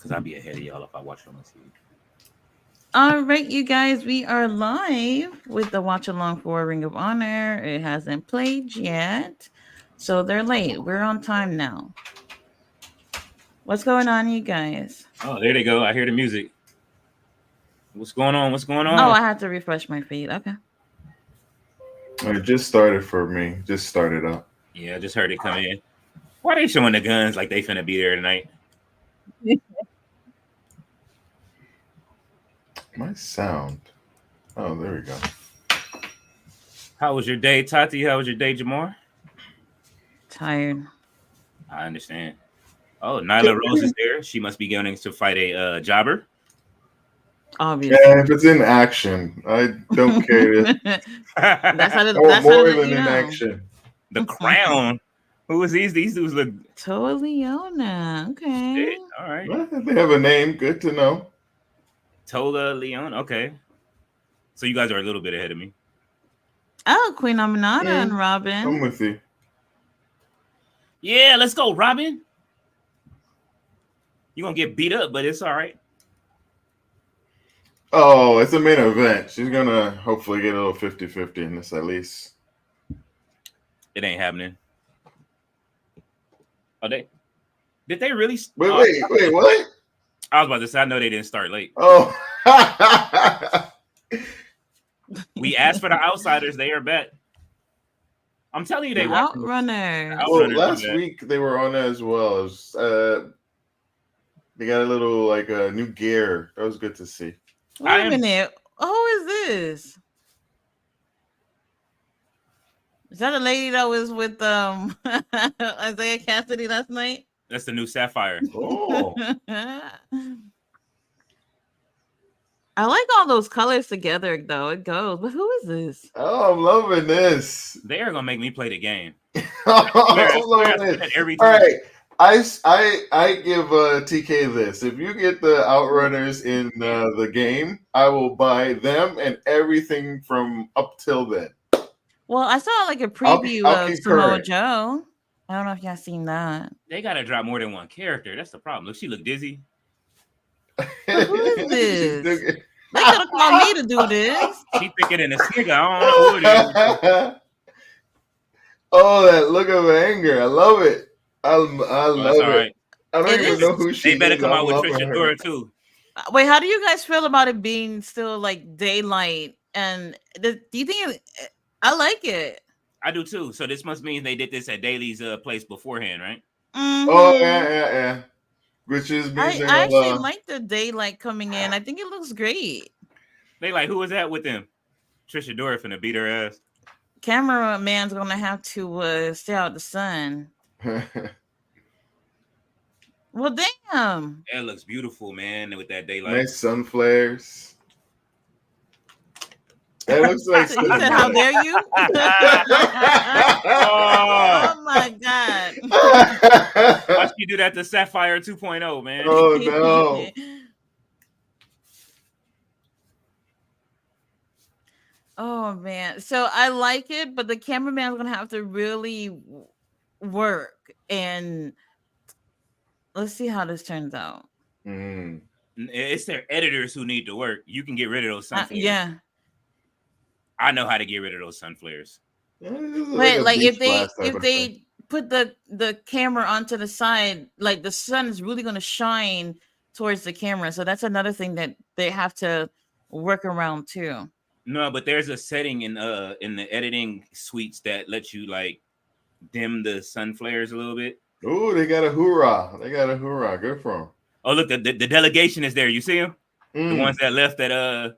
because I'll be ahead of y'all if I watch on my TV. All right, you guys, we are live with the watch along for Ring of Honor. It hasn't played yet, so they're late. We're on time now. What's going on, you guys? Oh, there they go. I hear the music. What's going on? What's going Oh, on? I have to refresh my feed. Okay. It just started for me. Just started up. Yeah, I just heard it come in. Why they showing the guns like they finna be there tonight? My sound. Oh, there we go. How was your day, Tati? How was your day, Jamar? Tired. I understand. Oh, Nyla Rose is there. She must be going to fight a jobber. Obviously. Yeah, if it's in action, I don't care. That's how. Oh, That's how more to let than you in know. action. The Crown. Who is these? These dudes look. Toa Leona. Okay. Shit. All right. Well, if they have a name, good to know. Tola Leon. Okay. So you guys are a little bit ahead of me. Oh, Queen Aminata and I'm Robin. with you. Yeah, let's go, Robin. You're gonna get beat up, but it's all right. Oh, it's a main event. She's gonna hopefully get a little 50-50 in this at least. It ain't happening. Oh, did they really? Wait, what? I was about to say, I know they didn't start late. Oh. We asked for the outsiders. They are bet. I'm telling you, they won. Outrunners. Well, last week they were on as well. It was, they got a little like a new gear. That was good to see. Wait a minute. Who is this? Is that a lady that was with Isaiah Cassidy last night? That's the new Sapphire. Oh. I like all those colors together, though. It goes. But who is this? Oh, I'm loving this. They are gonna make me play the game. I'm loving this. Every All time. right. I give TK this. If you get the Outrunners in the game, I will buy them and everything from up till then. Well, I saw like a preview I'll of keep Samoa current. Joe. I don't know if y'all seen that. They gotta drop more than one character. That's the problem. Look, she look dizzy. But who is this? They could have called me to do this. She thicker than a snigger. I don't know who it is. Oh, that look of anger. I love it. I love it. Right. I don't even know who she is. They better come I'm out with loving Trisha her. Dora too. Wait, how do you guys feel about it being still like daylight? And do you think I like it? I do too. So this must mean they did this at Daly's place beforehand, right? Mm-hmm. Oh yeah. Which is I actually like the daylight coming in. I think it looks great. They like, who was that with them? Trisha Dora finna beat her ass. Cameraman's gonna have to stay out the sun. Well, damn. That looks beautiful, man, with that daylight. Nice sun flares. That looks like. You said, "How dare you?" Oh my god! Why'd you do that to Sapphire 2.0, man? Oh no! Oh man! So I like it, but the cameraman's gonna have to really work, and let's see how this turns out. It's their editors who need to work. You can get rid of those sun flares. Yeah. I know how to get rid of those sun flares. Wait, like if they put the camera onto the side, like the sun is really going to shine towards the camera. So that's another thing that they have to work around too. No, but there's a setting in the editing suites that lets you like dim the sun flares a little bit. Oh, they got a hoorah! Good for them. Oh, look, the delegation is there. You see them? The ones that left that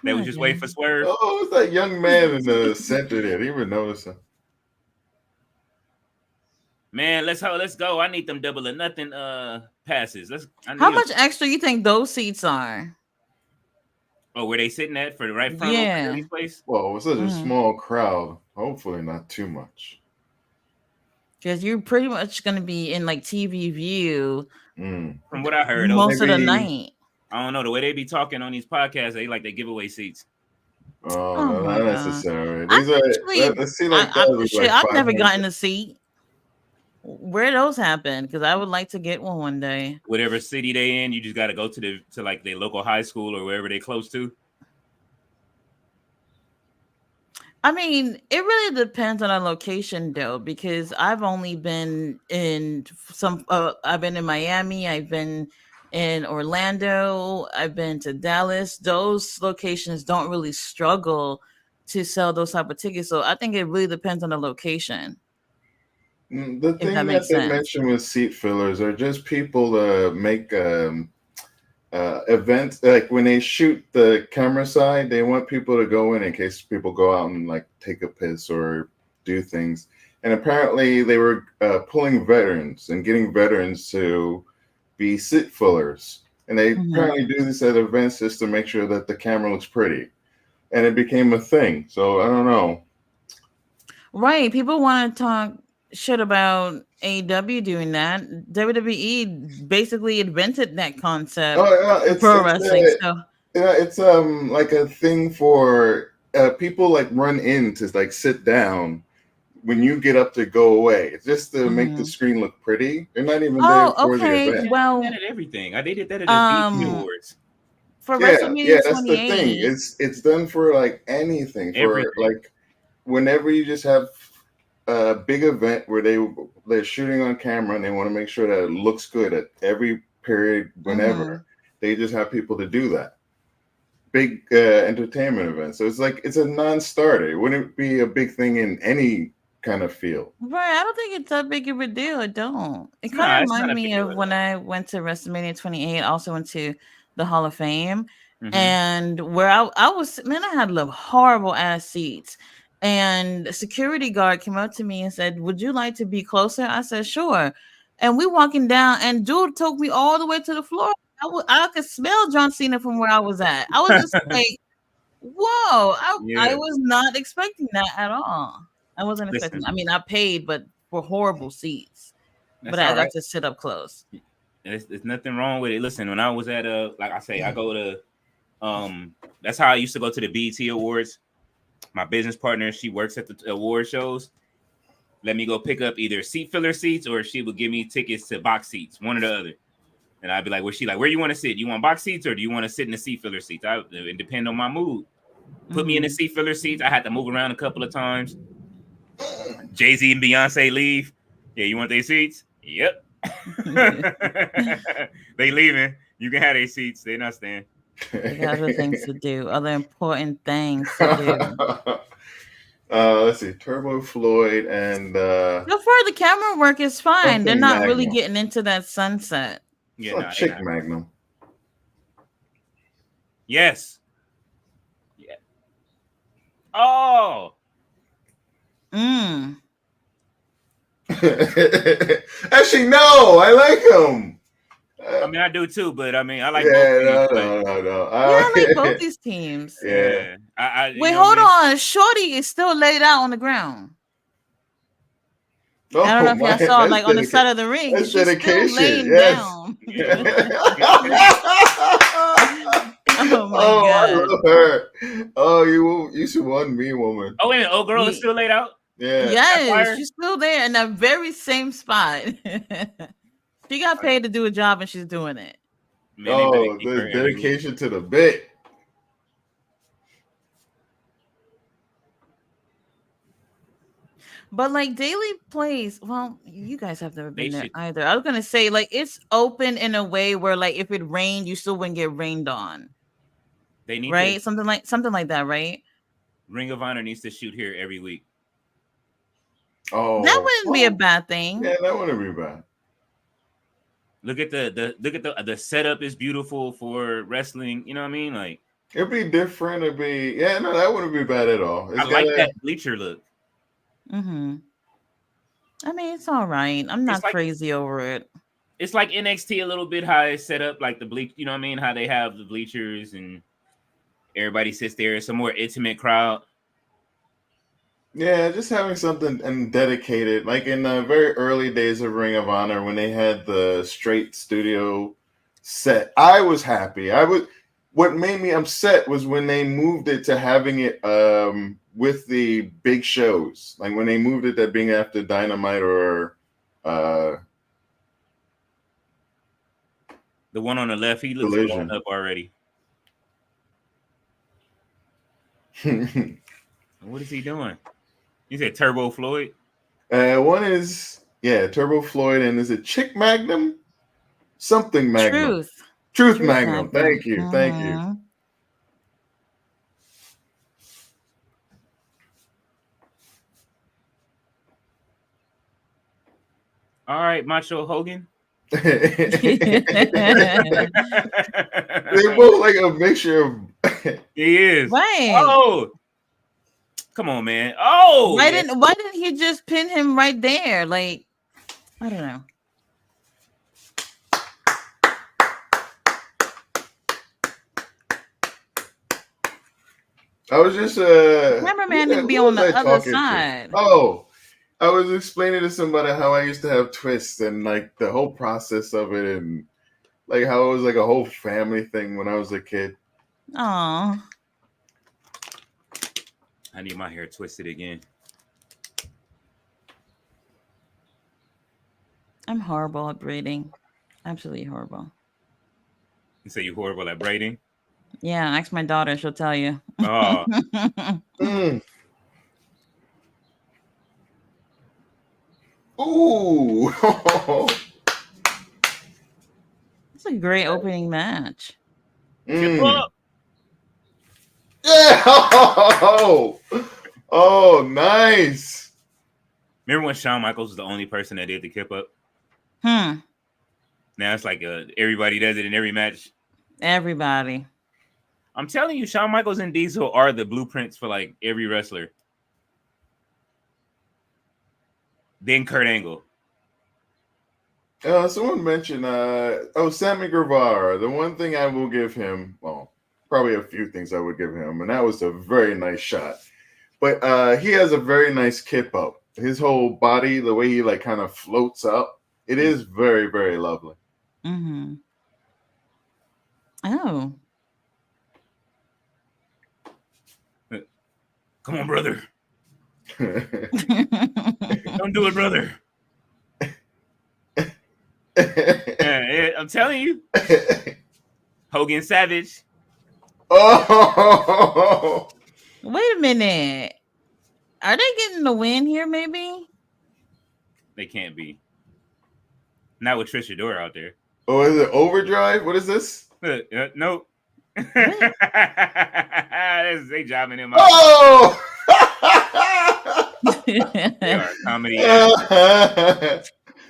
they was just waiting for Swerve. Oh, it's that young man in the center there. Didn't even notice him. Man, let's go. I need them double or nothing passes. How much extra you think those seats are? Oh, where they sitting at for the right front of this place? Well, it's such a small crowd. Hopefully not too much. Because you're pretty much going to be in like TV view. From what I heard, most of the night. I don't know, the way they be talking on these podcasts, they give away seats. Oh no, not necessary. I've never gotten a seat. Where those happen? Because I would like to get one day. Whatever city they in, you just got to go to like their local high school or wherever they close to. I mean, it really depends on a location though, because I've only been in some. I've been in Miami. I've been in Orlando. I've been to Dallas. Those locations don't really struggle to sell those type of tickets. So I think it really depends on the location, The if that thing that makes they sense. mention with seat fillers are just people to make events. Like when they shoot the camera side, they want people to go in case people go out and like take a piss or do things. And apparently, they were pulling veterans and getting veterans to be seat fillers. And they Hmm. apparently do this at events just to make sure that the camera looks pretty. And it became a thing. So I don't know. Right. People want to talk shit about AEW doing that. WWE basically invented that concept Oh yeah, for pro wrestling. So yeah, it's like a thing for people like run in to like sit down when you get up to go away. It's just to make the mhm. screen look pretty. They're not even there Oh, for the okay. event. Yeah, they did that Well, at everything. They did that at the BT um, Awards. for Yeah, yeah, WrestleMania that's the thing. 28. It's done for like anything. For Everything. like whenever you just have a big event where they're shooting on camera and they want to make sure that it looks good at every period, Hmm. whenever they just have people to do that. Big entertainment event. So it's like it's a non-starter. It wouldn't be a big thing in any kind of field. Right. I don't think it's that big of a deal. I don't. It kind of Nah, it's not reminded a big me deal of at when all. I went to WrestleMania 28, also went to the Hall of Fame. Hmm. And where I was, man, I had horrible ass seats. And a security guard came up to me and said, "Would you like to be closer?" I said, "Sure." And we walking down, and dude took me all the way to the floor. I could smell John Cena from where I was at. I was just like, whoa, I Yeah. was not expecting that at all. I wasn't expecting. Listen, I mean, I paid, but for horrible seats. But that's I all got right. to sit up close. There's nothing wrong with it. Listen, when I was at like I say, I go to that's how I used to go to the BT Awards. My business partner, she works at the award shows. Let me go pick up either seat filler seats or she would give me tickets to box seats, one or the other. And I'd be like, where you want to sit? You want box seats or do you want to sit in the seat filler seats? It depend on my mood. Put me in the Mhm. seat filler seats. I had to move around a couple of times. Jay-Z and Beyonce leave. Yeah, you want their seats? Yep. They leaving. You can have their seats. They're not staying. They got other things to do, other important things to do. Let's see, Turbo Floyd and So far, the camera work is fine. They're something not really Magnum. getting into that sunset. It's Yeah, not nah, they Chick not. Magnum. Yes. Yeah. Oh, Mm. Actually, no, I like him. I mean, I do too, but I mean, I like both Yeah, teams, but no. Yeah, I like both these teams. Yeah. yeah, I you Wait, know what I hold mean? on. Shorty is still laid out on the ground. I don't know Oh if y'all my, saw, like on the side of the ring, that's she's still dedication. laying Yes. down. Yeah, you can see it. Oh my Oh, I god. love her. Oh, you should want me, woman. Oh, wait a minute. Old girl is Ye- still laid out. Yeah. Yes, Sapphire. she's still there in that very same spot. She got paid to do a job and she's doing it. Man, they better Oh, keep the her every week. dedication to the bit. But like daily plays, well, you guys have never They been there should. either. I was gonna say, like, it's open in a way where like if it rained, you still wouldn't get rained on. They need to. Right? Something like that, right? Ring of Honor needs to shoot here every week. That Oh, wouldn't be a well, bad thing. yeah, that wouldn't be bad. Look at the setup is beautiful for wrestling. You know what I mean? Like It'd be different. It'd be yeah, no, that wouldn't be bad at all. I It's like gotta that bleacher look. Mm-hmm. I mean, it's all right. I'm It's not like crazy over it. it's like NXT a little bit how it's set up, like the bleach. You know what I mean? How they have the bleachers and everybody sits there. It's a more intimate crowd. yeah, just having something and dedicated, like in the very early days of Ring of Honor when they had the straight studio set. I was happy. I was. What made me upset was when they moved it to having it with the big shows, like when they moved it to being after Dynamite or uh, The one on the left, he looks blown Collision. up already. What is he doing? You said Turbo Floyd? One is Turbo Floyd, and is it Chick Magnum? Something Magnum. Truth Magnum. Thank you. Thank you. Mhm. All right, Macho Hogan. They're both like a mixture of. He is. Right. Oh, come on, man. Oh, Why yeah. didn't he just pin him right there? Like, I don't know. I was just Cameraman who didn't be who on was the I other talking to? side. Oh, I was explaining to somebody how I used to have twists and like the whole process of it, and like how it was like a whole family thing when I was a kid. Oh, I need my hair twisted again. I'm horrible at braiding. Absolutely horrible. You say you horrible at braiding? Yeah, ask my daughter. She'll tell you. Oh, Mm. Ooh. It's a great opening match. tip Mm. up. Yeah. Oh, nice. Remember when Shawn Michaels was the only person that did the kip up? Hmm. Now it's like everybody does it in every match. Everybody. I'm telling you, Shawn Michaels and Diesel are the blueprints for like every wrestler. Then Kurt Angle. Someone mentioned Sammy Guevara. The one thing I will give him, well, probably a few things I would give him, and that was a very nice shot. But he has a very nice kip up. His whole body, the way he like kind of floats up, it is very, very lovely. Mm-hmm. Oh. Come on, brother. Don't do it, brother. Yeah, I'm telling you. Hogan Savage. Oh, Wait a minute. Are they getting the win here, maybe? They can't be. Not with Trish Adora out there. oh, is it Overdrive? What is this? Nope. They jobbing him out. Oh! They are comedy.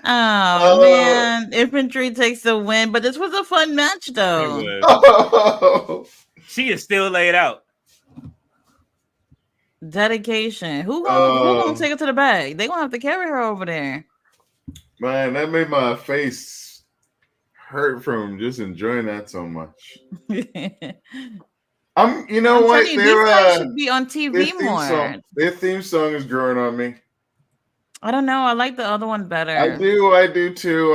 Oh man, Infantry takes the win, but this was a fun match though. It was. Oh. She is still laid out. Dedication. Who gonna take it to the bag? They gonna have to carry her over there. Man, that made my face hurt from just enjoying that so much. You know I'm what? telling you, these guys should be on TV more. Their theme song is growing on me. I don't know. I like the other one better. I do too.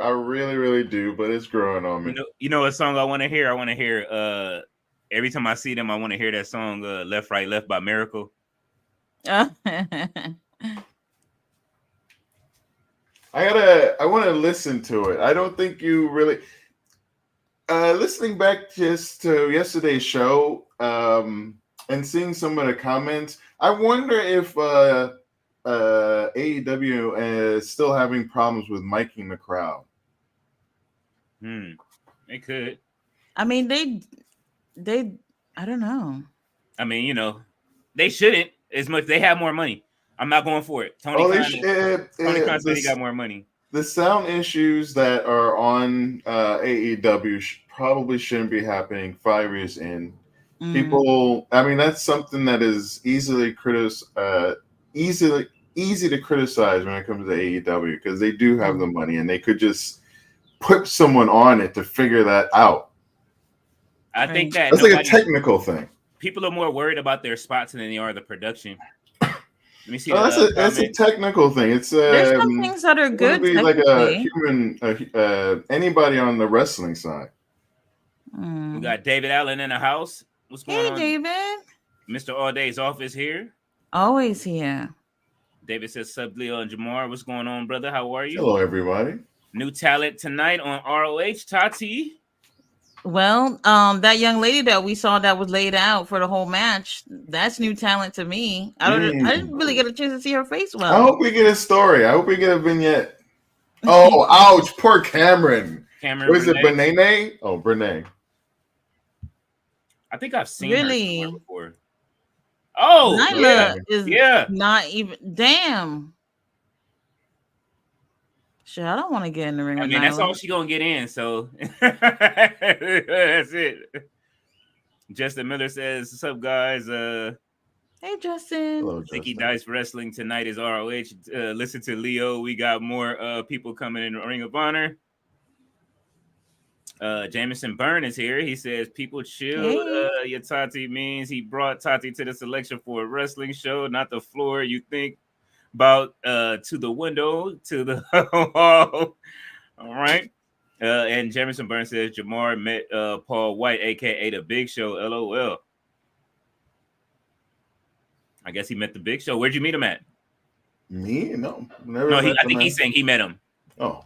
I really, really do, but it's growing on me. You know what song I want to hear? I want to hear every time I see them, I want to hear that song Left Right Left by Miracle. I want to listen to it. I don't think you really listening back just to yesterday's show and seeing some of the comments. I wonder if AEW is still having problems with miking the crowd. They could. I mean, they I don't know. I mean, you know, they shouldn't as much. They have more money. I'm not going for it. Tony Khan said he got more money. The sound issues that are on AEW probably shouldn't be happening 5 years in. People, I mean, that's something that is easy to criticize when it comes to AEW because they do have the money and they could just put someone on it to figure that out. I think that that's like a technical thing. People are more worried about their spots than they are the production. Let me see. That's a technical thing. It's there's some things that are good. Be like a human, anybody on the wrestling side. We got David Allen in the house. What's going on? Hey, David. Mr. All Day's office here. Always here. David says, "Sub Leo and Jamar, what's going on, brother? How are you?" Hello, everybody. New talent tonight on ROH. Tati. Well, that young lady that we saw that was laid out for the whole match, that's new talent to me. I didn't really get a chance to see her face well. I hope we get a story. I hope we get a vignette. Oh, ouch! Poor Cameron. Was it Benene? Oh, Brene. I think I've seen Really? her somewhere before. Oh, Nyla is yeah. not even. Damn. Shit, I don't want to get in the ring. I with mean, Nyla. that's all she gonna get in. So that's it. Justin Miller says, "What's up, guys? Hey, Justin. Hello, Sticky Justin. Dice Wrestling tonight is ROH. Listen to Leo. We got more people coming in the Ring of Honor. Jameson Byrne is here. He says, people chill. Hey. Your Tati means he brought Tati to the selection for a wrestling show, not the floor. You think about to the window, to the wall. All right. And Jameson Byrne says, Jamar met Paul White, a.k.a. The Big Show. LOL. I guess he met the Big Show. Where'd you meet him at? Me? No. Never No, met I the think man. he's saying he met him. Oh.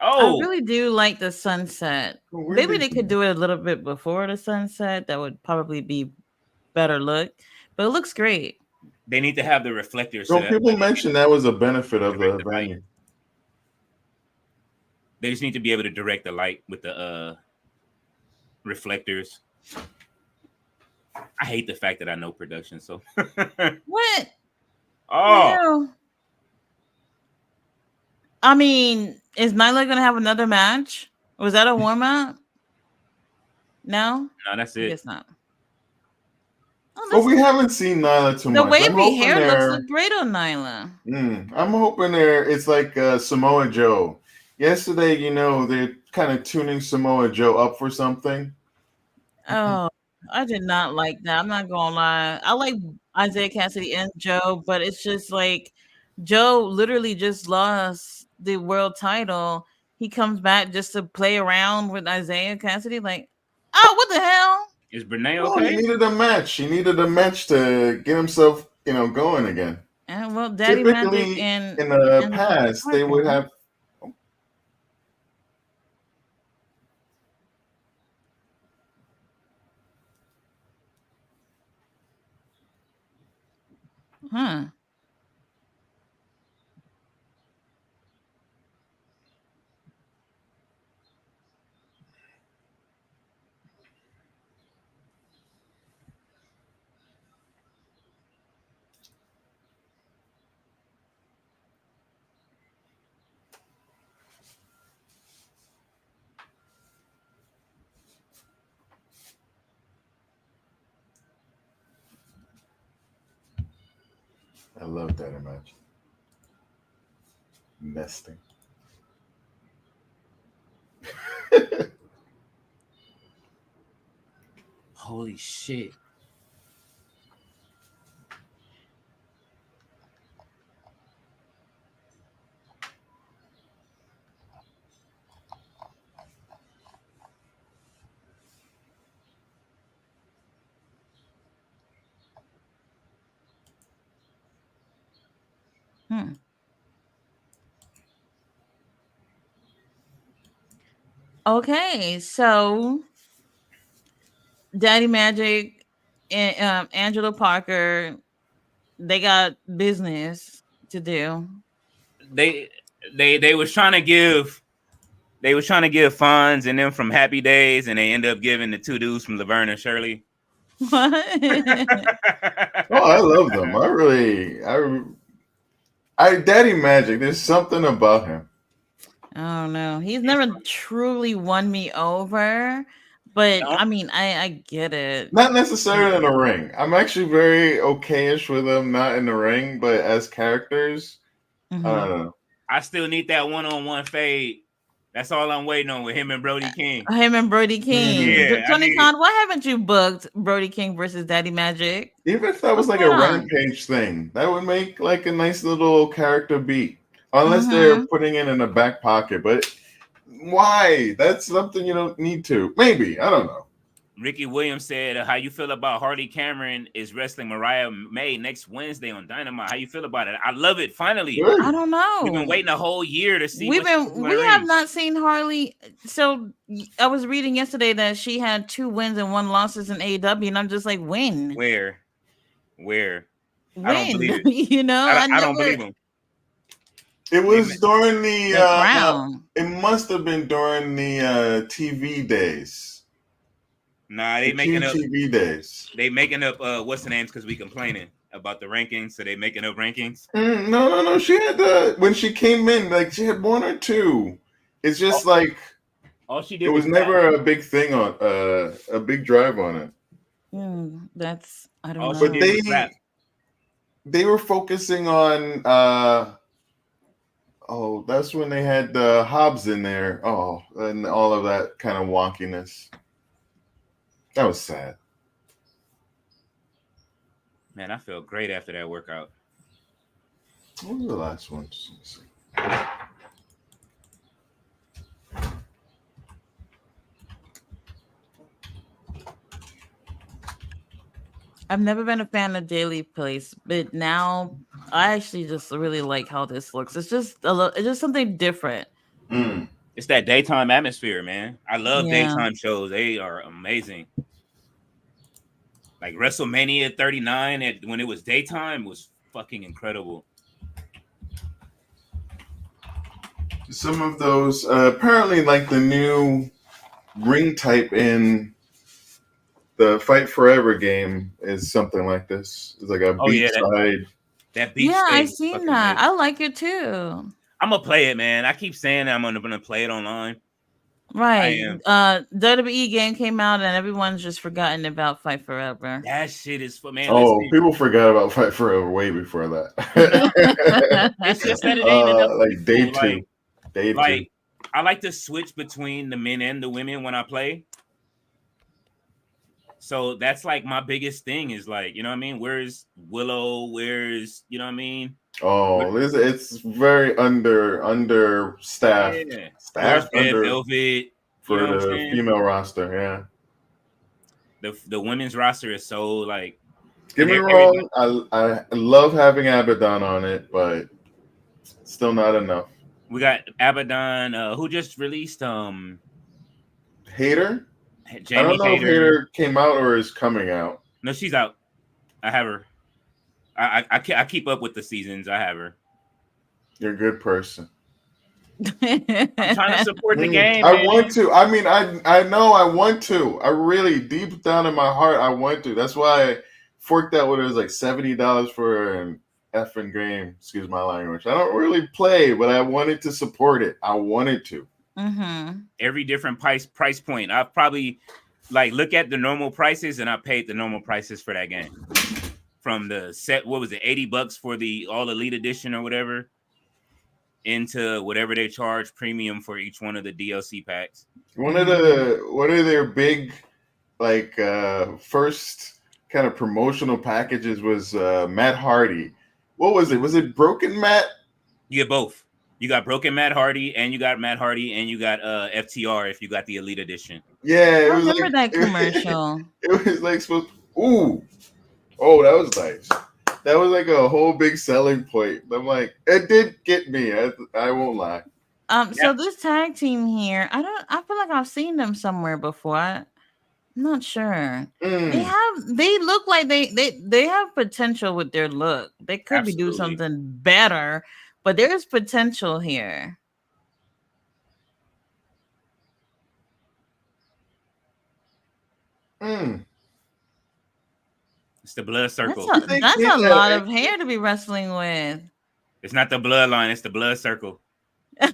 I really do like the sunset. Where Maybe did they you- could do it a little bit before the sunset. That would probably be better look. But it looks great. They need to have the reflectors. So set up. people mentioned that was a benefit of the Direct the light. venue. They just need to be able to direct the light with the reflectors. I hate the fact that I know production. So What? oh, Yeah. I mean, is Nyla gonna have another match? Was that a warm up? No, no, that's I it. guess not. Oh, But we haven't seen Nyla too the much. I'm wavy hoping hair looks great on Nyla. I'm hoping it's like Samoa Joe. Yesterday, they're kind of tuning Samoa Joe up for something. Oh, I did not like that. I'm not gonna lie. I like Isaiah Cassidy and Joe, but it's just like Joe literally just lost the world title. He comes back just to play around with Isaiah Cassidy. Like, oh, what the hell? Is Brene Oh, he okay? needed a match. He needed a match to get himself, going again. And well, Daddy Magic Typically, and in the and past, they would have. huh? I love that match. Nesting. Holy shit! Okay, so Daddy Magic and Angelo Parker, they got business to do. They was trying to give. They was trying to give Fonz and them from Happy Days, and they end up giving the two dudes from Laverne and Shirley. What? Oh, I love them. I Daddy Magic. There's something about him. I don't know. He's never truly won me over, but No? I mean, I get it. Not necessarily in the ring. I'm actually very okayish with them, not in the ring, but as characters, Mhm. I don't know. I still need that one-on-one fade. That's all I'm waiting on with him and Brody King. Him and Brody King. Yeah, Tony Khan, why haven't you booked Brody King versus Daddy Magic? Even if that was What's like a going on? Rampage thing, that would make like a nice little character beat. Unless they're putting it in a back pocket, but why? That's something you don't need to. Maybe, I don't know. Ricky Williams said, "How you feel about Harley Cameron is wrestling Mariah May next Wednesday on Dynamite? How you feel about it?" I love it. Finally, Good. I don't we've been know. waiting a whole year to see what she's going We to have ring. not seen Harley. So I was reading yesterday that she had 2 wins and 1 losses in AEW, and I'm just like, when? Where? I don't When? believe it. You know, I I don't never believe him. It was during the the. crown. It must have been during the TV days. Nah, The they making up. TV days. They making up. What's the names? Because we complaining about the rankings, so they making up rankings. No. She had when she came in, like she had 1 or 2. It's just like All she did it was rap. never a big thing on a big drive on it. That's I don't All know. she But did was rap. they were focusing on that's when they had Hobbs in there. Oh, and all of that kind of wonkiness. That was sad. Man, I felt great after that workout. What was the last one? Let's see. I've never been a fan of Daily Place, but now I actually just really like how this looks. It's just it's just something different. It's that daytime atmosphere, man. I love Yeah. daytime shows. They are amazing. Like WrestleMania 39 when it was daytime was fucking incredible. Some of those apparently like the new ring type in the Fight Forever game is something like this. It's like a beach side. That beach. Yeah, I seen that. I like it too. I'm gonna play it, man. I keep saying I'm gonna play it online. Right. WWE game came out and everyone's just forgotten about Fight Forever. That shit is for man. Oh, people forgot about Fight Forever way before that. It's just that it ain't enough. Like day two. Day two. I like to switch between the men and the women when I play. So that's like my biggest thing is like, you know what I mean? Where's Willow? Where's, you know what I mean? Oh, it's very understaffed. Yeah. Staffed under Velvet for the female roster, yeah. The women's roster is so like. Get me wrong, I love having Abaddon on it, but still not enough. We got Abaddon, who just released Hater. Jamie I don't know if Hater came out or is coming out. No, she's out. I have her. I keep up with the seasons. I have her. You're a good person. I'm trying to support the game. I want to. I mean, I know I want to. I really, deep down in my heart, I want to. That's why I forked out what it was like $70 for an effing game. Excuse my language. I don't really play, but I wanted to support it. I wanted to. Mm-hmm. Every different price point. I've probably like look at the normal prices, and I paid the normal prices for that game. From the set, what was it, $80 for the All Elite Edition or whatever, into whatever they charge premium for each one of the DLC packs. One of their big, like first kind of promotional packages was Matt Hardy. What was it? Was it Broken Matt? You get both. You got Broken Matt Hardy, and you got Matt Hardy, and you got FTR if you got the Elite Edition. Yeah, I remember that commercial. It was like supposed. Ooh, oh, that was nice. That was like a whole big selling point. I'm like, it did get me. I won't lie. So this tag team here, I feel like I've seen them somewhere before. I'm not sure. They look like they have potential with their look. They could be doing something better, but there's potential here. It's the blood circle. That's a lot of hair to be wrestling with. It's not the bloodline, it's the blood circle. Oh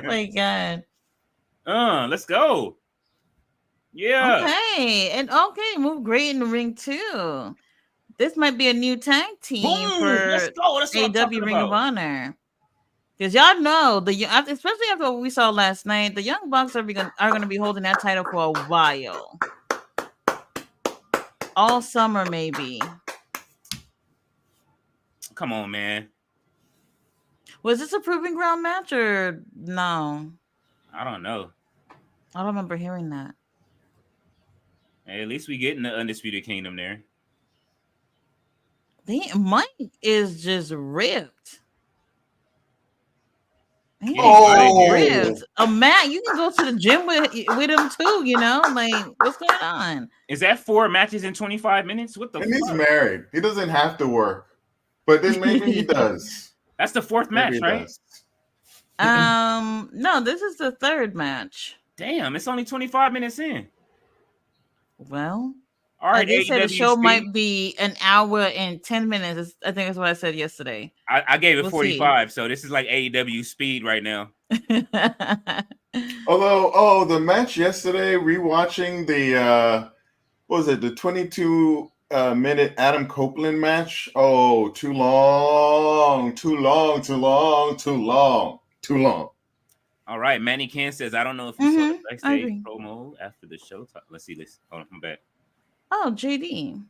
my god. Let's go. Yeah. Okay. And okay, move great in the ring too. This might be a new tag team for AEW Ring of Honor. Because y'all know especially after what we saw last night, the Young Bucks are going to be holding that title for a while. All summer, maybe. Come on, man. Was this a proving ground match or no? I don't know. I don't remember hearing that. At least we getting the Undisputed Kingdom there. Mike is just ripped. He Oh. ripped. Matt, you can go to the gym with him too. You know, like what's going on? Is that 4 matches in 25 minutes? What the? And he's fuck? married. He doesn't have to work, but then maybe he does. That's the 4th match, right? No, this is the 3rd match. Damn, it's only 25 minutes in. Well, all right. They said the show Speed. might be an hour and 10 minutes. I think that's what I said yesterday. I gave it 45, so this is like AEW speed right now. Although, the match yesterday, rewatching the what was it, the 22-minute Adam Copeland match? Oh, too long. All right, Manny Can says, I don't know if you saw the backstage promo after the show. Let's see this. Hold on, I'm back. Oh, JD.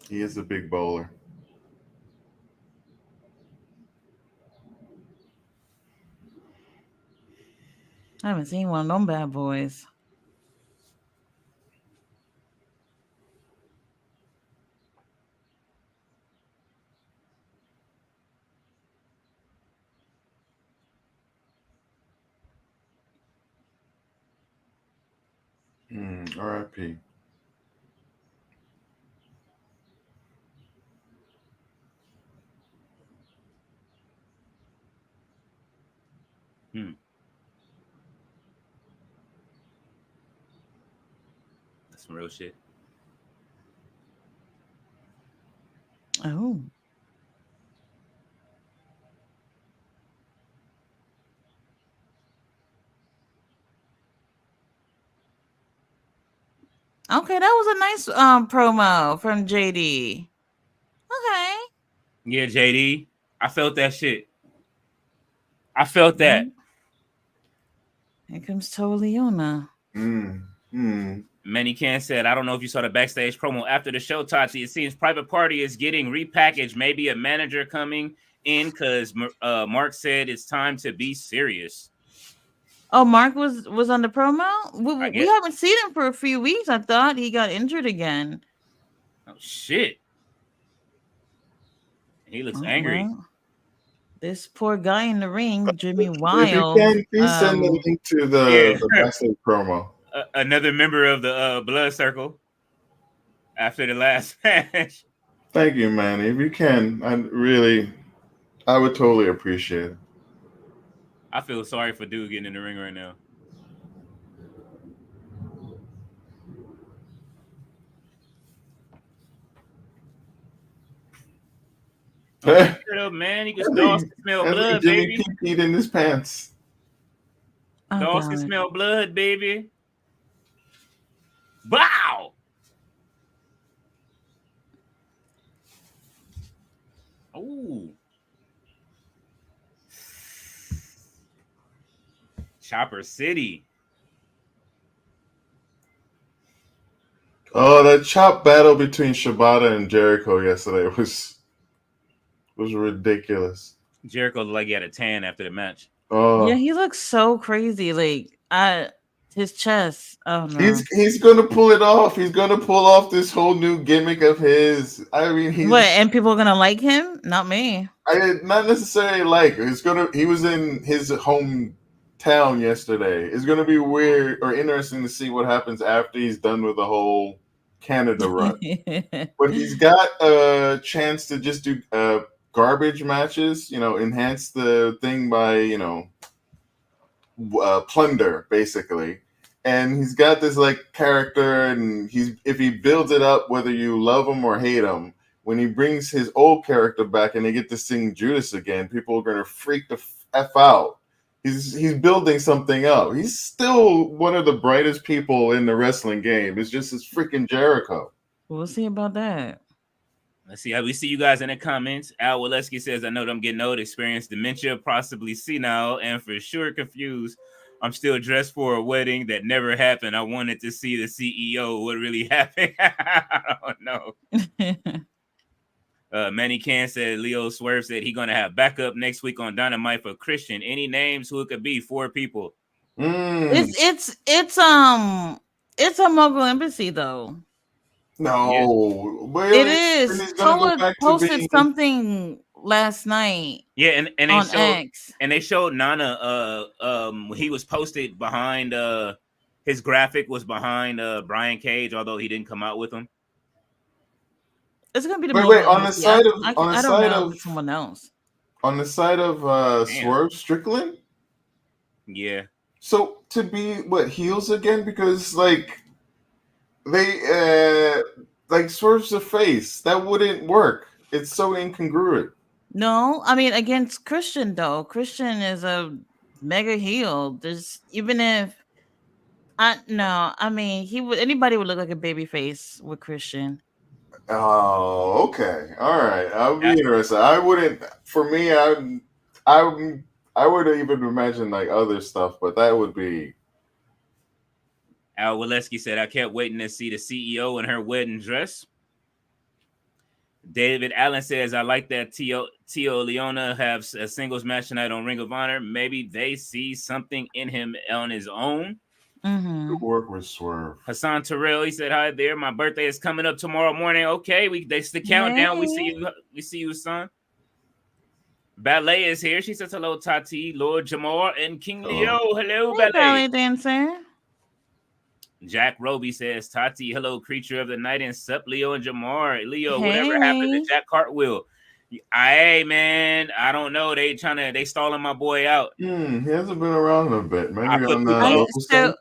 He is a big bowler. I haven't seen one of them bad boys. R.I.P. That's some real shit. Oh. Okay, that was a nice promo from JD. Okay. Yeah, JD. I felt that shit. I felt that. Here comes Toliona. Manny Can said, I don't know if you saw the backstage promo after the show, Tati. It seems Private Party is getting repackaged. Maybe a manager coming in because Mark said it's time to be serious. Oh, Mark was on the promo? We haven't seen him for a few weeks. I thought he got injured again. Oh, shit. He looks angry. Well, this poor guy in the ring, Jimmy Wild. If you can, please send the link to the backstage promo. Another member of the Blood Circle after the last match. Thank you, man. If you can, I would totally appreciate it. I feel sorry for dude getting in the ring right now. Man, you can smell blood, baby. Jimmy peed in his pants. Dogs can smell blood, baby. Wow. Ooh. Chopper City. Oh, that chop battle between Shibata and Jericho yesterday was ridiculous. Jericho looked like he had a tan after the match. Oh yeah, he looks so crazy. Like his chest. Oh no. He's gonna pull it off. He's gonna pull off this whole new gimmick of his. I mean, and people are gonna like him? Not me. Not necessarily like. He was in his hometown yesterday. It's gonna be weird or interesting to see what happens after he's done with the whole Canada run. But he's got a chance to just do garbage matches. Enhance the thing by plunder basically. And he's got this character, and if he builds it up, whether you love him or hate him, when he brings his old character back and they get to sing Judas again, people are gonna freak the F out. He's building something up. He's still one of the brightest people in the wrestling game. It's just his freaking Jericho. We'll see about that. Let's see how we see you guys in the comments. Al Waleski says, I know that I'm getting old, experience dementia, possibly senile, and for sure confused. I'm still dressed for a wedding that never happened. I wanted to see the CEO. What really happened? I don't know. Manny Can said, Leo Swerve said he's going to have backup next week on Dynamite for Christian. Any names who it could be? 4 people. It's a Mogul Embassy though. No, but It is. he's gonna go Toa back to posted being. something last night. Yeah, and they on showed X. and they showed Nana. He was posted behind. His graphic was behind Brian Cage, although he didn't come out with him. It's gonna be the Wait, Mogul on the Embassy. side of I on the don't side know if of it's someone else. on the side of Damn. Swerve Strickland. Yeah, So to be what heels again because like they like Swerve's a face that wouldn't work. It's so incongruent. No, I mean against Christian though. Christian is a mega heel. There's even if I mean he would anybody would look like a baby face with Christian. Oh, okay, all right. I'll be interested. I wouldn't. For me, I would even imagine like other stuff, but that would be. Al Waleski said, I kept waiting to see the CEO in her wedding dress. David Allen says, I like that Tio Leona have a singles match tonight on Ring of Honor. Maybe they see something in him on his own. Good work with Swerve. Hassan Terrell, he said, hi there. My birthday is coming up tomorrow morning. Okay, that's the countdown. Hey. We see you, son. Ballet is here. She says, hello, Tati, Lord Jamar, and King Leo. Hello, Hey, Ballet. ballet dancer. Jack Roby says, Tati, hello, creature of the night, and sup, Leo and Jamar. Leo, Hey. whatever happened to Jack Cartwheel? Hey, man, I don't know. They stalling my boy out. He hasn't been around a bit. Maybe on the I, local so, scene.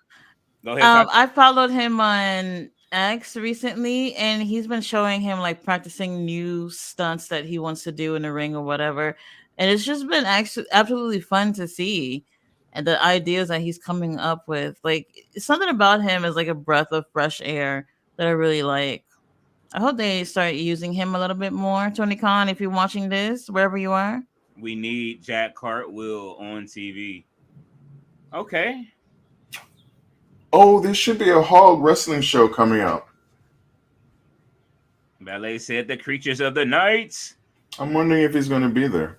Go ahead, Tati. I followed him on X recently, and he's been showing him like practicing new stunts that he wants to do in the ring or whatever. And it's just been actually absolutely fun to see. And the ideas that he's coming up with, like something about him is like a breath of fresh air that I really like. I hope they start using him a little bit more. Tony Khan, if you're watching this, wherever you are, we need Jack Cartwheel on TV. Okay. Oh, there should be a Hog wrestling show coming out. Ballet said the creatures of the night. I'm wondering if he's going to be there.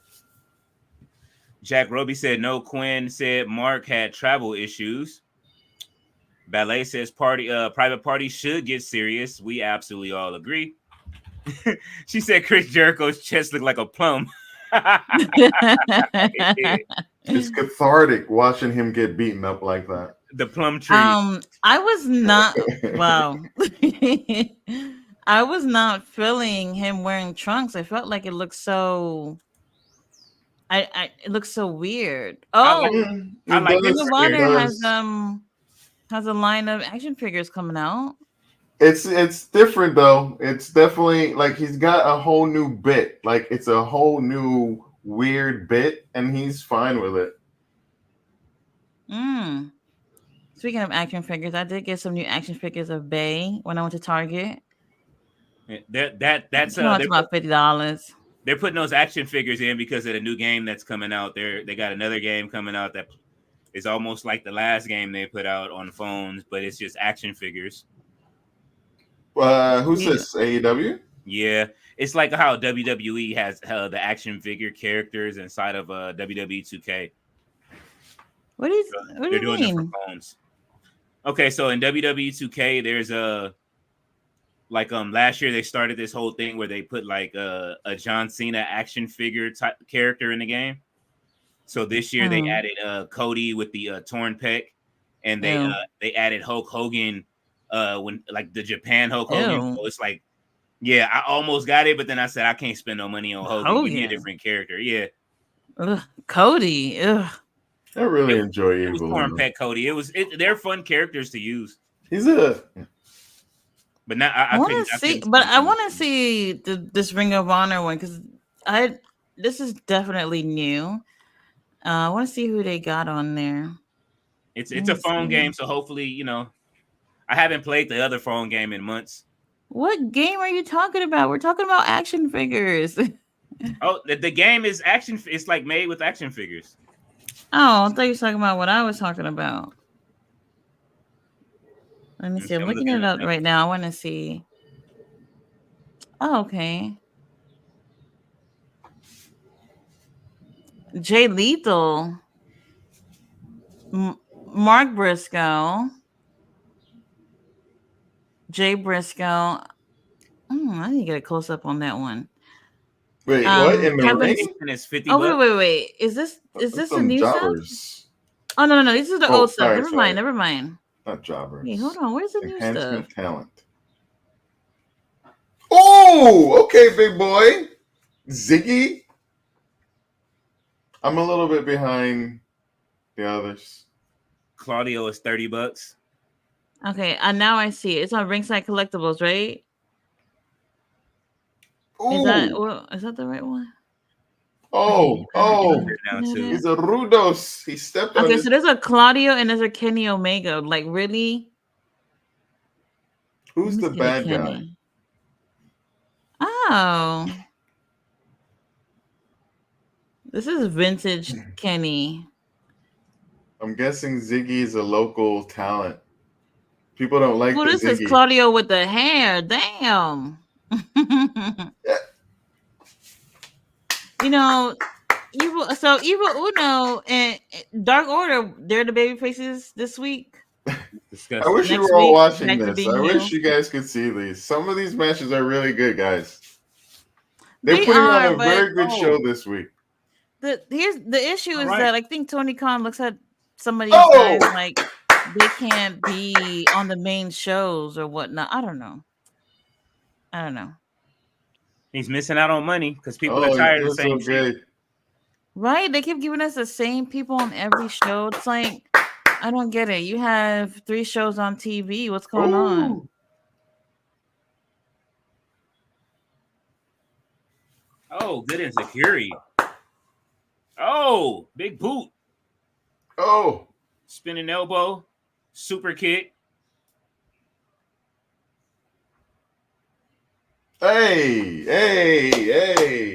Jack Roby said no. Quinn said Mark had travel issues. Ballet says private party should get serious. We absolutely all agree. She said Chris Jericho's chest looked like a plum. It's cathartic watching him get beaten up like that. The plum tree. I was not. Wow. I was not feeling him wearing trunks. I felt like it looked so. It looks so weird. Oh, I like Ring of Honor has a line of action figures coming out. It's different though. It's definitely like he's got a whole new bit. Like it's a whole new weird bit, and he's fine with it. Speaking of action figures, I did get some new action figures of Bay when I went to Target. That's about $50. They're putting those action figures in because of the new game that's coming out. They got another game coming out that is almost like the last game they put out on phones, but it's just action figures. Who's this? AEW? Yeah, it's like how WWE has the action figure characters inside of WWE 2K. What do you doing mean? it for phones. Okay, so in WWE 2K, there's a last year they started this whole thing where they put like a John Cena action figure type character in the game. So this year they added Cody with the torn pec, and they added Hulk Hogan when like the Japan Hulk Hogan. So it's like, yeah, I almost got it, but then I said I can't spend no money on Hogan. Give me a different character. Yeah. Cody. Ugh. I really enjoy it. It was torn pec Cody. They're fun characters to use. He's a. But now I want to see. But I want to see this Ring of Honor one because this is definitely new. I want to see who they got on there. It's a phone game, so hopefully, I haven't played the other phone game in months. What game are you talking about? We're talking about action figures. Oh, the game is action. It's like made with action figures. Oh, I thought you were talking about what I was talking about. Let me see. I'm looking it up right now. I want to see. Oh, okay. Jay Lethal. Mark Briscoe. Jay Briscoe. I need to get a close up on that one. Wait, what in the Kevin, ring? It's 50 oh wait. Is this the new jobbers. stuff? Oh no. This is the old stuff. Never mind. Not jobbers. Hey, hold on. Where's the new stuff? Enhancement talent. Oh, okay, big boy. Ziggy. I'm a little bit behind the others. Claudio is $30. Okay, and now I see it. It's on Ringside Collectibles, right? Ooh. Is that the right one? Oh, he's a Rudos. He stepped on. Okay, so there's a Claudio and there's a Kenny Omega. Like, really? Who's the bad guy? Oh. This is vintage Kenny. I'm guessing Ziggy is a local talent. People don't like this Ziggy. Is Claudio with the hair. Damn. Yeah. You know, Evil Uno and Dark Order, they're the baby faces this week. Disgusting. I wish you were all watching this. I wish you guys could see these. Some of these matches are really good, guys. They're putting on a very good show this week. The issue is that I think Tony Khan looks at some of these guys like they can't be on the main shows or whatnot. I don't know. He's missing out on money because people are tired of the same shit. Right? They keep giving us the same people on every show. It's like, I don't get it. You have 3 shows on TV. What's going on? Oh, good insecurity. Oh, big boot. Oh. Spinning elbow. Super kick. Hey.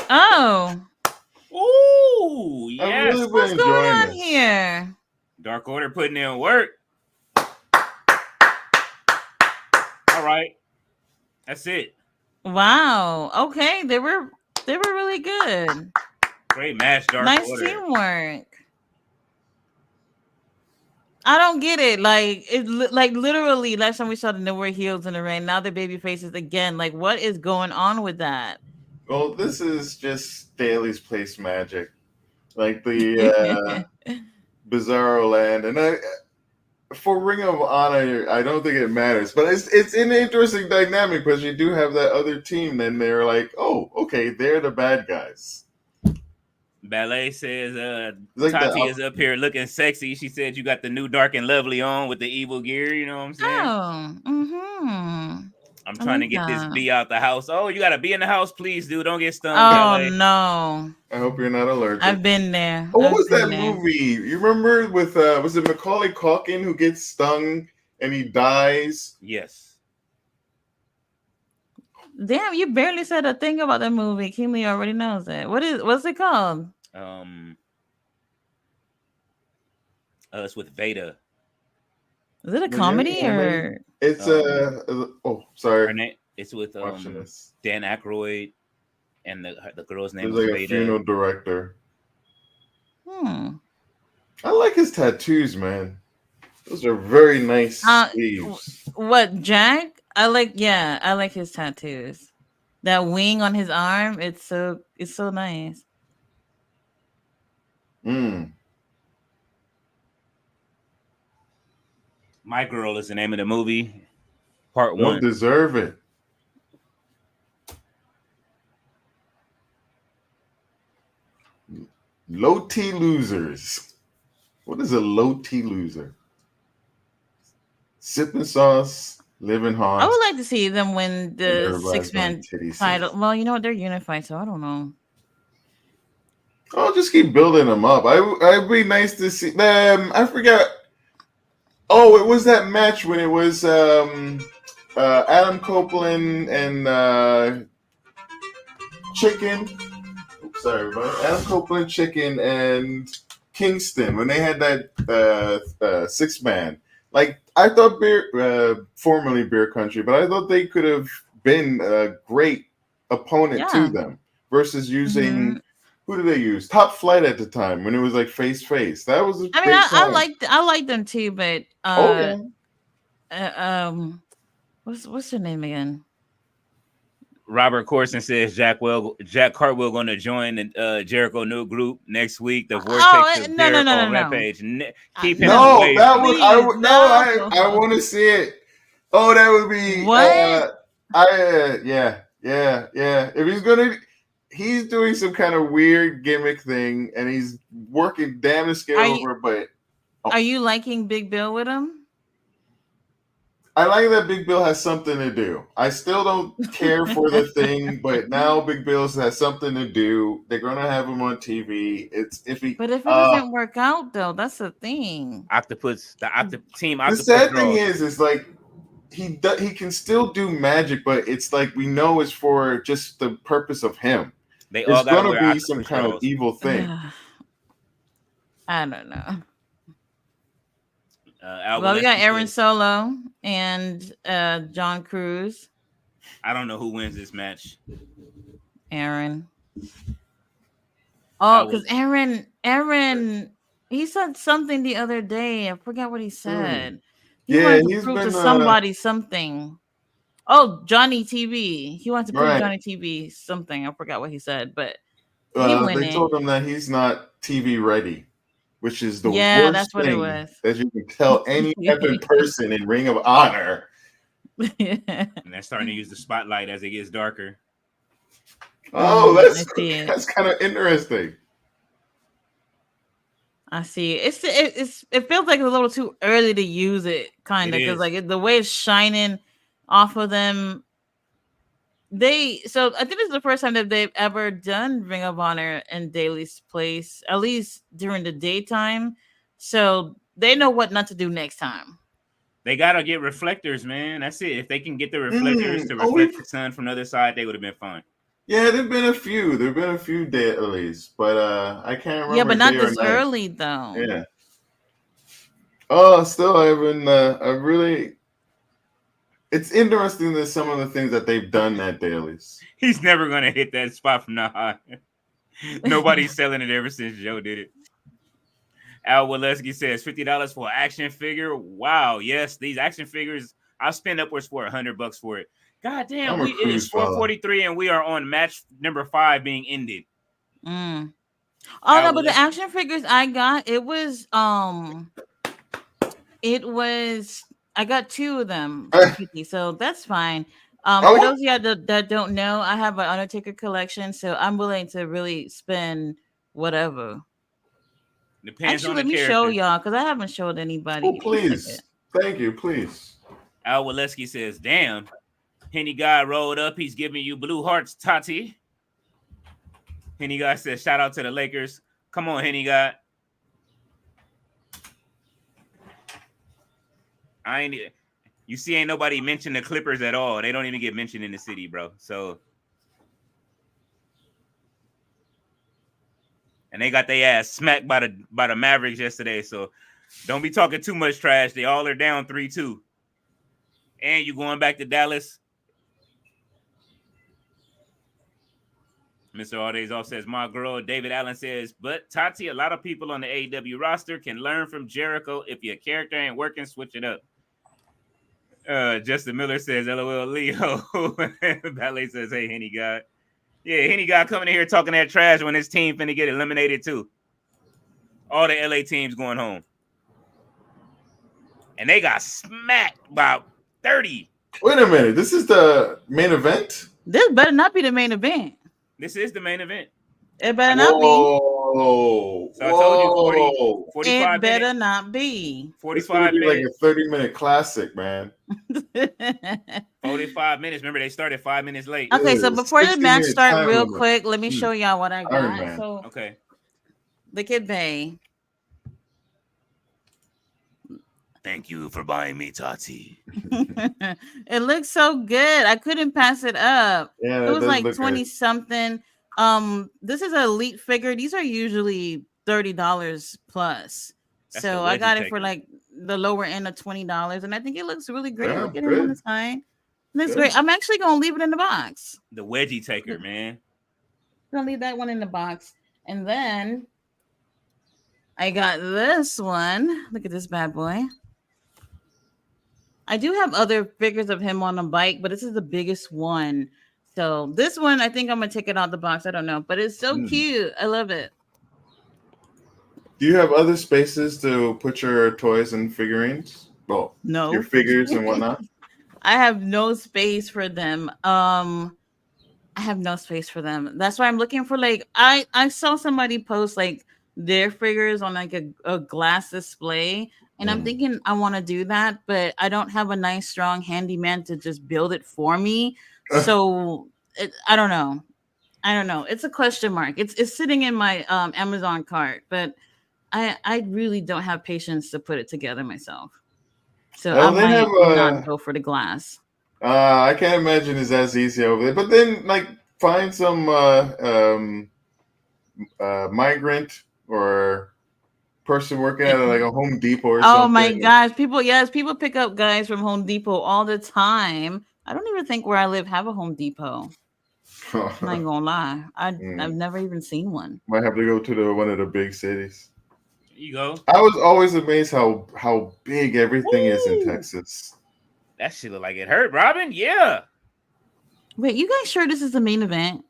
Oh. Ooh, yes. Really What's going on here? Dark Order putting in work. All right. That's it. Wow. Okay. They were really good. Great match, Dark Order. Nice teamwork. I don't get it. Like literally last time we saw them, they were heels in the ring. Now they're baby faces again. Like, what is going on with that? Well, this is just Daly's Place magic. Like the Bizarro Land. And for Ring of Honor, I don't think it matters. But it's an interesting dynamic because you do have that other team. Then they're like, oh, okay, they're the bad guys. Ballet says Tati is up here looking sexy. She said you got the new Dark and Lovely on with the evil gear. You know what I'm saying? Oh, I'm trying to get this bee out the house. Oh, you got to be in the house, please, dude. Don't get stung. Oh, no. I hope you're not allergic. I've been there. Oh, what was that movie? You remember with, was it Macaulay Culkin who gets stung and he dies? Yes. Damn, you barely said a thing about that movie. Kimberly already knows it. What's it called? It's with Veda. Is it a comedy or? It's sorry. It's with Dan Aykroyd, and the girl's name is like Veda. A funeral director. I like his tattoos, man. Those are very nice sleeves. What, Jack? I like his tattoos. That wing on his arm, it's so nice. My Girl is the name of the movie. Part 1. Don't deserve it. Low T losers. What is a low T loser? Sipping sauce. Living hard. I would like to see them win the 6-man title. Well, you know what? They're unified, so I don't know. I'll just keep building them up. I'd be nice to see them. I forgot. Oh, it was that match when it was Adam Copeland and Chicken. Oops, sorry, everybody. Adam Copeland, Chicken, and Kingston when they had that 6-man. Like I thought, formerly Beer Country, but I thought they could have been a great opponent to Yeah. them versus using. Mhm. Who did they use? Top Flight at the time when it was like face. That was a I mean, great I time. like them too, but Oh yeah. what's her name again? Robert Corson says Jack Cartwheel going to join the Jericho new group next week. The Vortex of no, Jericho no. Rampage. Keep him No, away. that from would me. I would no. no. I want to see it. Oh, that would be What? yeah. If he's doing some kind of weird gimmick thing, and he's working damn to scale over. But Are you liking Big Bill with him? I like that Big Bill has something to do. I still don't care for the thing, but now Big Bill has something to do. They're gonna have him on TV. It's iffy. But if it doesn't work out, though, that's the thing. Team The Octopus. sad draws. thing is like he can still do magic, but it's like we know it's for just the purpose of him. They There's all got gonna be some kind of evil thing. I don't know. Well, we got Aaron Solo and John Cruz. I don't know who wins this match. Aaron. Oh, because Aaron, he said something the other day. I forgot what he said. He wanted to prove to somebody something. Oh, Johnny TV. He wants to prove Johnny TV something. I forgot what he said, but they told him that he's not TV ready, which is the worst that's what thing it was. that you can tell any effing person in Ring of Honor. And they're starting to use the spotlight as it gets darker. Oh, that's kind of interesting. I see. It feels like it's a little too early to use it, kind of, because like the way it's shining off of them. So I think this is the first time that they've ever done Ring of Honor in Daily's place, at least during the daytime. So they know what not to do next time. They gotta get reflectors, man. That's it. If they can get the reflectors to reflect the sun from the other side, they would have been fine. Yeah, there've been a few dailies, but I can't remember. Yeah, but not this early though. Yeah. Oh, still I haven't. It's interesting that some of the things that they've done at dailies. He's never gonna hit that spot from now on. Nobody's selling it ever since Joe did it. Al Waleski says $50 for an action figure. Wow, yes, these action figures. I'll spend upwards for $100 for it. God damn, it is 4:43 and we are on match number 5 being ended. Oh no, but the action figures I got, I got 2 of them for 50, so that's fine. For those of you that don't know, I have an Undertaker collection, so I'm willing to really spend whatever. Depends on the let me show y'all because I haven't showed anybody. Oh, please. Thank you, please. Al Waleski says, damn, Henny Guy rolled up. He's giving you blue hearts, Tati. Henny Guy says, shout out to the Lakers. Come on, Henny Guy. You see, ain't nobody mention the Clippers at all. They don't even get mentioned in the city, bro. So, and they got their ass smacked by the Mavericks yesterday. So, don't be talking too much trash. They all are down 3-2. And you going back to Dallas. Mr. All Days Off says, my girl, David Allen says, but Tati, a lot of people on the AEW roster can learn from Jericho. If your character ain't working, switch it up. Justin Miller says, LOL, Leo. Ballet says, hey, Henny Guy. Yeah, Henny Guy coming in here talking that trash when his team finna get eliminated too. All the LA teams going home. And they got smacked by 30. Wait a minute. This is the main event? This better not be the main event. This is the main event. It better not be. So I told you 45 it better not be. 45 minutes. Like a 30-minute classic, man. 45 minutes. Remember, they started 5 minutes late. Okay, so before the match starts, real quick, let me show y'all what I got. So, okay. Look at Bay. Thank you for buying me Tati. It looks so good. I couldn't pass it up. Yeah, It that was does like look 20 good. something. This is an elite figure. These are usually $30 plus. That's the So I wedgie got it for taker. like the lower end of $20, and I think it looks really great. Yeah, Look at him on the good. side. Looks Good. great. I'm actually gonna leave it in the box. The wedgie taker, man. Gonna leave that one in the box. And then I got this one. Look at this bad boy. I do have other figures of him on a bike, but this is the biggest one. So this one, I think I'm gonna take it out the box. I don't know, but it's so Mm. cute. I love it. Do you have other spaces to put your toys and figurines? Well, No, your figures and whatnot. I have no space for them. I have no space for them. That's why I'm looking for like I saw somebody post like their figures on like a glass display, and I'm Mm. thinking I want to do that, but I don't have a nice strong handyman to just build it for me. So I don't know. I don't know. It's a question mark. It's sitting in my Amazon cart, but I really don't have patience to put it together myself. So I Oh, they have might not go for the glass. I can't imagine it's as easy over there. But then, like, find some migrant or person working at like a Home Depot or Oh something. my gosh, people pick up guys from Home Depot all the time. I don't even think where I live have a Home Depot. I'm not even gonna lie. I've never even seen one. Might have to go to one of the big cities. There you go. I was always amazed how big everything is in Texas. That shit look like it hurt, Robin. Yeah. Wait, you guys sure this is the main event?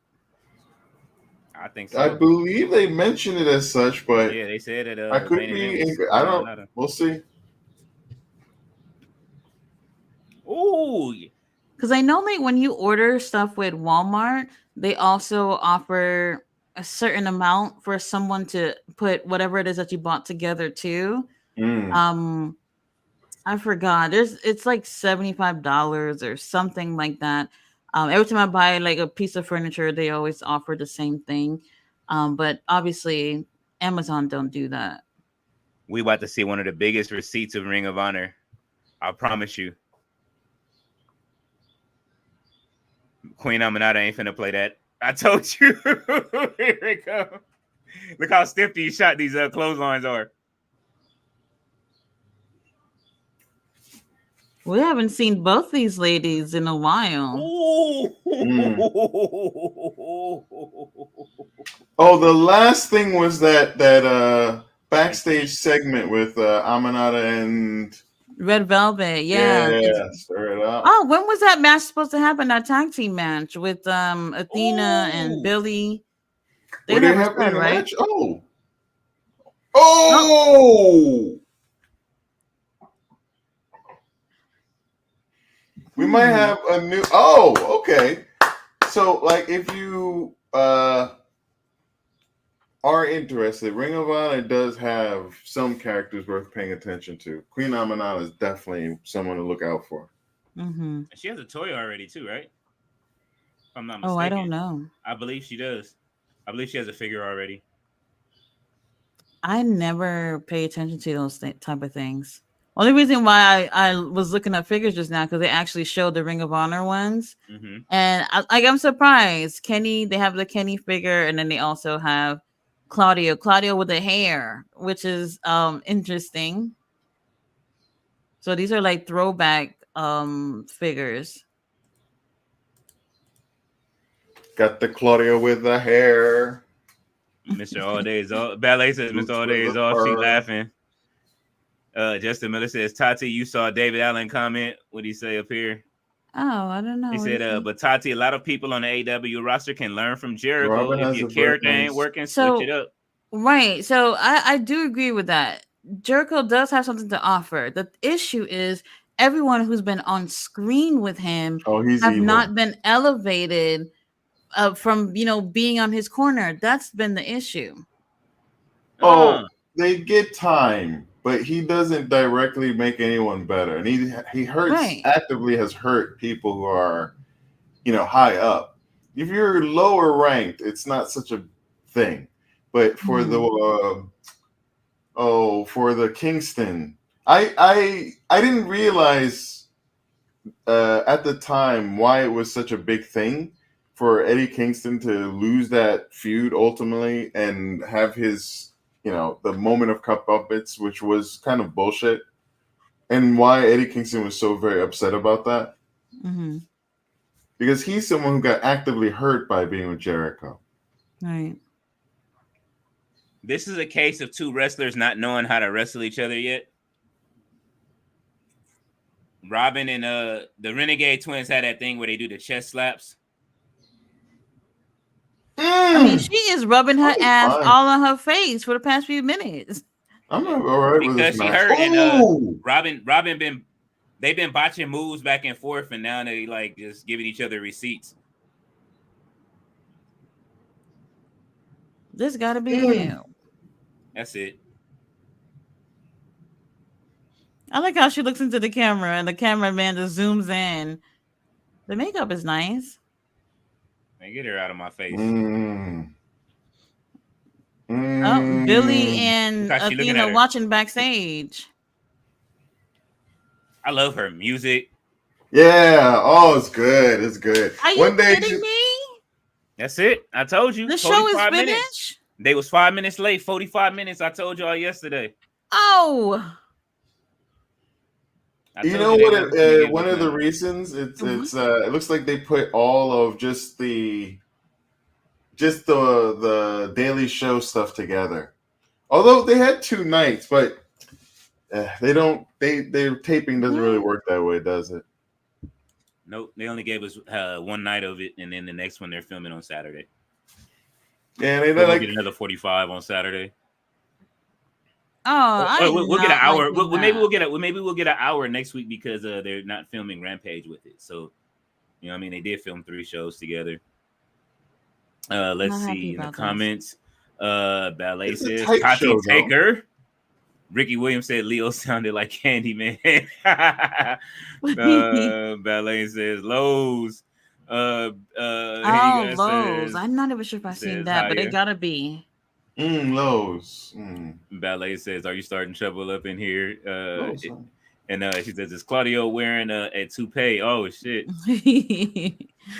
I think so. I believe they mentioned it as such, but yeah, they said it. I could be. I don't. We'll see. Ooh. Because I know like when you order stuff with Walmart, they also offer a certain amount for someone to put whatever it is that you bought together too. Mm. I forgot. It's like $75 or something like that. Every time I buy like a piece of furniture, they always offer the same thing. But obviously Amazon don't do that. We about to see one of the biggest receipts of Ring of Honor. I promise you. Queen Aminata ain't finna play that. I told you. Here it go. Look how stiff these clotheslines are. We haven't seen both these ladies in a while. Ooh. Oh, the last thing was that backstage segment with Aminata and Red Velvet, yeah. stir it up. Oh, when was that match supposed to happen? That tag team match with Athena and Billy. Were they having a match? Oh! We might have a new. Oh, okay. So, like, if you are interested, Ring of Honor does have some characters worth paying attention to. Queen Aminata is definitely someone to look out for. Mm-hmm. She has a toy already too, right? If I'm not mistaken. Oh, I don't know. I believe she does. I believe she has a figure already. I never pay attention to those type of things. Only reason why I was looking at figures just now because they actually showed the Ring of Honor ones, and I'm surprised. Kenny, they have the Kenny figure, and then they also have Claudio with the hair, which is interesting. So these are like throwback figures. Got the Claudio with the hair. Mr. All Day is all. Ballet says Mr. All Day is all. She laughing. Justin Miller says, Tati, you saw David Allen comment. What did he say up here? Oh, I don't know. He said, but Tati, a lot of people on the AW roster can learn from Jericho. Robin if your character ain't working, switch it up. Right. So I do agree with that. Jericho does have something to offer. The issue is everyone who's been on screen with him have not been elevated from, being on his corner. That's been the issue. Oh, they get time, but he doesn't directly make anyone better. And he hurts, actively has hurt people who are, high up. If you're lower ranked, it's not such a thing. But for the Kingston I didn't realize at the time why it was such a big thing for Eddie Kingston to lose that feud ultimately and have his, the moment of comeuppance, which was kind of bullshit, and why Eddie Kingston was so very upset about that. Mm-hmm. Because he's someone who got actively hurt by being with Jericho. Right. This is a case of two wrestlers not knowing how to wrestle each other yet. Robin and the Renegade Twins had that thing where they do the chest slaps. I mean, she is rubbing her ass all on her face for the past few minutes. I'm not all right with this because she match. hurt and Robin they've been botching moves back and forth, and now they like just giving each other receipts. This gotta be you. That's it. I like how she looks into the camera and the cameraman just zooms in. The makeup is nice. Man, get her out of my face. Oh, Billy and Athena watching backstage. I love her music. Yeah. Oh, it's good. It's good. Are you kidding me? That's it. I told you. The show is finished. Minutes. They was 5 minutes late. 45 minutes. I told y'all yesterday. Oh. You know what? One of the reasons it looks like they put all of just the Daily Show stuff together. Although they had 2 nights, but their taping doesn't really work that way, does it? Nope. They only gave us 1 night of it, and then the next one they're filming on Saturday. Yeah, we'll get another 45 on Saturday. Oh, we'll get an hour. Maybe we'll get an hour next week because they're not filming Rampage with it. So, you know, what I mean, they did film 3 shows together. Let's see in the comments. Ballet says Tati Taker. Ricky Williams said Leo sounded like Candyman. Ballet says Lowe's. Lowe's. I'm not even sure if I've seen that, but it gotta be. Lowe's. Ballet says, "Are you starting trouble up in here?" She says, "Is Claudio wearing a toupee?" Oh shit! She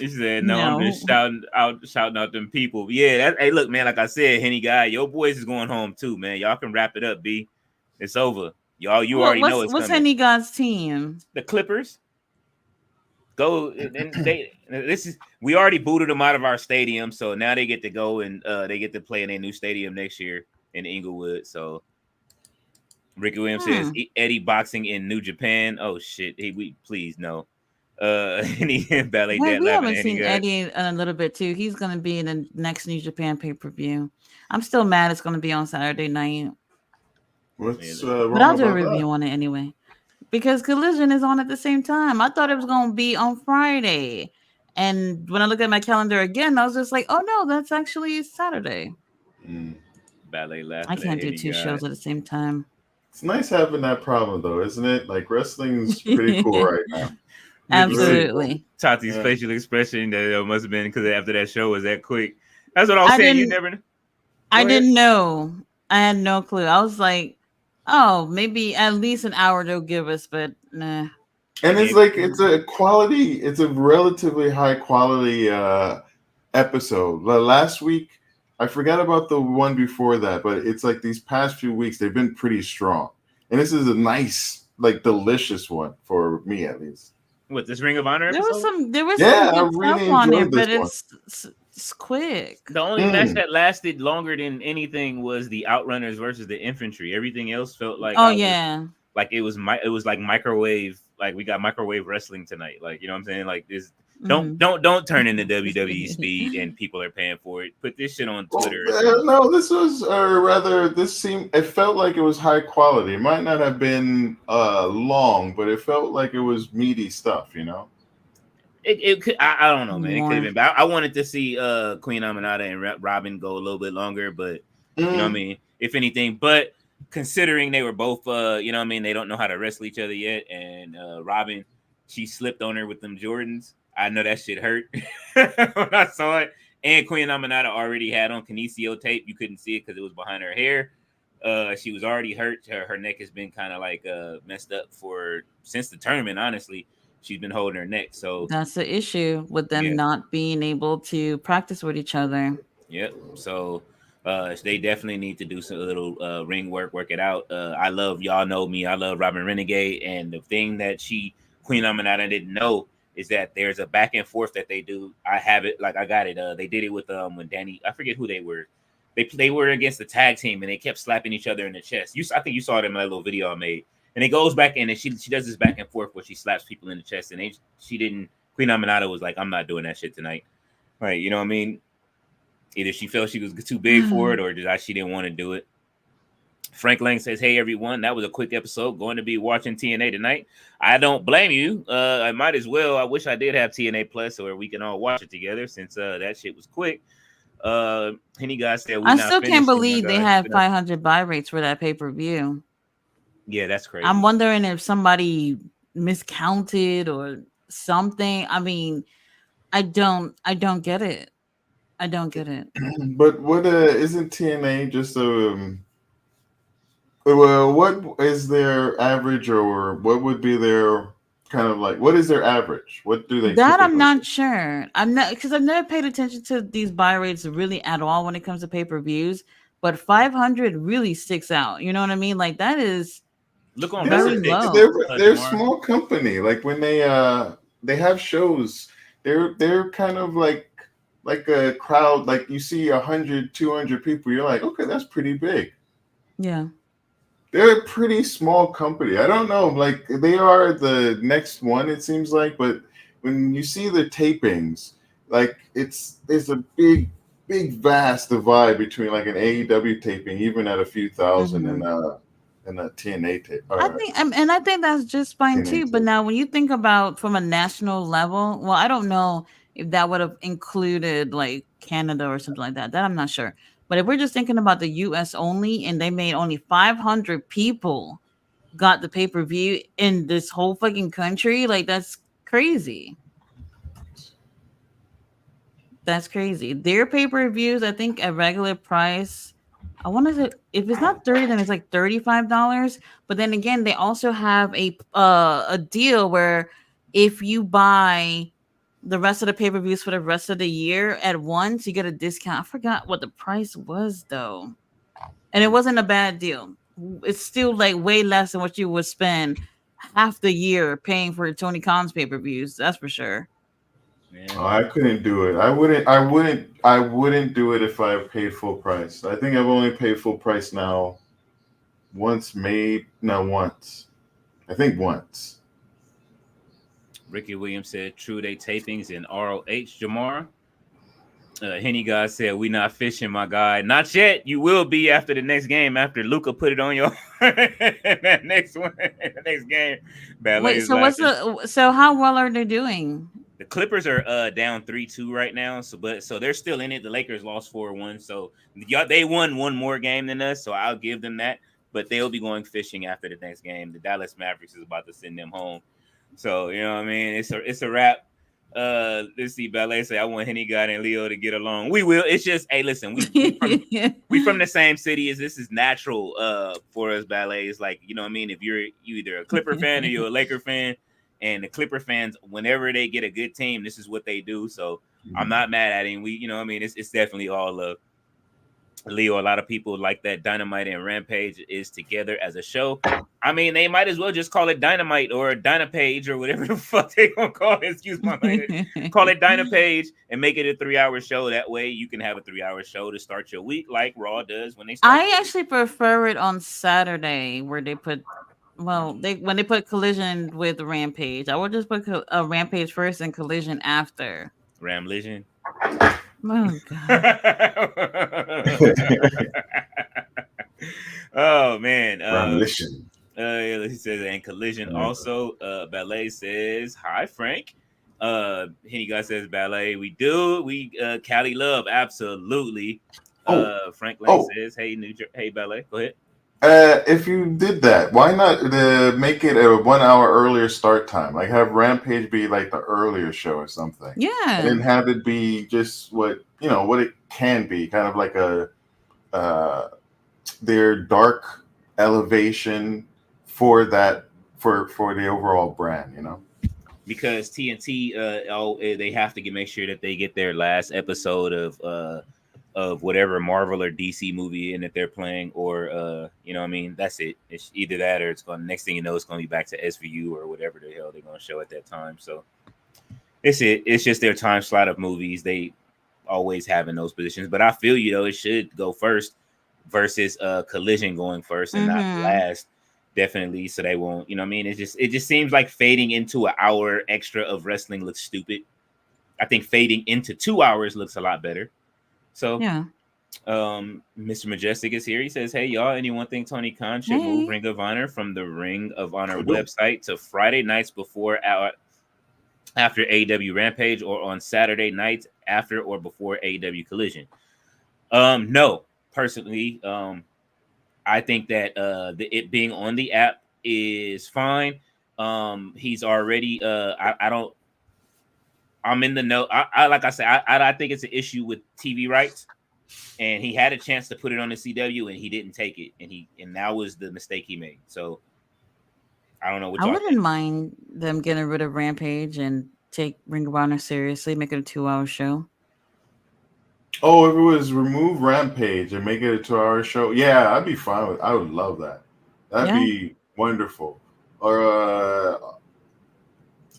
said, "No, I'm just shouting out them people." Yeah, hey, look, man. Like I said, Henny guy, your boys is going home too, man. Y'all can wrap it up, B. It's over. You already know it's what's coming. Henny God's team? The Clippers. Go and we already booted them out of our stadium, so now they get to go and they get to play in a new stadium next year in Inglewood. So Ricky Williams says Eddie boxing in New Japan. Oh shit! We please no. Ballet we haven't seen Eddie in a little bit too. He's gonna be in the next New Japan pay-per-view. I'm still mad it's gonna be on Saturday night. But I'll do a review on it anyway. Because Collision is on at the same time. I thought it was going to be on Friday. And when I looked at my calendar again, I was just like, oh, no, that's actually Saturday. Ballet laughing. I can't do 2 shows at the same time. It's nice having that problem, though, isn't it? Like, wrestling's pretty cool right now. Absolutely. Tati's facial expression that it must have been because after that show was that quick. That's what I was saying. You never know. I didn't know. I had no clue. I was like, oh, maybe at least an hour they'll give us, but nah. And it's like it's a relatively high quality episode. Last week, I forgot about the one before that, but it's like these past few weeks they've been pretty strong. And this is a nice, like delicious one for me at least. What, this Ring of Honor episode? There was some good stuff on it, but it's quick. The only match that lasted longer than anything was the Outrunners versus the Infantry. Everything else felt like it was like microwave. Like we got microwave wrestling tonight. Like, you know what I'm saying? Like this. Don't turn into WWE speed and people are paying for it. Put this shit on Twitter. No, this was it felt like it was high quality. It might not have been long, but it felt like it was meaty stuff, you know. It could, I don't know, man. It could have been, but I wanted to see Queen Aminata and Robin go a little bit longer, but you know what I mean, if anything. But considering they were both you know what I mean, they don't know how to wrestle each other yet, and Robin, she slipped on her with them Jordans. I know that shit hurt when I saw it. And Queen Aminata already had on Kinesio tape. You couldn't see it because it was behind her hair. She was already hurt. Her neck has been kind of like messed up since the tournament. Honestly, she's been holding her neck. So that's the issue with them yeah, not being able to practice with each other. yep. So they definitely need to do some little ring work it out. I love, y'all know me. I love Robin Renegade, and the thing that Queen Aminata didn't know is that there's a back and forth that they do. I have it, like I got it. They did it with when Danny, I forget who they were. They were against the tag team and they kept slapping each other in the chest. I think you saw it in my little video I made. And it goes back in and she does this back and forth where she slaps people in the chest. And Queen Aminata was like, I'm not doing that shit tonight. Right, you know what I mean? Either she felt she was too big for it or she didn't want to do it. Frank Lang says, hey, everyone, that was a quick episode. Going to be watching TNA tonight. I don't blame you. I might as well. I wish I did have TNA Plus so we can all watch it together since that shit was quick. Any guys said I still can't believe they had 500 buy rates for that pay-per-view. Yeah, that's crazy. I'm wondering if somebody miscounted or something. I mean, I don't get it. I don't get it. But what isn't TNA just well, what is their average, or what would be their kind of like, what is their average? What do they? That I'm not sure. I'm not, because I've never paid attention to these buy rates really at all when it comes to pay-per-views. But 500 really sticks out. You know what I mean? Like that is look on very low. They're a small company. Like when they have shows, they're kind of like a crowd. Like you see 100, 200 people, you're like, okay, that's pretty big. Yeah. They're a pretty small company. I don't know, like they are the next one, it seems like, but when you see the tapings, like there's a big, vast divide between like an AEW taping, even at a few thousand, and a TNA tape. I think that's just fine TNA too. Tape. But now, when you think about from a national level, well, I don't know if that would have included like Canada or something like that. That I'm not sure. But if we're just thinking about the U.S. only, and they made only 500 people got the pay-per-view in this whole fucking country, like that's crazy. That's crazy. Their pay-per-views, I think, at regular price, I want to say, if it's not 30, then it's like $35. But then again, they also have a deal where if you buy the rest of the pay-per-views for the rest of the year at once, you get a discount. I forgot what the price was though, and it wasn't a bad deal. It's still like way less than what you would spend half the year paying for Tony Khan's pay-per-views. That's for sure. Oh, I couldn't do it. I wouldn't do it if I paid full price. I think I've only paid full price now once. I think once. Ricky Williams said, true day tapings in ROH, Jamar. Henny guy said, we not fishing, my guy. Not yet. You will be after the next game, after Luca put it on your that next one, the next game. Wait, so how well are they doing? The Clippers are down 3-2 right now, so they're still in it. The Lakers lost 4-1, so they won one more game than us, so I'll give them that. But they'll be going fishing after the next game. The Dallas Mavericks is about to send them home. So, you know what I mean? It's a wrap. Let's see, Ballet say, I want Henny God and Leo to get along. We will. It's just, hey, listen, we from the same city. This is natural for us, Ballet. It's like, you know what I mean? If you either a Clipper fan or you're a Laker fan, and the Clipper fans, whenever they get a good team, this is what they do. So I'm not mad at him. You know what I mean? It's definitely all love. Leo, a lot of people like that Dynamite and Rampage is together as a show. I mean, they might as well just call it Dynamite or Dynapage or whatever the fuck they gonna call it. Excuse my language. Call it Dynapage and make it a 3-hour show. That way you can have a 3-hour show to start your week like Raw does when they start. I actually prefer it on Saturday where they put when they put Collision with Rampage. I would just put a Rampage first and Collision after. Ramlision. Oh God. Oh man. Ramlision. He says, and Collision also. Ballet says, hi Frank. Henny guy says, Ballet. We do. Cali love, absolutely. Frank Lane says, hey Ballet, go ahead. If you did that, why not make it a 1 hour earlier start time? Like have Rampage be like the earlier show or something. Yeah. And then have it be just what it can be, kind of like a their dark elevation for that for the overall brand, you know. Because TNT, they have to make sure that they get their last episode of whatever Marvel or DC movie in that they're playing, or you know what I mean, that's it. It's either that or it's going, next thing you know, it's going to be back to SVU or whatever the hell they're going to show at that time. So it's just their time slot of movies. They always have in those positions, but I feel you though, it should go first versus Collision going first and not last. Definitely, so they won't, you know what I mean? It just seems like fading into an hour extra of wrestling looks stupid. I think fading into 2 hours looks a lot better. So Yeah. Mr. Majestic is here. He says, "Hey y'all, anyone think Tony Khan should move Ring of Honor from the Ring of Honor website to Friday nights before after AEW Rampage, or on Saturday nights after or before AEW Collision?" No, personally, I think that it being on the app is fine. He's already I'm in the know. I like I said, I think it's an issue with TV rights, and he had a chance to put it on the CW and he didn't take it, and that was the mistake he made. So I don't know what I wouldn't mind them getting rid of Rampage and take Ring of Honor seriously, make it a 2-hour show. Oh, if it was remove Rampage and make it a 2-hour show, yeah, I'd be fine with. I would love that. That'd be wonderful. Or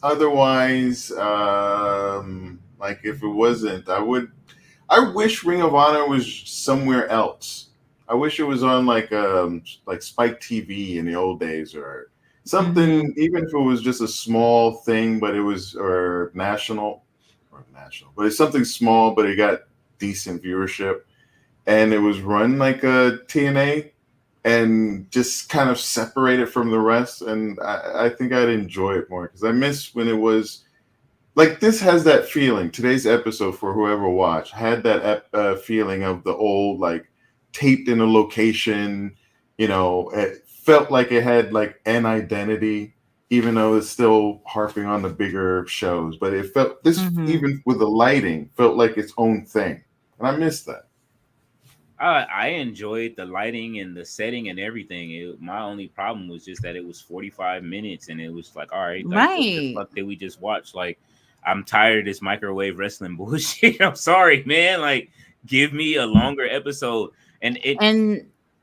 otherwise, like if it wasn't, I wish Ring of Honor was somewhere else. I wish it was on like Spike TV in the old days, or something. Even if it was just a small thing, but it was national, but it's something small, but it got decent viewership, and it was run like a TNA and just kind of separated from the rest. And I think I'd enjoy it more, because I miss when it was like this. Has that feeling. Today's episode, for whoever watched, had that feeling of the old, like taped in a location. You know, it felt like it had like an identity, even though it's still harping on the bigger shows. But it felt even with the lighting, felt like its own thing. And I miss that. I enjoyed the lighting and the setting and everything. My only problem was just that it was 45 minutes, and it was like, all right, like, what the fuck did we just watch? Like, I'm tired of this microwave wrestling bullshit. I'm sorry, man. Like, give me a longer episode. And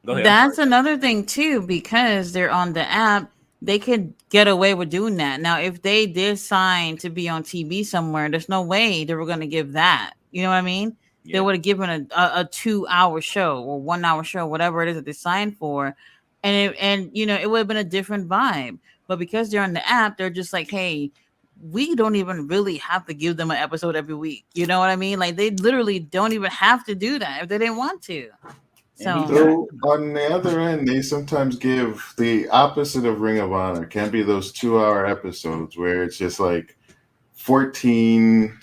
go ahead, that's another thing too, because they're on the app. They could get away with doing that. Now, if they did sign to be on TV somewhere, there's no way they were going to give that. You know what I mean? Yeah. They would have given a 2-hour show or 1-hour show, whatever it is that they signed for. And you know, it would have been a different vibe. But because they're on the app, they're just like, hey, we don't even really have to give them an episode every week. You know what I mean? Like, they literally don't even have to do that if they didn't want to. So on the other end, they sometimes give the opposite of Ring of Honor. Can be those 2-hour episodes where it's just like 14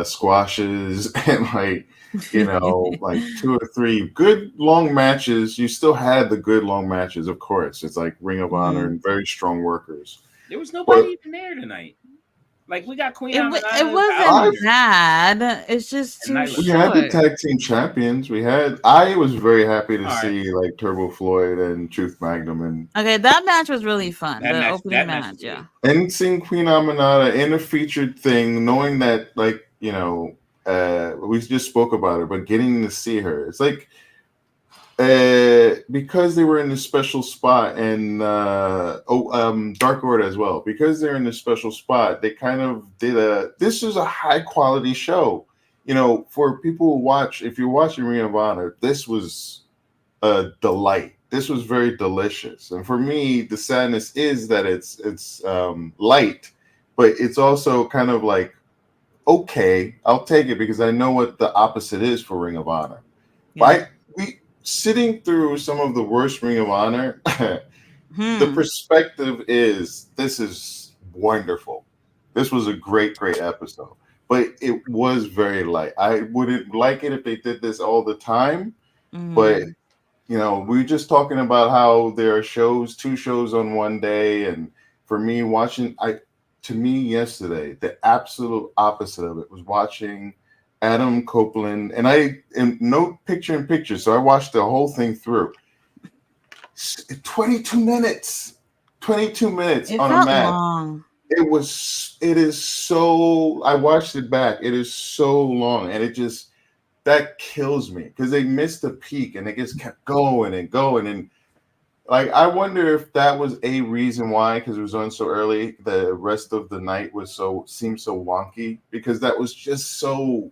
squashes and like, you know, like 2 or 3 good long matches. You still had the good long matches, of course. It's like Ring of Honor and very strong workers. There was nobody even there tonight. Like, we got Queen. It wasn't bad. It's just too short. We had the tag team champions. I was very happy to see like Turbo Floyd and Truth Magnum, and that match was really fun. The opening match, yeah. And seeing Queen Aminata in a featured thing, knowing that, like, you know, we just spoke about her, but getting to see her, it's like because they were in this special spot, and Dark Order as well, because they're in this special spot, they kind of did this is a high quality show, you know, for people who watch. If you're watching Ring of Honor, this was a delight. This was very delicious. And for me, the sadness is that it's light, but it's also kind of like, okay, I'll take it, because I know what the opposite is for Ring of Honor. Yeah. Sitting through some of the worst Ring of Honor, the perspective is, this is wonderful. This was a great episode, but it was very light. I wouldn't like it if they did this all the time, but you know, we were just talking about how there are 2 shows on one day, and for me, yesterday, the absolute opposite of it was watching Adam Copeland, and I am no picture in picture, so I watched the whole thing through. 22 minutes. 22 minutes It on a felt match. long. It is so, I watched it back. It is so long, and that kills me because they missed the peak and they just kept going and going. And like, I wonder if that was a reason why, because it was on so early, the rest of the night seemed so wonky, because that was just so,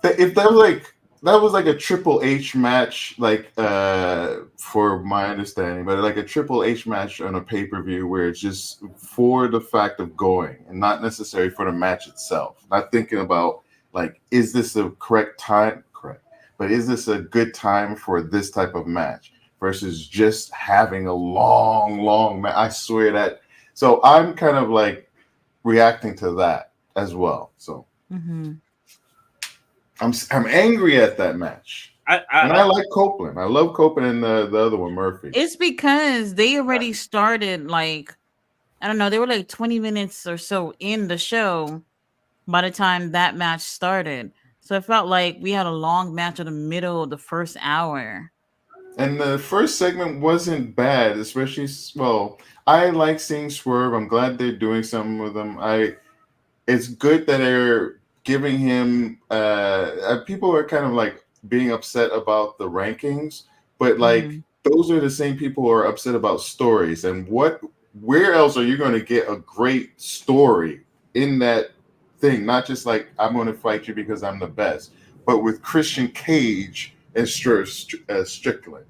if that was like a Triple H match, like for my understanding, but like a Triple H match on a pay-per-view where it's just for the fact of going and not necessarily for the match itself. Not thinking about like, is this a correct time? Correct. But is this a good time for this type of match versus just having a long match? I swear that. So I'm kind of like reacting to that as well. So I'm angry at that match. And I like Copeland. I love Copeland and the other one, Murphy. It's because they already started, like, I don't know, they were like 20 minutes or so in the show by the time that match started. So it felt like we had a long match in the middle of the first hour. And the first segment wasn't bad, especially, well, I like seeing Swerve. I'm glad they're doing something with him. It's good that they're giving him, people are kind of like being upset about the rankings, but like those are the same people who are upset about stories. And where else are you going to get a great story in that thing? Not just like, I'm going to fight you because I'm the best, but with Christian Cage and Strickland,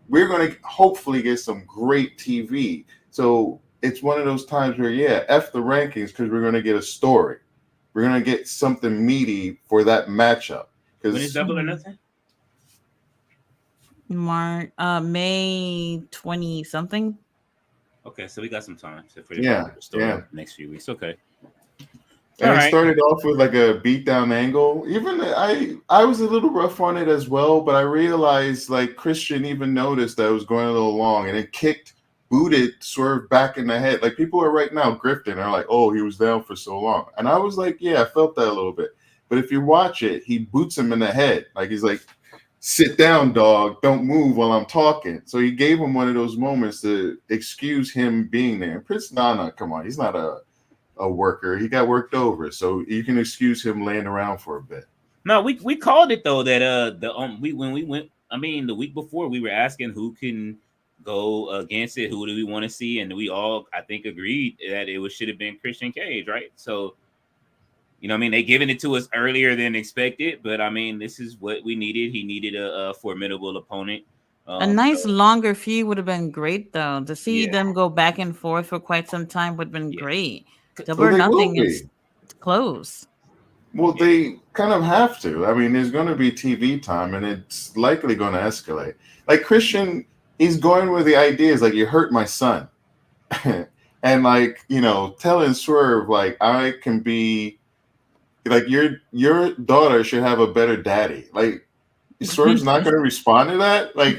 we're going to hopefully get some great TV. So it's one of those times where, yeah, F the rankings, because we're going to get a story. We're going to get something meaty for that matchup. When is Double or Nothing? May 20 something. Okay, so we got some time for the story next few weeks. Okay. And it started off with like a beatdown angle. Even I was a little rough on it as well, but I realized like Christian even noticed that it was going a little long, and it booted Swerve back in the head. Like, people are right now grifting. They're like, oh, he was down for so long. And I was like, yeah, I felt that a little bit. But if you watch it, he boots him in the head. Like, he's like, sit down, dog. Don't move while I'm talking. So he gave him one of those moments to excuse him being there. And Prince Nana, come on, he's not a worker. He got worked over. So you can excuse him laying around for a bit. No, we called it though that when we went, I mean, the week before, we were asking who can go against it, who do we want to see, and we all, I think, agreed that it should have been Christian Cage, right? So, you know, I mean, they given it to us earlier than expected, but I mean, this is what we needed. He needed a formidable opponent. A nice longer feud would have been great, though. To see them go back and forth for quite some time would have been great. Double or Nothing is close. Well, they kind of have to. I mean, there's going to be TV time, and it's likely going to escalate. Like, Christian, he's going with the ideas like, you hurt my son. And like, you know, telling Swerve, like, I can be like, your daughter should have a better daddy. Like, Swerve's not going to respond to that. Like,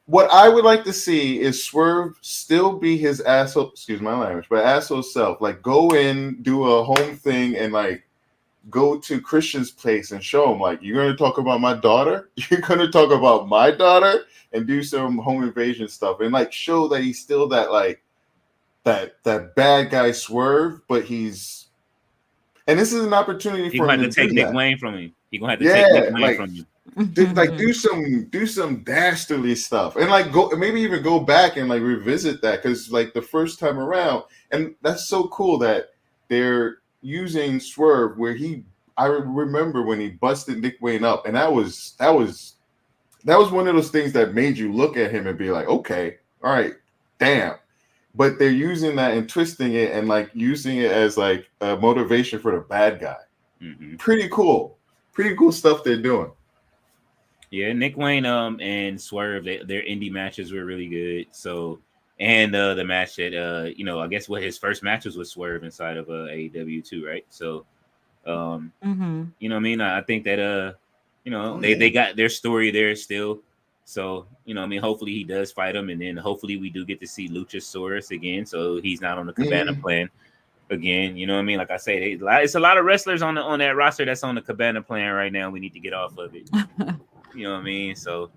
what I would like to see is Swerve still be his asshole, excuse my language, but asshole self. Like, go in, do a home thing, and like go to Christian's place and show him, like, you're going to talk about my daughter? You're going to talk about my daughter? And do some home invasion stuff and like show that he's still that like that bad guy Swerve, but he's, and this is an opportunity for him to take Nick Wayne from him. He's gonna have to take Nick Wayne from you. Do some dastardly stuff and like maybe even go back and like revisit that, because like the first time around, and that's so cool that they're using Swerve where I remember when he busted Nick Wayne up, and that was one of those things that made you look at him and be like, okay, all right, damn. But they're using that and twisting it and like using it as like a motivation for the bad guy. Mm-hmm. Pretty cool stuff they're doing. Yeah, Nick Wayne and Swerve, their indie matches were really good. So, and the match that you know, I guess what his first match was with Swerve inside of AEW too, right? So, you know what I mean? I think that you know, they got their story there still. So, you know, I mean, hopefully he does fight him, and then hopefully we do get to see Luchasaurus again, so he's not on the Cabana plan. again. You know what I mean? Like I say, it's a lot of wrestlers on that roster that's on the Cabana plan right now. We need to get off of it. You know what I mean? So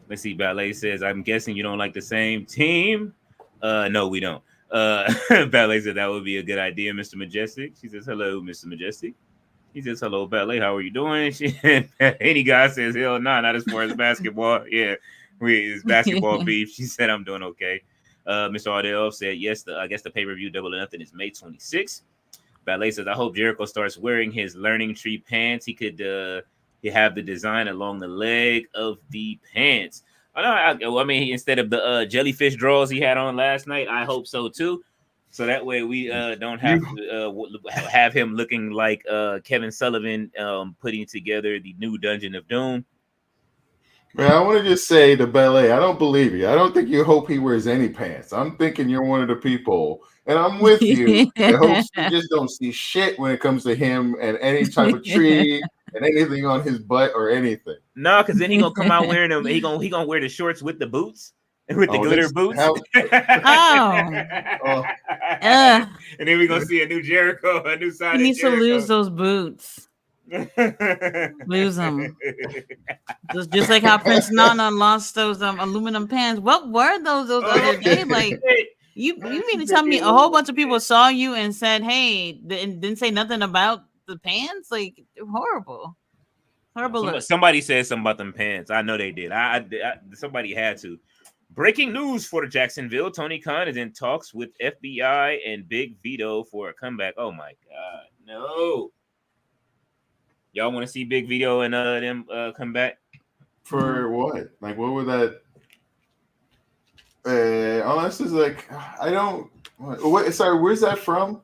let's see. Ballet says, I'm guessing you don't like the same team. No, we don't. Ballet said that would be a good idea, Mr. Majestic. She says, hello, Mr. Majestic. He says, hello, Ballet. How are you doing? Any guy says, hell no, not as far as basketball. Yeah, it's basketball beef. She said, I'm doing okay. Mr. Ardell said, yes, I guess the pay-per-view Double or Nothing is May 26th. Ballet says, I hope Jericho starts wearing his learning tree pants. He could he have the design along the leg of the pants. I mean, instead of the jellyfish drawers he had on last night, I hope so too. So that way we don't have to have him looking like Kevin Sullivan putting together the new Dungeon of Doom. Man, I want to just say to Ballet, I don't believe you. I don't think you hope he wears any pants. I'm thinking you're one of the people, and I'm with you. I hope you just don't see shit when it comes to him and any type of tree and anything on his butt or anything. No, because then he gonna come out wearing them. He gonna wear the shorts with the boots. With the glitter boots. And then we're gonna see a new Jericho, a new side. He needs to lose those boots. Lose them. Just like how Prince Nana lost those aluminum pans. What were those other day? Like you mean to tell me a whole bunch of people saw you and said, hey, and didn't say nothing about the pants? Like horrible. Somebody said something about them pants. I know they did. I somebody had to. Breaking news for Jacksonville. Tony Khan is in talks with FBI and Big Vito for a comeback. Oh my God, no! Y'all want to see Big Vito and them come back? For what? Like, what would that? This is like, I don't. What? Sorry, where's that from?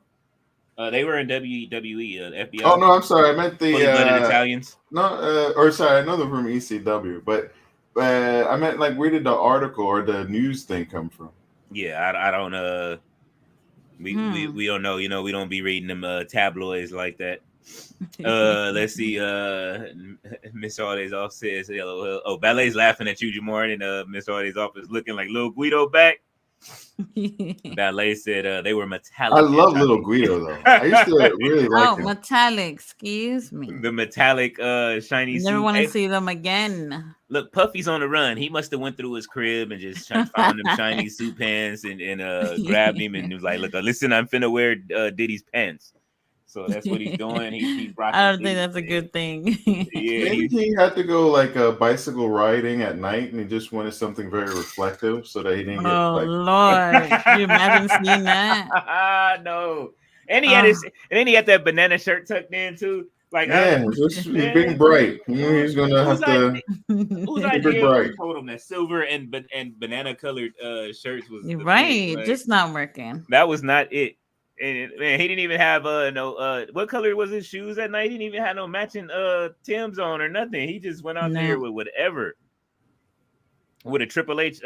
They were in WWE, FBI. Oh no, I'm sorry. I meant the Italians. No, or sorry, I know they're from ECW, but. I meant like where did the article or the news thing come from? Yeah, I don't we don't know, you know, we don't be reading them tabloids like that. Let's see. Miss Arde's off says hello. Oh, Ballet's laughing at you, Jamar, and Miss Arde's office looking like Lil Guido back. Ballet said they were metallic. I love Little Guido though. I used to really like him. Metallic, excuse me. The metallic shiny never want to see them again. Look, Puffy's on the run. He must have went through his crib and just found them shiny suit pants and grabbed him and was like, look, listen, I'm finna wear Diddy's pants. So that's what he's doing. He's rocking. I don't think that's a good thing. Yeah, maybe he had to go like bicycle riding at night, and he just wanted something very reflective so that he didn't get. Oh Lord! Can you imagine seeing that? No. And he had that banana shirt tucked in too. Like just being bright. He's gonna have to. Whose idea told him that silver and banana colored shirts was right? Like, just not working. That was not it. And man, he didn't even have no what color was his shoes that night? He didn't even have no matching Timbs on or nothing. He just went out there with whatever. With a Triple H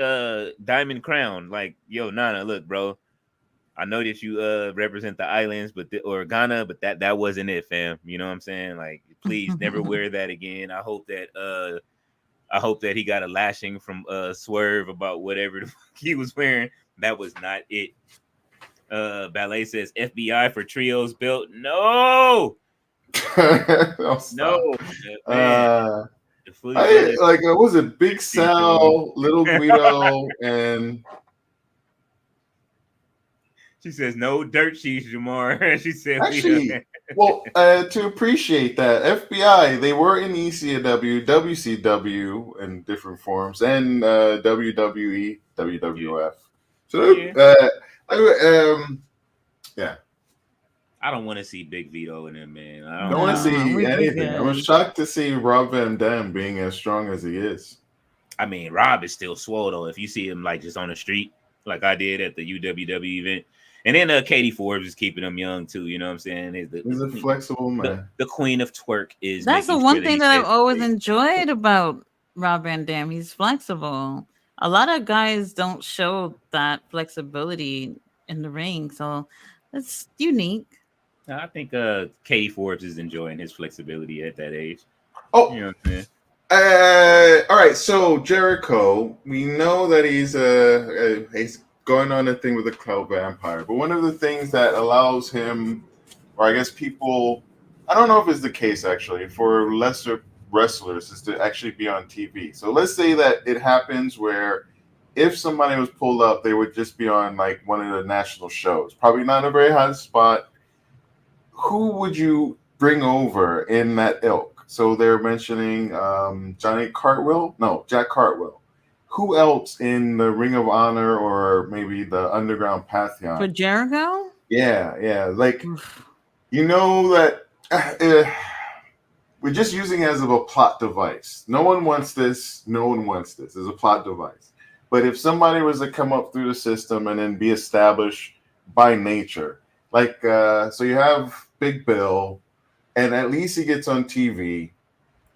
diamond crown. Like, yo, Nana, look, bro. I know that you represent the islands, or Ghana, but that wasn't it, fam. You know what I'm saying? Like, please never wear that again. I hope that he got a lashing from Swerve about whatever the fuck he was wearing. That was not it. Ballet says FBI for trios belt. No. No. Was it Big Sal, Little Guido, and she says no dirt sheets, Jamar. She said actually, to appreciate that, FBI, they were in ECW, WCW in different forms, and WWE, WWF. So yeah. I don't want to see Big Vito in him, man. I don't want to see anything. I was shocked to see Rob Van Dam being as strong as he is. I mean, Rob is still swole though. If you see him like just on the street, like I did at the UWW event, and then Katie Forbes is keeping him young too. You know what I'm saying? He's a flexible man. The queen of twerk is. That's the one thing that I've always enjoyed about Rob Van Dam. He's flexible. A lot of guys don't show that flexibility in the ring, so it's unique. I think Katie Forbes is enjoying his flexibility at that age. Oh, you know what I'm saying? All right. So Jericho, we know that he's going on a thing with the Cloud Vampire. But one of the things that allows him, or I guess people, I don't know if it's the case actually, for lesser wrestlers is to actually be on TV. So let's say that it happens where if somebody was pulled up, they would just be on like one of the national shows. Probably not a very high spot. Who would you bring over in that ilk? So they're mentioning Jack Cartwheel. Who else in the Ring of Honor or maybe the Underground Pantheon? For Jericho? Yeah. Like, you know that we're just using it as a plot device. No one wants this. No one wants this. It's a plot device. But if somebody was to come up through the system and then be established by nature, like, so you have Big Bill, and at least he gets on TV.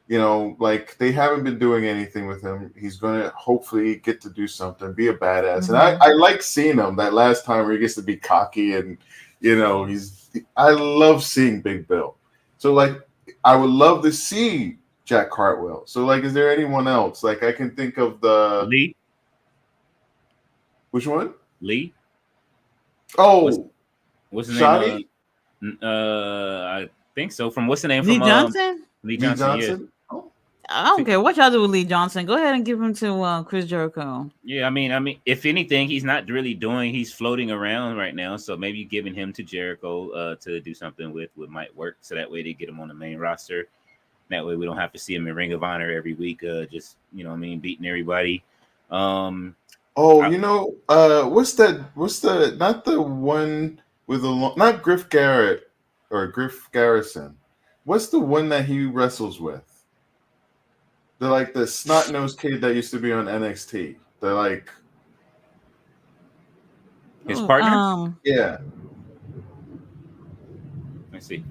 You know, like they haven't been doing anything with him. He's going to hopefully get to do something, be a badass. And I like seeing him that last time where he gets to be cocky and, you know, I love seeing Big Bill. So, like, I would love to see Jack Cartwheel. So, like, is there anyone else? Like, I can think of the Lee. Which one? Lee. Oh, what's his Shotty? name? I think so. From what's the name? Lee from Johnson? Lee Johnson. Yeah. Oh. I don't care what y'all do with Lee Johnson. Go ahead and give him to Chris Jericho. Yeah, I mean, if anything, he's not really doing. He's floating around right now, so maybe giving him to Jericho to do something with would might work. So that way they get him on the main roster. That way we don't have to see him in Ring of Honor every week. Just beating everybody. You know, what's the not the one with not Griff Garrett or Griff Garrison? What's the one that he wrestles with? They're like the snot-nosed kid that used to be on NXT. They're like his partner. Yeah. Let's see.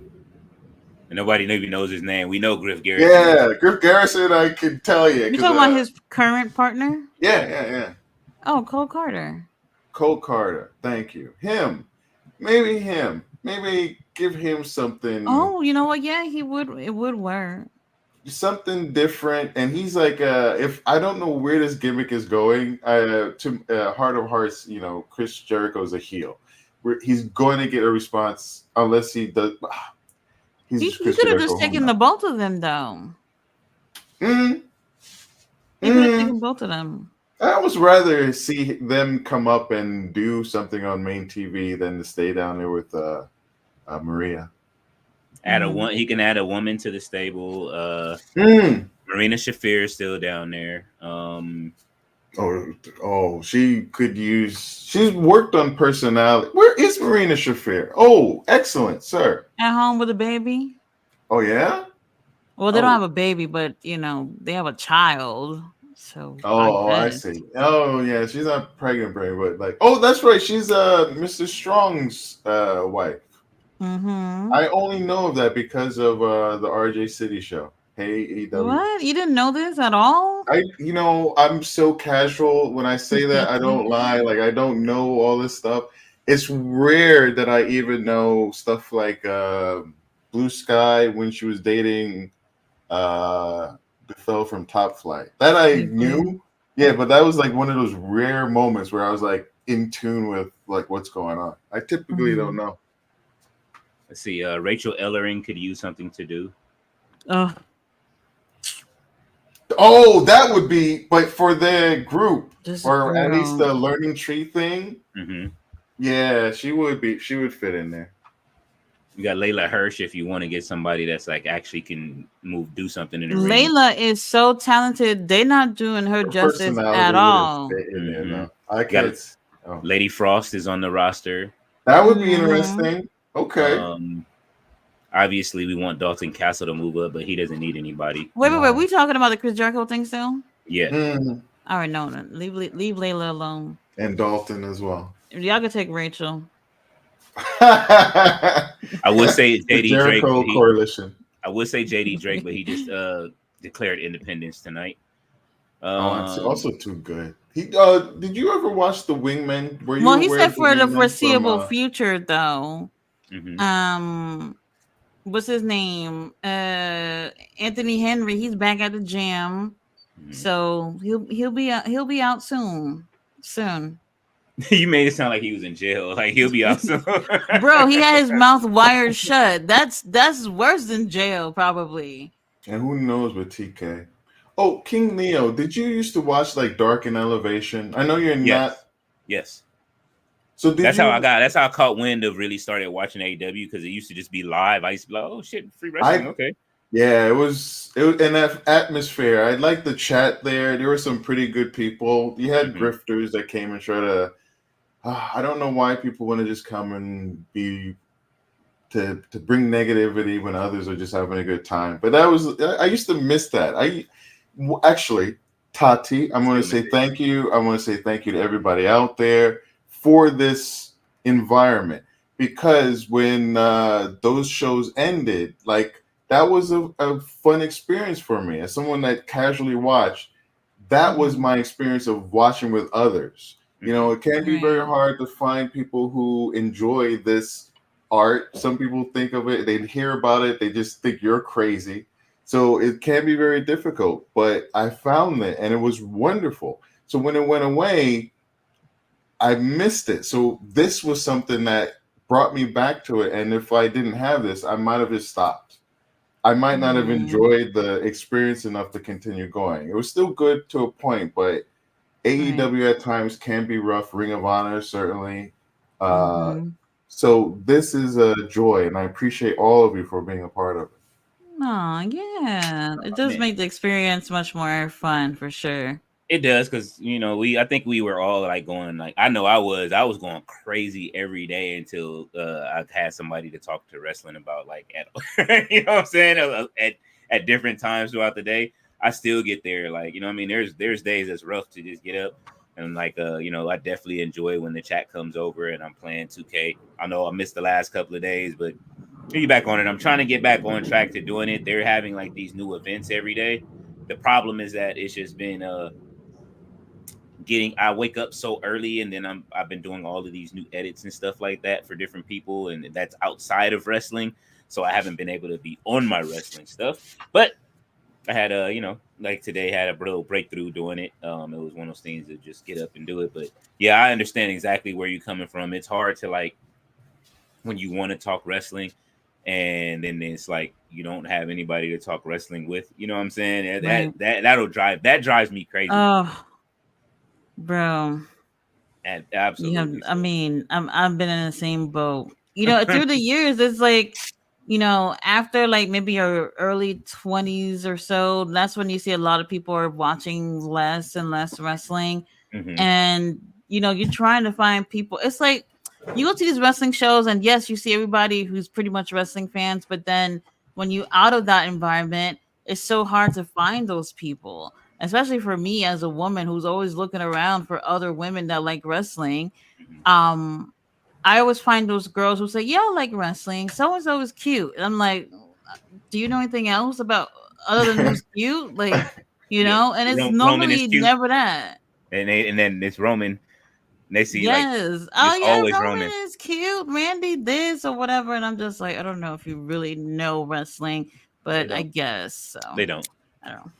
And nobody even knows his name. We know Griff Garrison. Yeah, Griff Garrison. I can tell you. You talking about his current partner? Yeah. Oh, Cole Carter. Cole Carter. Thank you. Maybe him. Maybe give him something. Oh, you know what? Yeah, he would. It would work. Something different, and he's like, if I don't know where this gimmick is going, to Heart of Hearts, you know, Chris Jericho is a heel. He's going to get a response unless he does. He could have just taken the both of them, though. He could have taken both of them. I almost rather see them come up and do something on main TV than to stay down there with Maria. He can add a woman to the stable. Marina Shafir is still down there. She could use. She's worked on personality. Where is Marina Shafir? Oh, excellent, sir. At home with a baby. Oh yeah. Well, they don't have a baby, but you know they have a child. So. I see. Oh yeah, she's not pregnant, but like, that's right. She's Mr. Strong's wife. Mm-hmm. I only know of that because of the RJ City show. Hey, AEW. What? You didn't know this at all? I'm so casual when I say that. I don't lie. Like, I don't know all this stuff. It's rare that I even know stuff like Blue Sky when she was dating the fellow from Top Flight. That I knew. Yeah, but that was like one of those rare moments where I was like in tune with like what's going on. I typically don't know. Let's see. Rachel Ellering could use something to do. That would be, but for the group or at least the learning tree thing. Mm-hmm. Yeah, she would fit in there. You got Layla Hirsch if you want to get somebody that's like actually can do something in the ring. Layla is so talented. They're not doing her justice at all. I can't. Lady Frost is on the roster. That would be interesting. Okay. Obviously, we want Dalton Castle to move up, but he doesn't need anybody. Wait. We talking about the Chris Jericho thing still? Yeah. All right, no. Leave Layla alone. And Dalton as well. Y'all can take Rachel. I would say JD Drake. Coalition. I would say JD Drake, but he just declared independence tonight. It's also too good. He did you ever watch The Wingmen? He said for the foreseeable future, though. Mm-hmm. What's his name? Anthony Henry. He's back at the gym, so he'll be out soon. You made it sound like he was in jail. Like he'll be out soon. Bro, he had his mouth wired shut. That's worse than jail, probably. And who knows with TK? Oh, King Neo, did you used to watch like Dark and Elevation? I know you're Yes. not. Yes. So did That's you? that's how I caught wind of really started watching AEW because it used to just be live. I used to be like, oh shit, free wrestling. Okay. Yeah, it was in that atmosphere. I liked the chat there. There were some pretty good people. You had grifters that came and tried to. I don't know why people want to just come and be to bring negativity when others are just having a good time. But that was I used to miss that. Actually, Tati, I'm going to say thank you. I want to say thank you to everybody out there for this environment, because when those shows ended, like that was a fun experience for me as someone that casually watched. That was my experience of watching with others. You know, it can be very hard to find people who enjoy this art. Some people think of it, they hear about it, they just think you're crazy. So it can be very difficult, but I found it and it was wonderful. So when it went away, I missed it. So this was something that brought me back to it. And if I didn't have this, I might have just stopped. I might not have enjoyed the experience enough to continue going. It was still good to a point, but AEW at times can be rough. Ring of Honor, certainly. So this is a joy, and I appreciate all of you for being a part of it. Oh, yeah. It does make the experience much more fun for sure. It does, because I think we were all like going, like, I know I was going crazy every day until I had somebody to talk to wrestling about, like, you know what I'm saying, at different times throughout the day. I still get there, like, I mean, there's days that's rough to just get up and like I definitely enjoy when the chat comes over and I'm playing 2K. I know I missed the last couple of days, but get back on it. I'm trying to get back on track to doing it. They're having like these new events every day. The problem is that it's just been I wake up so early, and then I've been doing all of these new edits and stuff like that for different people, and that's outside of wrestling. So I haven't been able to be on my wrestling stuff. But I had like today had a little breakthrough doing it. It was one of those things to just get up and do it. But yeah, I understand exactly where you're coming from. It's hard to, like, when you want to talk wrestling, and then it's like you don't have anybody to talk wrestling with. You know what I'm saying? That drives me crazy. Oh, bro. Absolutely. I mean, I've been in the same boat. Through the years, it's like, after like maybe your early 20s or so, that's when you see a lot of people are watching less and less wrestling. And you're trying to find people. It's like you go to these wrestling shows, and yes, you see everybody who's pretty much wrestling fans, but then when you out of that environment, it's so hard to find those people, especially for me as a woman who's always looking around for other women that like wrestling. I always find those girls who say, yeah, I like wrestling. So-and-so is cute. And I'm like, do you know anything else about other than who's cute? Like, and it's normally never that. And then it's Roman. They see, yes. Like, oh, yeah, Roman is cute. Randy this or whatever. And I'm just like, I don't know if you really know wrestling, but I guess so. They don't. I don't know.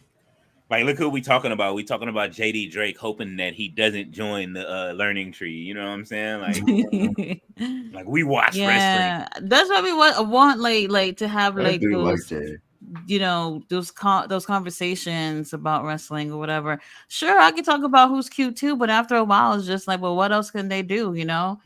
Like, look who we talking about. We talking about JD Drake, hoping that he doesn't join the learning tree. You know what I'm saying? Like, like we watch wrestling. That's what we want, like to have like those, those conversations about wrestling or whatever. Sure, I can talk about who's cute too, but after a while, it's just like, well, what else can they do? A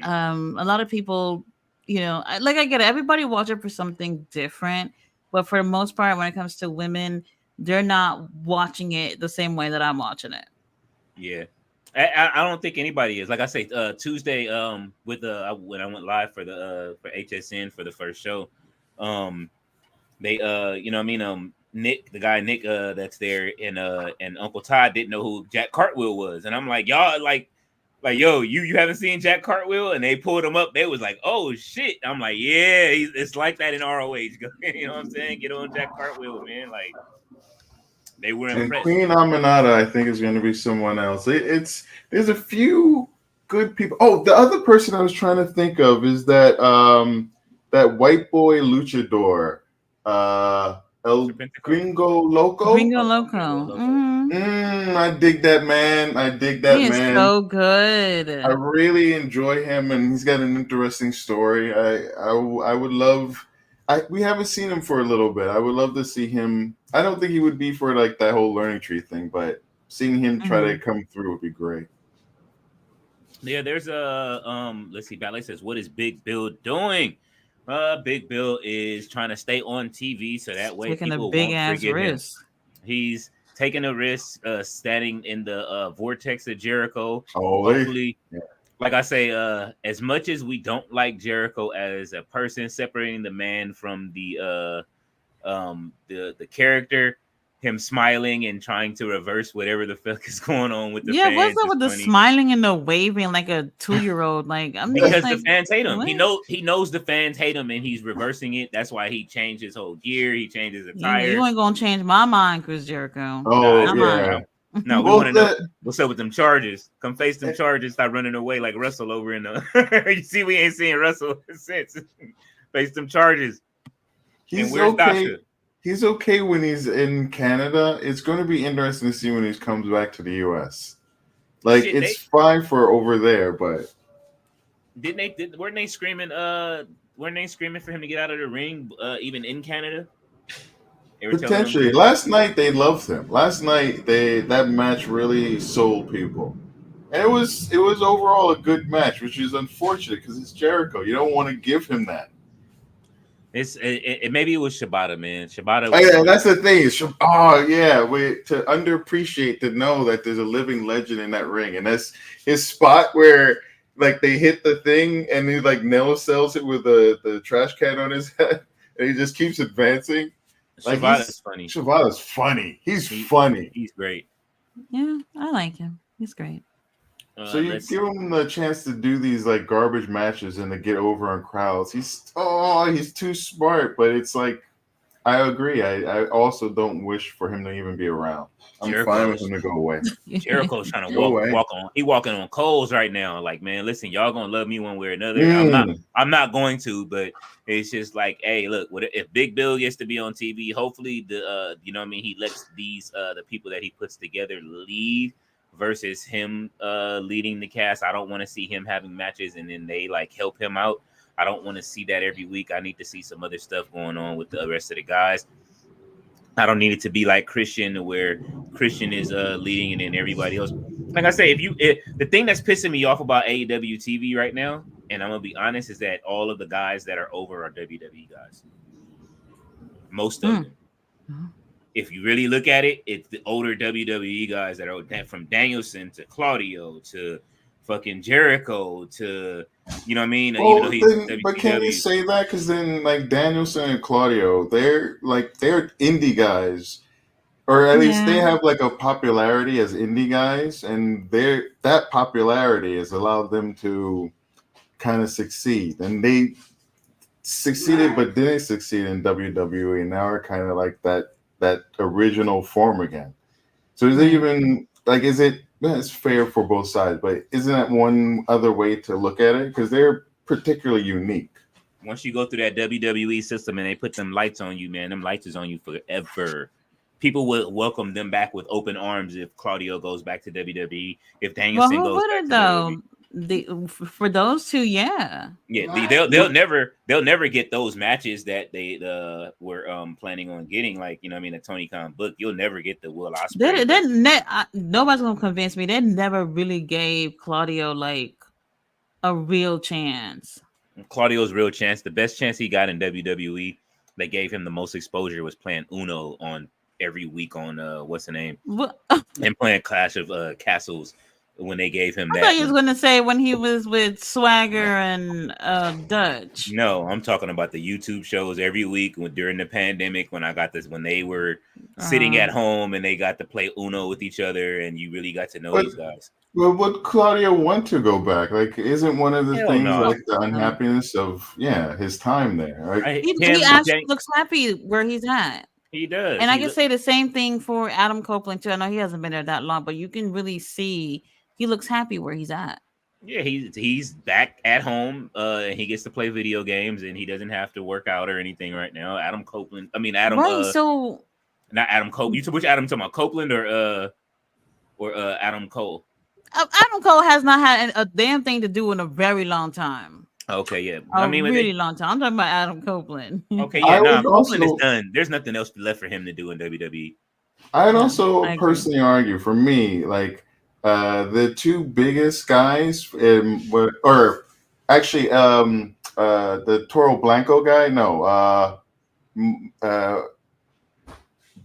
lot of people, I get it. Everybody watch it for something different, but for the most part, when it comes to women, they're not watching it the same way that I'm watching it. Yeah. I don't think anybody is. Like I say, Tuesday, with when I went live for for HSN for the first show, they Nick, the guy Nick that's there, and Uncle Todd didn't know who Jack Cartwheel was, and I'm like, y'all like yo, you haven't seen Jack Cartwheel? And they pulled him up. They was like, oh shit. I'm like, yeah, it's like that in ROH. You know what I'm saying? Get on Jack Cartwheel, man. Like, they were impressed. And Queen Aminata, I think, is going to be someone else. There's a few good people. Oh, the other person I was trying to think of is that that white boy luchador, El Gringo Loco. Gringo Loco. I dig that man. I dig that He is man. so good. I really enjoy him, and he's got an interesting story. I would love. We haven't seen him for a little bit. I would love to see him. I don't think he would be for like that whole learning tree thing, but seeing him try to come through would be great. Yeah, there's a let's see, Ballet says, what is Big Bill doing? Big Bill is trying to stay on TV so that way taking people a big won't ass forget risk. him. He's taking a risk, standing in the vortex of Jericho. Oh, hopefully, like I say, as much as we don't like Jericho as a person, separating the man from the character, him smiling and trying to reverse whatever the fuck is going on with the fans. What's up with the funny. smiling and the waving like a 2-year-old? Like, I'm because just like, the fans hate him. what? He knows the fans hate him, and he's reversing it. That's why he changed his whole gear. He changed his attire. You ain't gonna change my mind, Chris Jericho. Oh, yeah. No, we Well, want to know what's up with them charges. Come face them charges. Stop running away like Russell over in the. You see, we ain't seen Russell since. Face them charges. He's okay. He's okay when he's in Canada. It's going to be interesting to see when he comes back to the U.S. Like, it's fine for over there, but weren't they screaming for him to get out of the ring, even in Canada? Potentially. Last night they loved him. Last night that match really sold people. And it was overall a good match, which is unfortunate because it's Jericho. You don't want to give him that. Maybe it was Shibata, man. Shibata. That's the thing. To underappreciate, to know that there's a living legend in that ring, and that's his spot where like they hit the thing and he like nail sells it with the trash can on his head, and he just keeps advancing. Like, Shibata's funny. Shibata's funny. He's funny. He's great. Yeah, I like him. He's great. So you give him the chance to do these like garbage matches and to get over on crowds. He's too smart, but it's like I agree. I also don't wish for him to even be around. I'm fine with him to go away. Jericho's trying to walking on coals right now. Like, man, listen, y'all gonna love me one way or another. I'm not going to, but it's just like, hey, look, if Big Bill gets to be on TV, hopefully he lets these the people that he puts together lead. Versus him leading the cast. I don't want to see him having matches and then they like help him out. I don't want to see that every week. I need to see some other stuff going on with the rest of the guys. I don't need it to be like Christian, where Christian is leading and then everybody else. Like I say, the thing that's pissing me off about AEW TV right now, and I'm gonna be honest, is that all of the guys that are over are WWE guys. Most of them. If you really look at it, it's the older WWE guys that are from Danielson to Claudio to fucking Jericho to, you know what I mean? Well, but can you say that? Because then, like Danielson and Claudio, they're indie guys, or at least they have like a popularity as indie guys, and that popularity has allowed them to kind of succeed, and they succeeded, but didn't succeed in WWE, and now are kind of like that original form again. So is it even like, it's fair for both sides, but isn't that one other way to look at it? Because they're particularly unique. Once you go through that WWE system and they put them lights on you, man, them lights is on you forever. People will welcome them back with open arms if Claudio goes back to WWE. If Danielson goes back to WWE. For those two, they'll never get those matches that they were planning on getting, like, you know what I mean, a Tony Khan book. You'll never get the Will Ospreay. Nobody's gonna convince me. They never really gave Claudio like a real chance. Claudio's real chance, the best chance he got in WWE, they gave him the most exposure was playing Uno on every week on what's the name, and playing Clash of Castles. When they gave him that, I thought you was going to say when he was with Swagger and Dutch. No, I'm talking about the YouTube shows every week during the pandemic when they were sitting at home and they got to play Uno with each other and you really got to know these guys. Well, would Claudio want to go back? Like, isn't one of the things like the unhappiness of his time there? Right? He actually looks happy where he's at. He does, and I can say the same thing for Adam Copeland too. I know he hasn't been there that long, but you can really see. He looks happy where he's at. Yeah, he's back at home. And he gets to play video games, and he doesn't have to work out or anything right now. Adam Copeland. I mean, Adam. Right. So not Adam Copeland. Which Adam talking about? Copeland or or Adam Cole? Adam Cole has not had a damn thing to do in a very long time. Okay, yeah. A really long time. I'm talking about Adam Copeland. Okay, I yeah. Nah, would Copeland is also- done. There's nothing else left for him to do in WWE. I'd Yeah, also I agree. personally argue, for me, like the two biggest guys, or actually, the Toro Blanco guy, the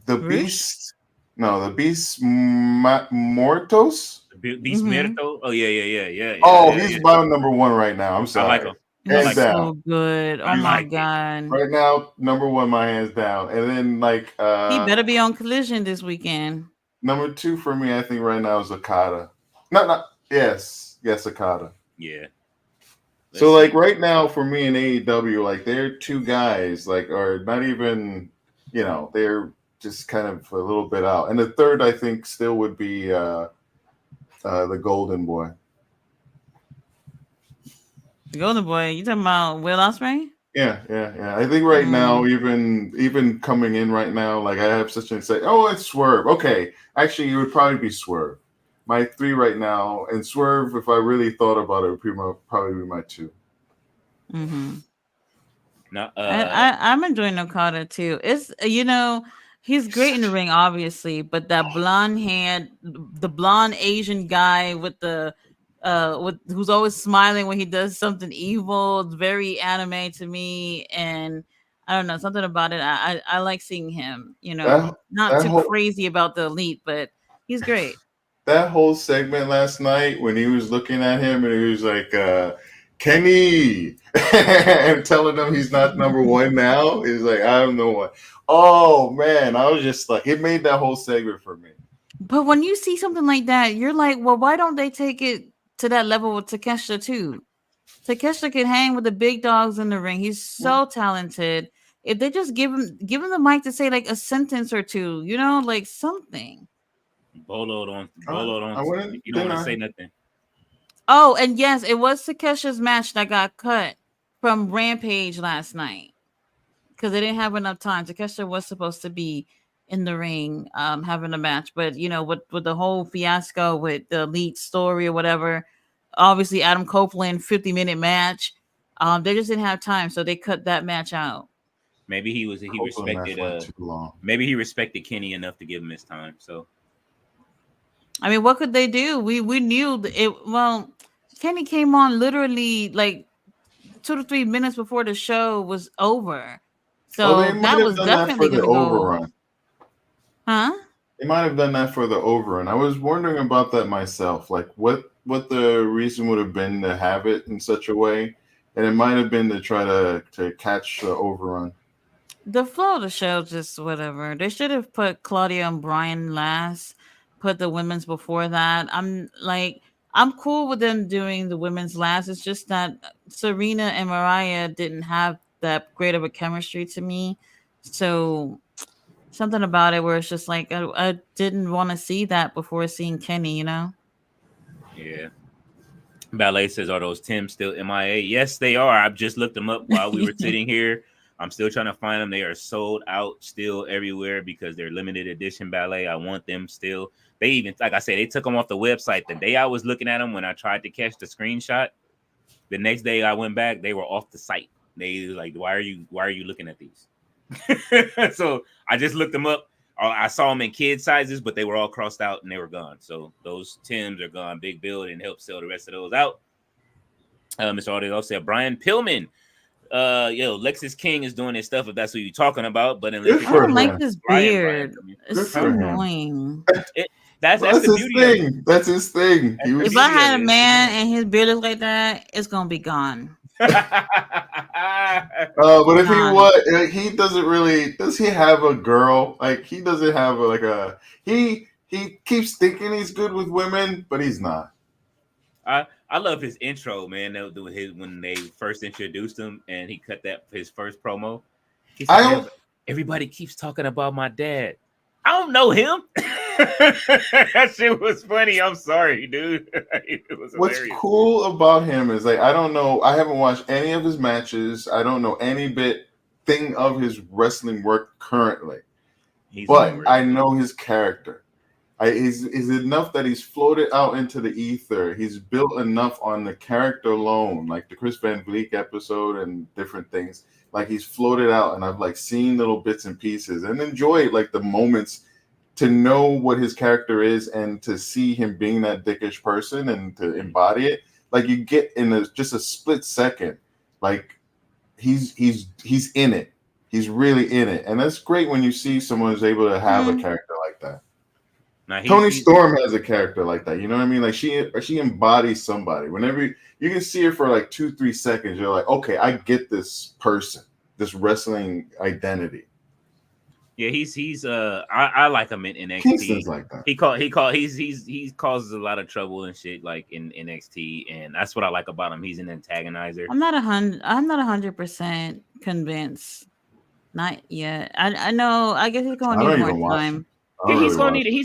Rush? Beast, the Beast Mortos. Beast Mhm. Muerto? Oh yeah. Oh, yeah, he's yeah. my number one right now. I'm I sorry. like him. He's Hands like down. so good. Oh I my like it. god. Right now, number one, my hands down. And then like He better be on Collision this weekend. number two for me, I think right now is Okada. Yes, Okada. Yeah. So Let's like see. right now for me in AEW, like they're two guys, like are not even, they're just kind of a little bit out. And the third, I think, still would be the Golden Boy. The Golden Boy. You talking about Will Ospreay? Yeah. I think right now, even coming in right now, like I have such a say, oh, it's Swerve. Okay, actually, it would probably be Swerve. My three right now, and Swerve, if I really thought about it, would probably be my two. Mm-hmm. No, I'm enjoying Okada too. It's he's great in the ring, obviously, but that blonde hair, the blonde Asian guy with the who's always smiling when he does something evil. It's very anime to me, and I don't know, something about it. I like seeing him. Not that too whole- crazy about the Elite, but he's great. That whole segment last night when he was looking at him and he was like, Kenny, and telling him he's not number one now. He's like, I'm the one. Oh, man. I was just like, it made that whole segment for me. But when you see something like that, you're like, well, why don't they take it to that level with Takeshita too? Takeshita can hang with the big dogs in the ring. He's so talented. If they just give him the mic to say like a sentence or two, like something. Bolo don't. I wouldn't You don't want deny. to say nothing. Oh, and yes, it was Takesha's match that got cut from Rampage last night because they didn't have enough time. Takesha was supposed to be in the ring having a match, but with the whole fiasco with the Elite story or whatever, obviously Adam Copeland 50-minute match, they just didn't have time, so they cut that match out. Maybe he Hopefully respected that's not too long. maybe he respected Kenny enough to give him his time. So I mean, what could they do? We knew it. Well, Kenny came on literally like 2 to 3 minutes before the show was over, so They might that have was done that definitely for the going to go. overrun. Huh? They might have done that for the overrun. I was wondering about that myself. Like what the reason would have been to have it in such a way. And it might have been to try to catch the overrun. The flow of the show, just whatever. They should have put Claudia and Brian last, put the women's before that. I'm cool with them doing the women's last. It's just that Serena and Mariah didn't have that great of a chemistry to me. So something about it where it's just like I didn't want to see that before seeing Kenny, yeah. Ballet says, are those Tims still MIA? Yes, they are. I've just looked them up while we were sitting here. I'm still trying to find them. They are sold out still everywhere because they're limited edition Ballet. I want them still. They even, like I said, they took them off the website. The day I was looking at them when I tried to catch the screenshot, the next day I went back, they were off the site. They were like, why are you looking at these? So I just looked them up. I saw them in kid sizes, but they were all crossed out and they were gone. So those Tims are gone. Big Bill didn't help sell the rest of those out. Mr. Audio said Brian Pillman. Lexus King is doing his stuff if that's what you're talking about. But unless Good I for don't him. like this beard. Good It's so for him. annoying. That's That's the his beauty of it. thing. That's his thing. He was, If I had a man and his beard is like that, it's gonna be gone. but if he doesn't really, does he have a girl? Like he doesn't have he keeps thinking he's good with women, but he's not. I love his intro, man. When they first introduced him and he cut his first promo. He said, everybody keeps talking about my dad. I don't know him. That shit was funny. I'm sorry, dude. It was What's hilarious. cool about him is I don't know. I haven't watched any of his matches. I don't know any thing of his wrestling work currently. He's But over it. I know his character. He's enough that he's floated out into the ether. He's built enough on the character alone, like the Chris Van Vliet episode and different things. Like he's floated out, and I've like seen little bits and pieces and enjoyed like the moments to know what his character is and to see him being that dickish person and to embody it. Like you get in just a split second, like he's in it. He's really in it, and that's great when you see someone who's able to have a character like that. Now, Tony Storm has a character like that. You know what I mean? Like she embodies somebody. Whenever you can see her for like 2-3 seconds, you're like, okay, I get this person, this wrestling identity. Yeah, he's I like him in NXT. Kingston's like that. He causes a lot of trouble and shit like in NXT, and that's what I like about him. He's an antagonizer. I'm not 100% convinced. Not yet. I know. I guess he's gonna need more time. Yeah, he's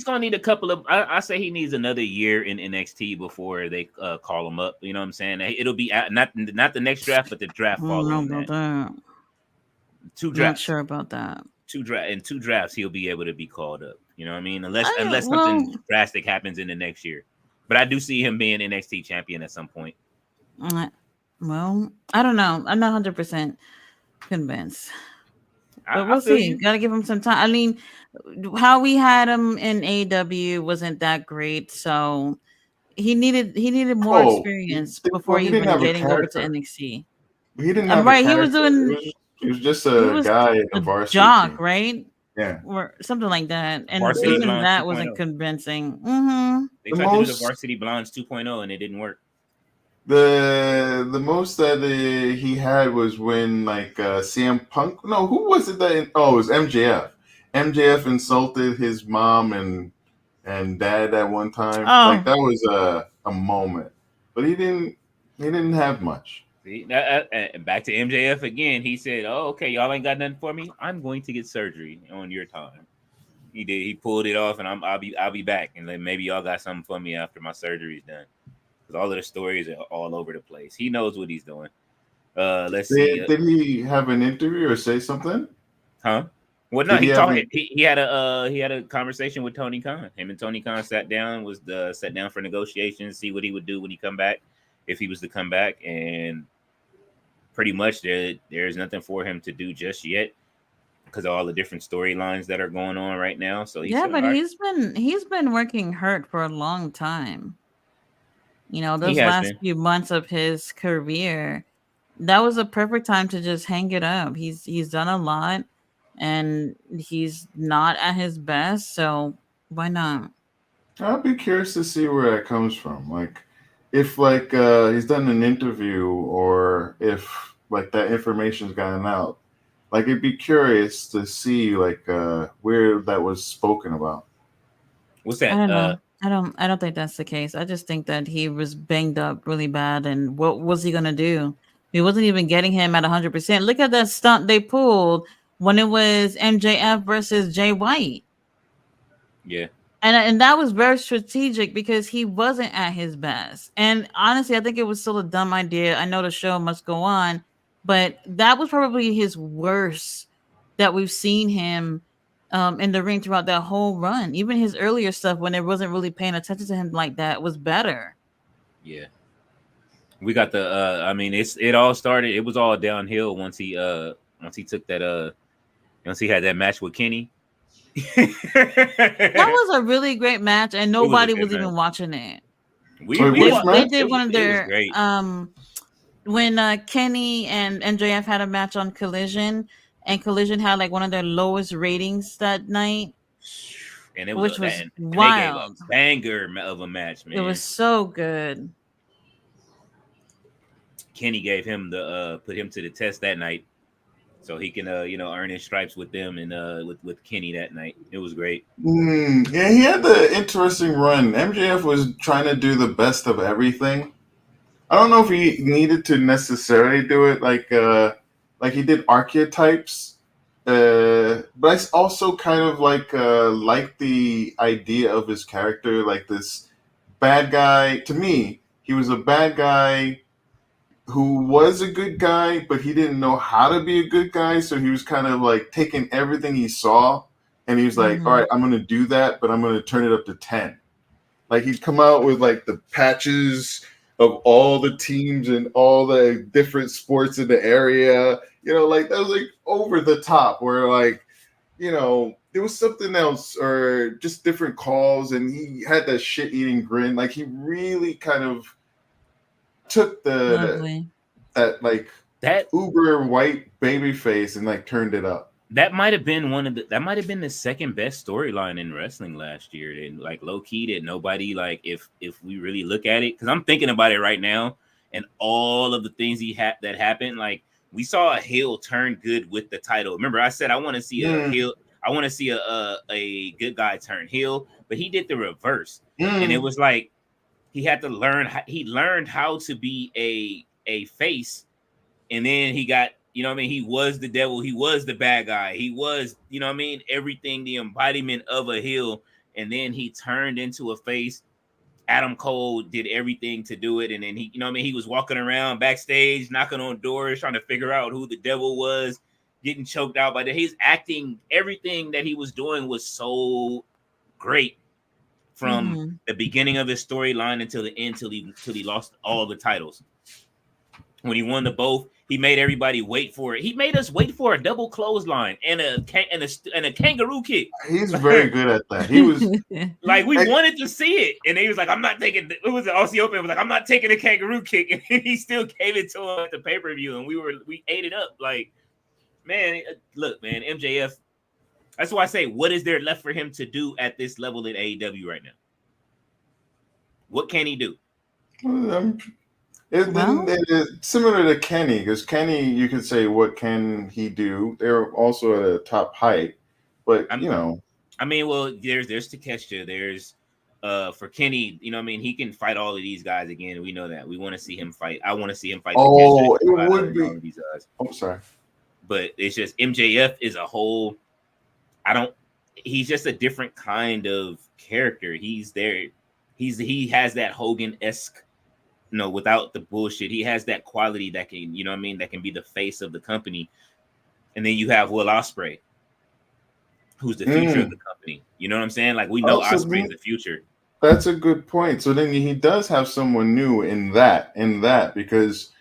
gonna need a couple of. I say he needs another year in NXT before they call him up. You know what I'm saying? It'll be not the next draft, but the draft following that. 2 drafts. Not sure about that. 2 drafts, he'll be able to be called up. You know what I mean? Unless something drastic happens in the next year. But I do see him being NXT champion at some point. Well, I don't know. I'm not 100% convinced. But we'll see. Gotta give him some time. I mean, how we had him in AEW wasn't that great, so he needed more experience before even getting over to NXT. He didn't have right. He was doing. He was just a guy in the varsity jock, team. Right? Yeah, or something like that. And Varsity even Blondes that 2.0. wasn't convincing. Mm-hmm. They tried to do the Varsity Blondes 2.0 and it didn't work. The most that he had was when like CM Punk. No, who was it that? It was MJF. MJF insulted his mom and dad at one time. Like that was a moment, but he didn't have much. See, back to MJF again. He said, "Oh, okay, y'all ain't got nothing for me. I'm going to get surgery on your time." He did. He pulled it off, and I'll be back, and then maybe y'all got something for me after my surgery's done. Because all of the stories are all over the place. He knows what he's doing. Let's see. Did he have an interview or say something? Huh? Well, no. He had a conversation with Tony Khan. Him and Tony Khan sat down for negotiations, see what he would do when he come back, if he was to come back, and pretty much there's nothing for him to do just yet because of all the different storylines that are going on right now. So he's been working hurt for a long time. You know, those last few months of his career, that was a perfect time to just hang it up. He's done a lot, and he's not at his best. So why not? I'd be curious to see where that comes from. Like, if like he's done an interview, or if like that information's gotten out. Like, it'd be curious to see like where that was spoken about. What's that? I don't know. I don't think that's the case. I just think that he was banged up really bad, and what was he gonna do? He wasn't even getting him at 100%. Look at that stunt they pulled when it was MJF versus Jay White. Yeah. And that was very strategic because he wasn't at his best. And honestly, I think it was still a dumb idea. I know the show must go on, but that was probably his worst that we've seen him in the ring throughout that whole run. Even his earlier stuff, when it wasn't really paying attention to him like that, was better. Yeah, we got the. I mean, it all started. It was all downhill once he took that. Once he had that match with Kenny. That was a really great match, and nobody was even watching it. They did one of their when Kenny and MJF had a match on Collision. And Collision had like one of their lowest ratings that night, and which was wild. Banger of a match, man. It was so good. Kenny gave him put him to the test that night, so he can earn his stripes with them and with Kenny that night. It was great. Yeah, he had the interesting run. MJF was trying to do the best of everything. I don't know if he needed to necessarily do it like he did archetypes, but I also kind of like the idea of his character, like this bad guy. To me, he was a bad guy who was a good guy, but he didn't know how to be a good guy, so he was kind of like taking everything he saw and he was like, all right, I'm gonna do that, but I'm gonna turn it up to 10. Like he'd come out with like the patches of all the teams and all the different sports in the area. You know, like that was like over the top where like, you know, there was something else or just different calls, and he had that shit-eating grin. Like he really kind of took that that uber white baby face and like turned it up. That might have been the second best storyline in wrestling last year. And like low key that nobody like if we really look at it, because I'm thinking about it right now and all of the things that happened. Like we saw a heel turn good with the title. Remember, I said I want to see a heel. I want to see a good guy turn heel, but he did the reverse, and it was like he had to learn. He learned how to be a face, and then he got. You know what I mean? He was the devil. He was the bad guy. He was, you know what I mean? Everything, the embodiment of a heel. And then he turned into a face. Adam Cole did everything to do it. And then he, you know what I mean? He was walking around backstage, knocking on doors, trying to figure out who the devil was, getting choked out by that. He's acting. Everything that he was doing was so great from the beginning of his storyline until the end, till he lost all the titles. When he won the both, he made everybody wait for it. He made us wait for a double clothesline and a kangaroo kick. He's very good at that. He was like, we wanted to see it, and he was like, "I'm not taking." It was an Aussie Open. It was like, "I'm not taking a kangaroo kick," and he still gave it to him at the pay-per-view, and we ate it up. Like, man, look, man, MJF. That's why I say, what is there left for him to do at this level in AEW right now? What can he do? It's similar to Kenny, because Kenny, you could say, what can he do? They're also at a top height, but you know. I mean, well, there's Takeshita, there's for Kenny, you know what I mean? He can fight all of these guys again. We know that. We want to see him fight. I want to see him fight. Oh, it would be. All of these guys. I'm sorry. But it's just MJF is a whole. He's just a different kind of character. He's there. He has that Hogan-esque. No, without the bullshit, he has that quality that can, you know what I mean, that can be the face of the company. And then you have Will Ospreay, who's the future of the company. You know what I'm saying? Like, we know Ospreay is the future. That's a good point. So then he does have someone new in that, because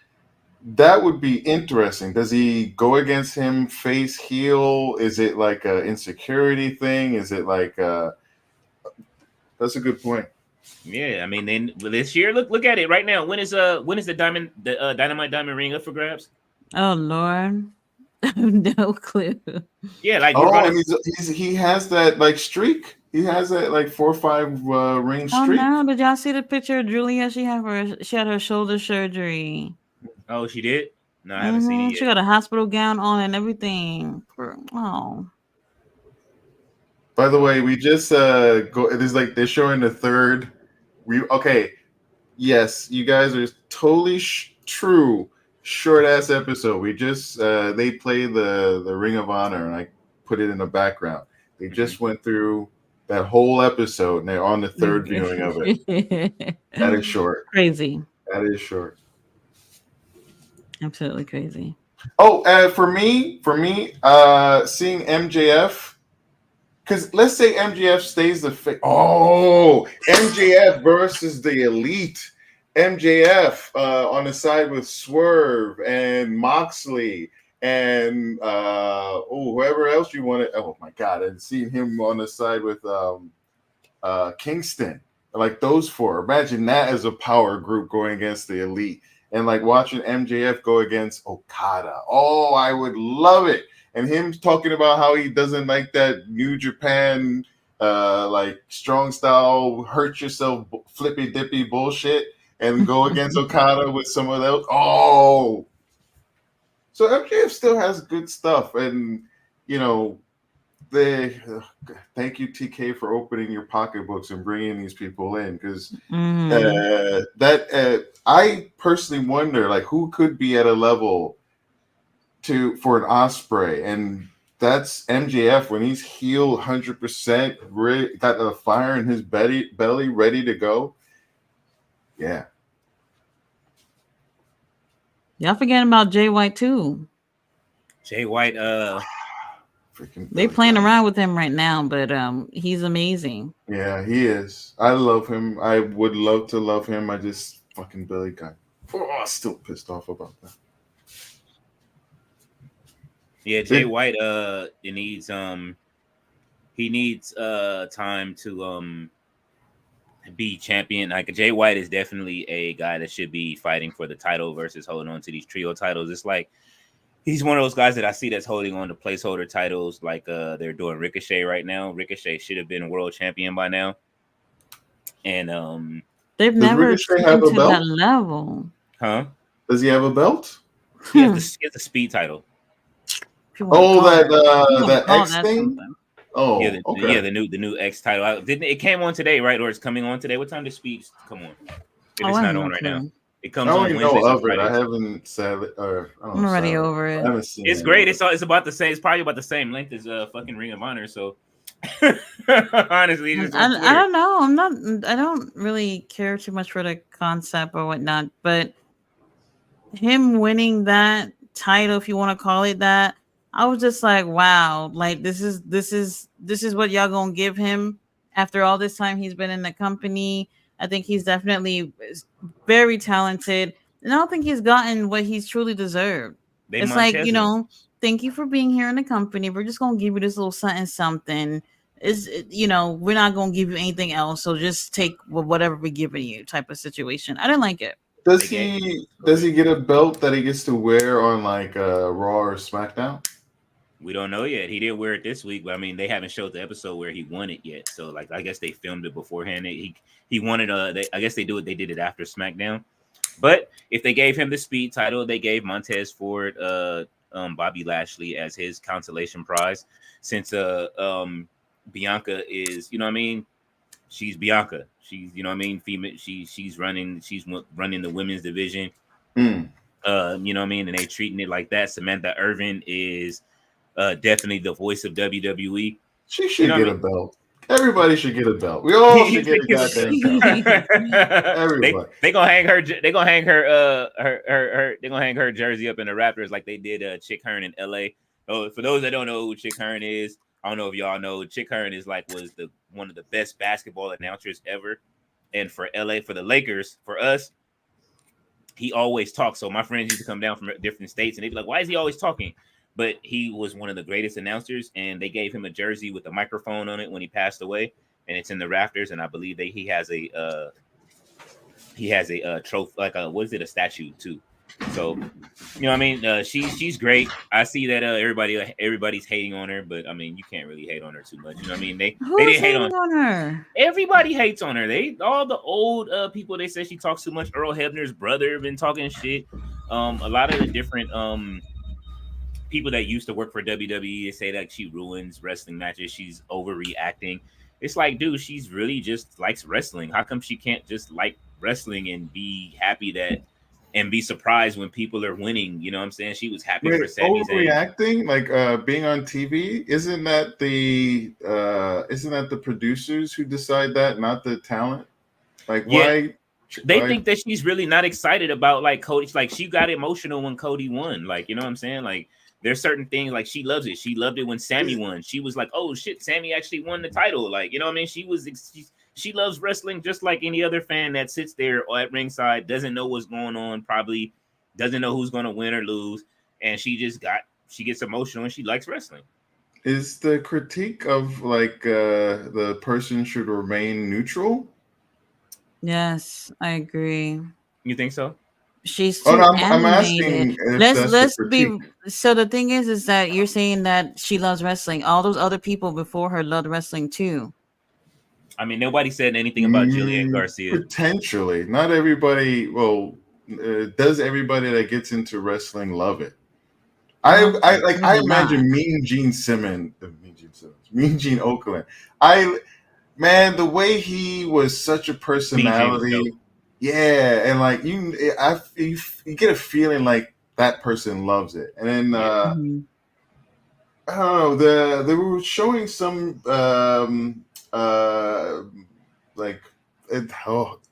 that would be interesting. Does he go against him face heel? Is it like an insecurity thing? Is it like that's a good point. Yeah, I mean, then this year, look at it right now. When is the Dynamite Diamond ring up for grabs? Oh Lord, no clue. Yeah, like he has that like streak. He has that like 4 or 5 ring streak. Oh no! Did y'all see the picture of Julia? She had her shoulder surgery. Oh, she did? No, I haven't seen it yet. She got a hospital gown on and everything. Oh. By the way, we just there's like they're showing the third. Yes, you guys are totally true. Short ass episode. We just they play the Ring of Honor, and I put it in the background. They just went through that whole episode, and they're on the third viewing of it. That is short. Crazy. That is short. Absolutely crazy. Oh, for me, seeing MJF. Because let's say MJF stays the face. Oh, MJF versus the Elite. MJF on the side with Swerve and Moxley and whoever else you wanted. Oh my God, and seeing him on the side with Kingston, like those 4. Imagine that as a power group going against the Elite, and like watching MJF go against Okada. Oh, I would love it. And him talking about how he doesn't like that New Japan, like strong style, hurt yourself, flippy dippy bullshit, and go against Okada with some of those. Oh, so MJF still has good stuff, and you know, thank you TK for opening your pocketbooks and bringing these people in, because I personally wonder like who could be at a level for an Ospreay, and that's MJF when he's healed 100%, got the fire in his belly ready to go. Yeah. Y'all forgetting about Jay White too. Jay White, Freaking They Billy playing Gunn. around with him right now, but he's amazing. Yeah, he is. I love him. I would love to love him. I just fucking Billy Gunn. Oh, still pissed off about that. Yeah, Jay White. It needs he needs time to be champion. Like Jay White is definitely a guy that should be fighting for the title versus holding on to these trio titles. It's like he's one of those guys that I see that's holding on to placeholder titles, like they're doing Ricochet right now. Ricochet should have been a world champion by now, and they've Does never Ricochet have taken a to that belt? level. huh? Does he have a belt? He has the speed title. If you wanna Oh, call that if you wanna that call X that thing. something. Oh, Yeah, okay. the new X title. Didn't it came on today, right? Or it's coming on today? What time does Speed come on? If Oh, it's I have not no on right now, clue. it I comes on only know Wednesdays and of it. I Fridays. haven't said it, or I don't I'm know. already Said it. over I it. haven't seen It's it. great. It's about the same. It's probably about the same length as fucking Ring of Honor. So honestly, it's just on I Twitter. don't know. I don't really care too much for the concept or whatnot, but him winning that title, if you want to call it that, I was just like, wow, like this is what y'all gonna give him after all this time he's been in the company. I think he's definitely very talented, and I don't think he's gotten what he's truly deserved. They It's like, Montez him. thank you for being here in the company. We're just gonna give you this little something, something. We're not gonna give you anything else, so just take whatever we're giving you, type of situation. I didn't like it. Does They gave- he get a belt that he gets to wear on like Raw or SmackDown? We don't know yet. He didn't wear it this week, but I mean, they haven't showed the episode where he won it yet. So, like, I guess they filmed it beforehand. He wanted I guess they did it after SmackDown. But if they gave him the speed title, they gave Montez Ford, Bobby Lashley as his consolation prize, since Bianca is, you know what I mean? She's Bianca. She's, you know what I mean, female. She's running the women's division. Mm. You know what I mean, and they treating it like that. Samantha Irvin is definitely the voice of WWE. She should get a belt. Everybody should get a belt. We all should get a goddamn belt. Everybody. They gonna hang her. They gonna hang her. They gonna hang her jersey up in the Raptors like they did Chick Hearn in LA. Oh, for those that don't know who Chick Hearn is, I don't know if y'all know. Chick Hearn was one of the best basketball announcers ever. And for LA, for the Lakers, for us, he always talks. So my friends used to come down from different states and they'd be like, why is he always talking? But he was one of the greatest announcers, and they gave him a jersey with a microphone on it when he passed away, and it's in the rafters. And I believe that he has a trophy, like a statue too. So, you know what I mean? She's great. I see that everybody's hating on her, but I mean, you can't really hate on her too much. You know what I mean? They didn't hate on her. Everybody hates on her. All the old people, they say she talks too much. Earl Hebner's brother been talking shit. A lot of the different people that used to work for WWE, they say that she ruins wrestling matches. She's overreacting. It's like, dude, she's really just likes wrestling. How come she can't just like wrestling and be happy and be surprised when people are winning? You know what I'm saying? She was happy for Sami Zayn. Overreacting, like being on TV, isn't that the producers who decide that, not the talent? Like, yeah. why? They think that she's really not excited about like Cody. Like, she got emotional when Cody won. Like, you know what I'm saying? Like, there's certain things, like, she loves it. She loved it when Sami won. She was like, oh shit, Sami actually won the title. Like, you know what I mean? She loves wrestling just like any other fan that sits there at ringside, doesn't know what's going on, probably doesn't know who's going to win or lose. And she gets emotional and she likes wrestling. Is the critique of like the person should remain neutral? Yes, I agree. You think so? She's too I'm animated. asking if Let's the be. critique. So the thing is that you're saying that she loves wrestling. All those other people before her loved wrestling too. I mean, nobody said anything about Jillian Garcia. Potentially, not everybody. Well, does everybody that gets into wrestling love it? I imagine Mean Gene Okerlund. The way he was such a personality. Yeah, and like you get a feeling like that person loves it. And then I don't know, they were showing some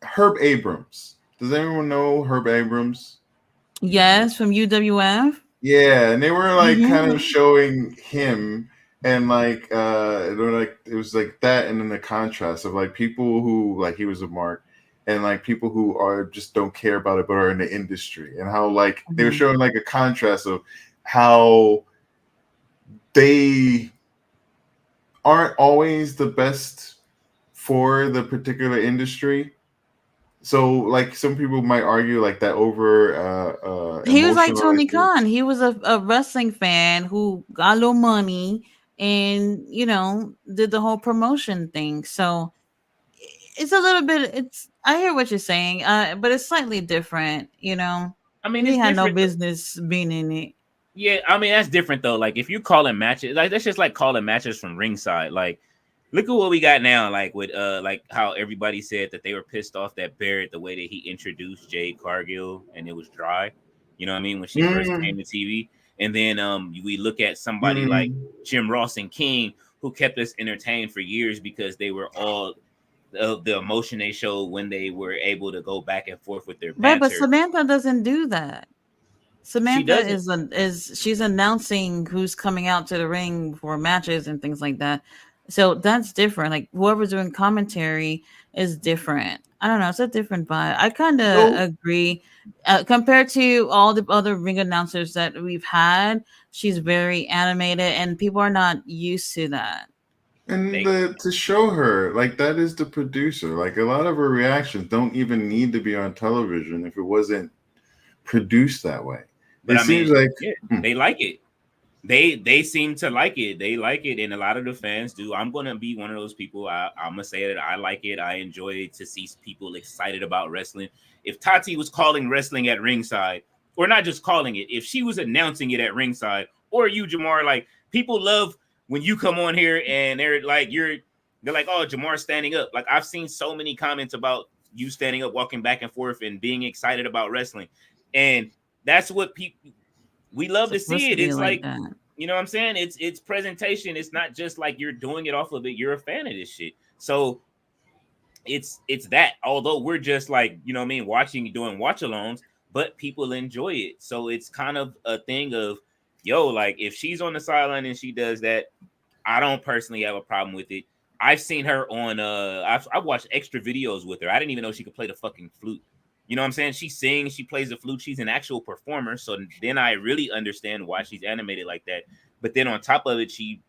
Herb Abrams. Does anyone know Herb Abrams? Yes, from UWF. Yeah, and they were like kind of showing him, And like it was like that, and then the contrast of like people who like he was a mark, and like people who are just don't care about it but are in the industry, and how like they were Mhm. showing like a contrast of how they aren't always the best for the particular industry. So like some people might argue like that over He was like emotional Tony issues. Khan. He was a wrestling fan who got a little money and did the whole promotion thing. So it's a little bit. It's I hear what you're saying, but it's slightly different. I mean, He it's had no different. business being in it. Yeah, I mean that's different though. Like if you calling matches, like that's just like calling matches from ringside. Like look at what we got now. Like with like how everybody said that they were pissed off that Barrett the way that he introduced Jade Cargill and it was dry. You know what I mean when she first came Mm, to TV, and then we look at somebody like mm. Jim Ross and King who kept us entertained for years because they were all the emotion they showed when they were able to go back and forth with their Right, but banter. Samantha doesn't do that. She Samantha doesn't. is she's announcing who's coming out to the ring for matches and things like that. So that's different. Like whoever's doing commentary is different. I don't know. It's a different vibe. I kind of So agree. Compared to all the other ring announcers that we've had, she's very animated, and people are not used to that. and They, to show her like that is the producer. Like a lot of her reactions don't even need to be on television if it wasn't produced that way. but It I seems mean, like yeah, hmm, they like it. They seem to like it. They like it, and a lot of the fans do. I'm gonna be one of those people. I'm gonna say that I like it. I enjoy to see people excited about wrestling. If Tati was calling wrestling at ringside, or not just calling it, if she was announcing it at ringside, or you, Jamar, like people love when you come on here and they're like, oh, Jamar's standing up. Like I've seen so many comments about you standing up, walking back and forth, and being excited about wrestling, and that's what people we love to Supposed see to it. be It's like like, that. you know what I'm saying? It's presentation. It's not just like you're doing it off of it. You're a fan of this shit. So it's that. Although we're just like, you know what I mean, watching doing watch alongs, but people enjoy it. So it's kind of a thing of, yo, like if she's on the sideline and she does that, I don't personally have a problem with it. I've seen her on I've watched extra videos with her. I didn't even know she could play the fucking flute. You know what I'm saying? She sings, she plays the flute, she's an actual performer. So then I really understand why she's animated like that. But then on top of it, she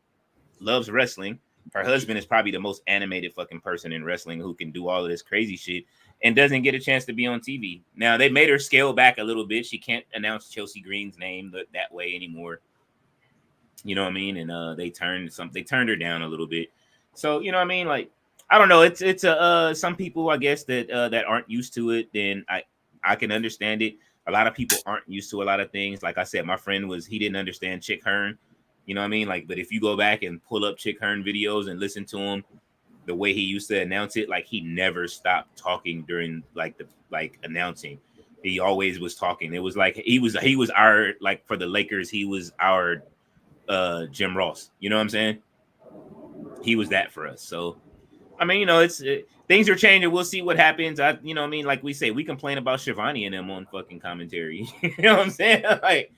loves wrestling. Her husband is probably the most animated fucking person in wrestling who can do all of this crazy shit and doesn't get a chance to be on TV. Now they made her scale back a little bit. She can't announce Chelsea Green's name that way anymore. You know what I mean? And they turned her down a little bit. So you know what I mean? Like I don't know. It's a some people I guess that aren't used to it. Then I can understand it. A lot of people aren't used to a lot of things. Like I said, my friend he didn't understand Chick Hearn. You know what I mean? Like, but if you go back and pull up Chick Hearn videos and listen to him, the way he used to announce it, like he never stopped talking during like announcing. He always was talking. It was like he was our like for the Lakers, he was our Jim Ross. You know what I'm saying? He was that for us. So I mean, things are changing. We'll see what happens. You know what I mean? Like we say, we complain about Shivani and them on fucking commentary. You know what I'm saying? Like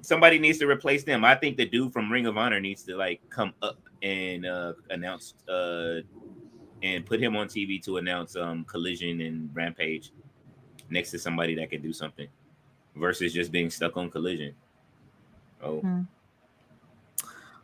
somebody needs to replace them. I think the dude from Ring of Honor needs to like come up and announce and put him on TV to announce Collision and Rampage next to somebody that can do something versus just being stuck on Collision. Oh, Hmm.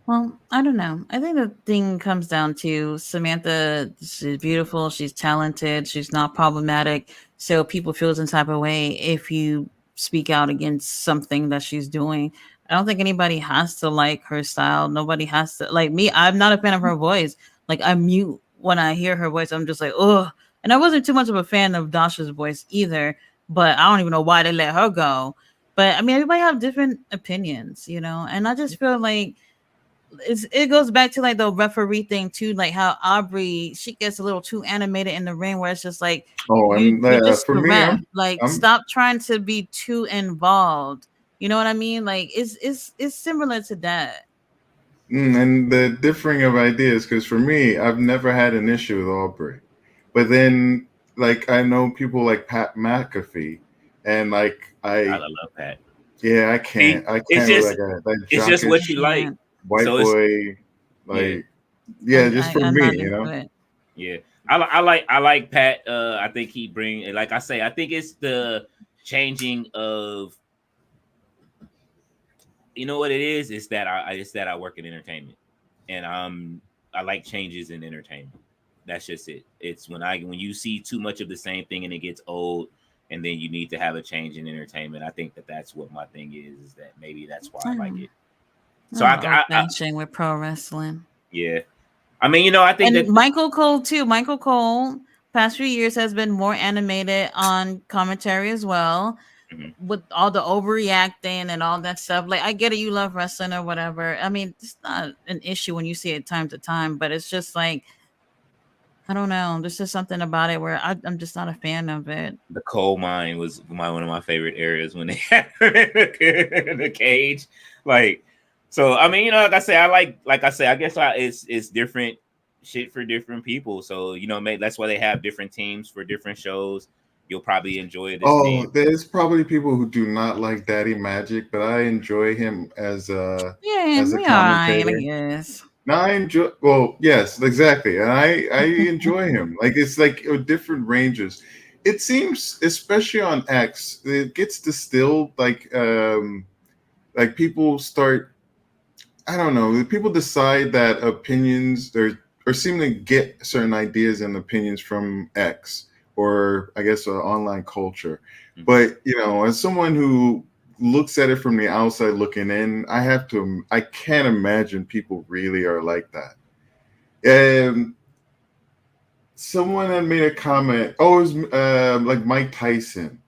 Well, I don't know. I think the thing comes down to Samantha. She's beautiful. She's talented. She's not problematic. So people feel some type of way if you speak out against something that she's doing. I don't think anybody has to like her style. Nobody has to like me. I'm not a fan of her voice. Like I mute when I hear her voice. I'm just like, oh. And I wasn't too much of a fan of Dasha's voice either. But I don't even know why they let her go. But I mean, everybody have different opinions, And I just feel like it goes back to like the referee thing too, like how Aubrey she gets a little too animated in the ring, where it's just like oh, you and you're just for the me, ref. Like I'm stop trying to be too involved. You know what I mean? Like it's similar to that. and the differing of ideas because for me, I've never had an issue with Aubrey, but then like I know people like Pat McAfee, and like I I love Pat. yeah See, I it's can't with just that guy, that it's just what jockish you like. Yeah. white So it's boy. Like, yeah, just for I'm me, not you into know. it. Yeah, I like Pat. I think he bring, like I say, I think it's the changing of, you know what it is. It's that I work in entertainment, and I like changes in entertainment. That's just it. It's when you see too much of the same thing and it gets old, and then you need to have a change in entertainment. I think that's what my thing is that maybe that's why I like it. So I'm old fashioned with pro wrestling. yeah. I mean, you know, I think And that Michael Cole too. Michael Cole, past few years has been more animated on commentary as well, Mhm. with all the overreacting and all that stuff. Like, I get it, you love wrestling or whatever. I mean, it's not an issue when you see it time to time, but it's just like, I don't know. There's just something about it where I'm just not a fan of it. the coal mine was one of my favorite areas when they had the cage. Like, so I mean, you know, like I say, I guess it's different shit for different people. So, you know, maybe that's why they have different teams for different shows. You'll probably enjoy this Oh, thing. there's probably people who do not like Daddy Magic, but I enjoy him as a Yeah, we all right, I commentator. guess. No, I enjoy. Well, yes, exactly, and I enjoy him. Like it's like different ranges. It seems, especially on X, it gets distilled. Like people start. I don't know. People decide that opinions or seem to get certain ideas and opinions from X or I guess online culture. Mhm. But you know, as someone who looks at it from the outside looking in, I can't imagine people really are like that. And someone had made a comment. Oh, it was like Mike Tyson.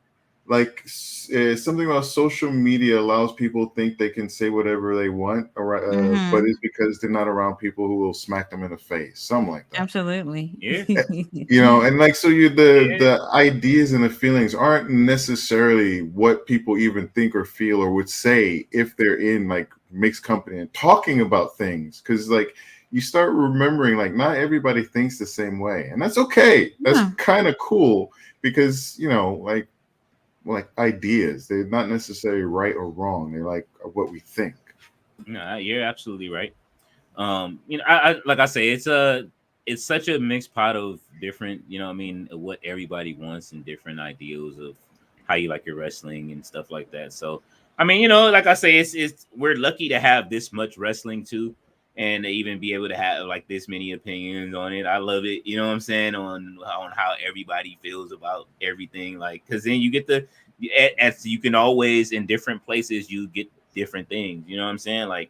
Like something about social media allows people to think they can say whatever they want, but it's because they're not around people who will smack them in the face, something like that. Absolutely. Yeah. You know, and like so, Yeah. the ideas and the feelings aren't necessarily what people even think or feel or would say if they're in like mixed company and talking about things, because like you start remembering like not everybody thinks the same way, and that's okay. That's Yeah. kind of cool because you know like ideas. They're not necessarily right or wrong. They're like what we think. No, you're absolutely right. You know, like I say, it's such a mixed pot of different, you know what I mean, what everybody wants and different ideals of how you like your wrestling and stuff like that. So I mean, you know, like I say, it's we're lucky to have this much wrestling too, and to even be able to have like this many opinions on it. I love it, you know what I'm saying, on how everybody feels about everything. Like, because then you get as you can always in different places you get different things, you know what I'm saying? Like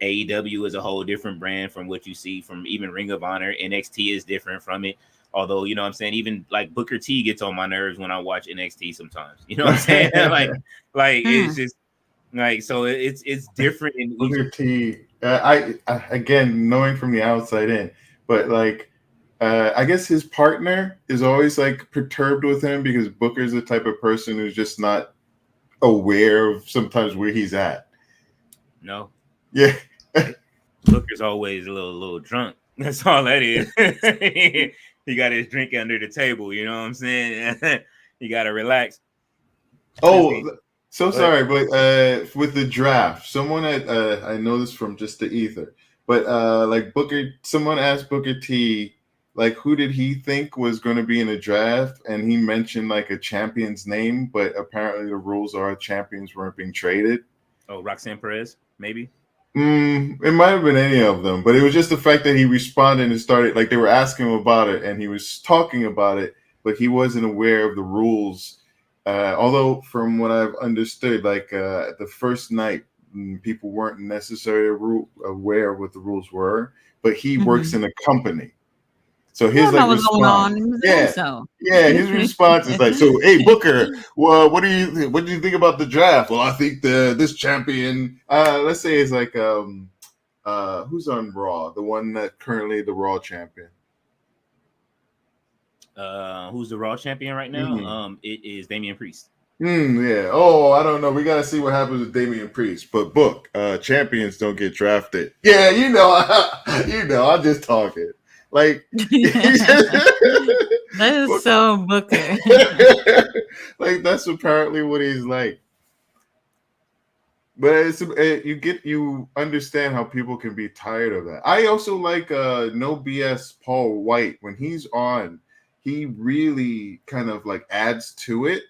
AEW is a whole different brand from what you see from even Ring of Honor. NXT is different from it. Although, you know what I'm saying, even like Booker T gets on my nerves when I watch NXT sometimes. You know what I'm saying? like it's just like so it's different in each. Booker T. I again knowing from the outside in, but like I guess his partner is always like perturbed with him because Booker's the type of person who's just not aware of sometimes where he's at. No. Yeah. Booker's always a little drunk. That's all that is. He got his drink under the table, you know what I'm saying? You gotta relax. Oh, so sorry, but with the draft, someone I know this from just the ether, but like someone asked Booker T, like who did he think was going to be in the draft, and he mentioned like a champion's name, but apparently the rules are champions weren't being traded. Oh, Roxanne Perez, maybe. It might have been any of them, but it was just the fact that he responded and started like they were asking him about it, and he was talking about it, but he wasn't aware of the rules. Although, from what I've understood, like the first night, people weren't necessarily aware of what the rules were, but he works in a company, so his like response, his response is like, "So, hey Booker, well, what do you think about the draft?" Well, I think this champion, let's say, is like who's on Raw, the one that currently the Raw champion. Who's the Raw champion right now? It is Damian Priest. Yeah. Oh, I don't know. We gotta see what happens with Damian Priest. But champions don't get drafted. Yeah, you know, I'm just talking. Like that is so Booker. Like that's apparently what he's like. But you understand how people can be tired of that. I also like No BS Paul White when he's on. He really kind of like adds to it.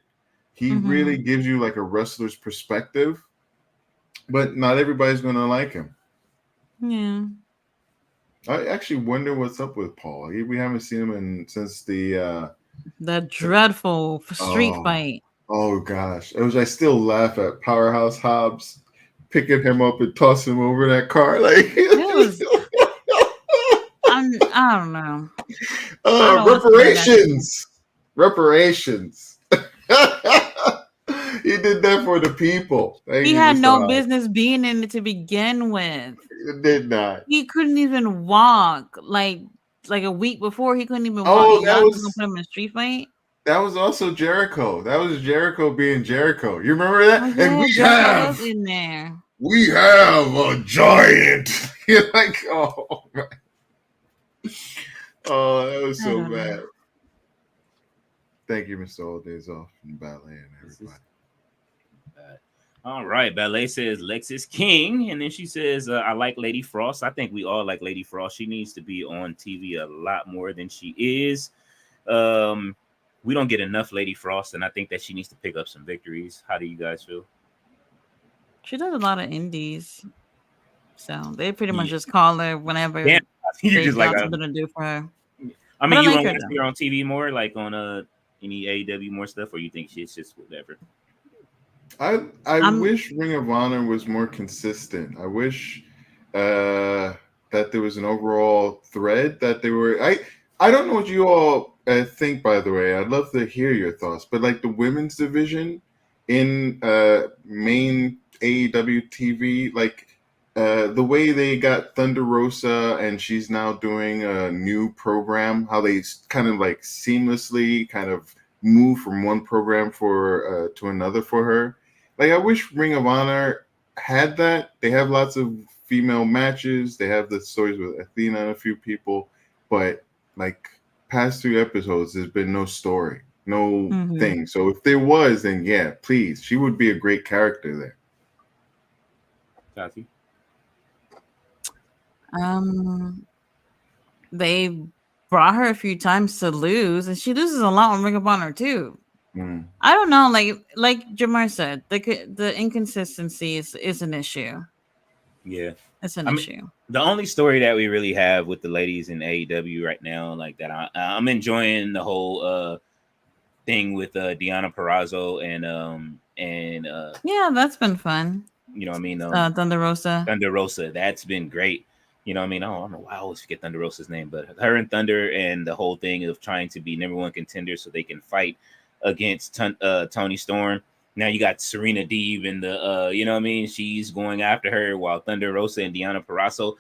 He really gives you like a wrestler's perspective, but not everybody's gonna like him. Yeah. I actually wonder what's up with Paul. We haven't seen him since the dreadful street oh fight. oh gosh. I still laugh at Powerhouse Hobbs picking him up and tossing him over that car. Like It was. I don't know. I don't wanna say that. reparations. He did that for the people. Thank He you, had Mr. no Hobbs. business being in it to begin with. It did not. He couldn't even walk. Like a week before, he couldn't even walk. Oh, And y'all just gonna put him in a street fight? that was also Jericho. That was Jericho being Jericho. You remember that? Oh, yeah, And Jericho was in there. we have a giant. You're like, oh, man. Oh, that was so bad. Thank you, Mr. Old Days Off and Ballet and everybody. All right, Ballet says Lexis King, and then she says, I like Lady Frost. I think we all like Lady Frost. She needs to be on TV a lot more than she is. We don't get enough Lady Frost, and I think that she needs to pick up some victories. How do you guys feel? She does a lot of indies, so they pretty much just call her whenever Yeah, you they just got like something to do for her. I mean, But I you like want her, to see her on TV more, like on any AEW more stuff, or you think she's just whatever? I wish Ring of Honor was more consistent. I wish that there was an overall thread that they were. I don't know what you all think. By the way, I'd love to hear your thoughts. But like the women's division in main AEW TV, like the way they got Thunder Rosa and she's now doing a new program, how they kind of like seamlessly kind of move from one program for to another for her. Like I wish Ring of Honor had that. They have lots of female matches. They have the stories with Athena and a few people, but like past 2 episodes, there's been no story, no thing. So if there was, then yeah, please, she would be a great character there. Tati? They brought her a few times to lose, and she loses a lot on Ring of Honor too. I don't know, like Jamar said, the inconsistency is an issue. Yeah, it's an issue. The only story that we really have with the ladies in AEW right now, like that, I'm enjoying the whole thing with Deonna Purrazzo and yeah, that's been fun. You know what I mean? Thunder Rosa. Thunder Rosa, that's been great. You know what I mean? Oh, I don't know why I always forget Thunder Rosa's name, but her and Thunder and the whole thing of trying to be number 1 contender so they can fight against Toni Storm. Now you got Serena Deeb and the you know what I mean? She's going after her while Thunder Rosa and Deonna Purrazzo.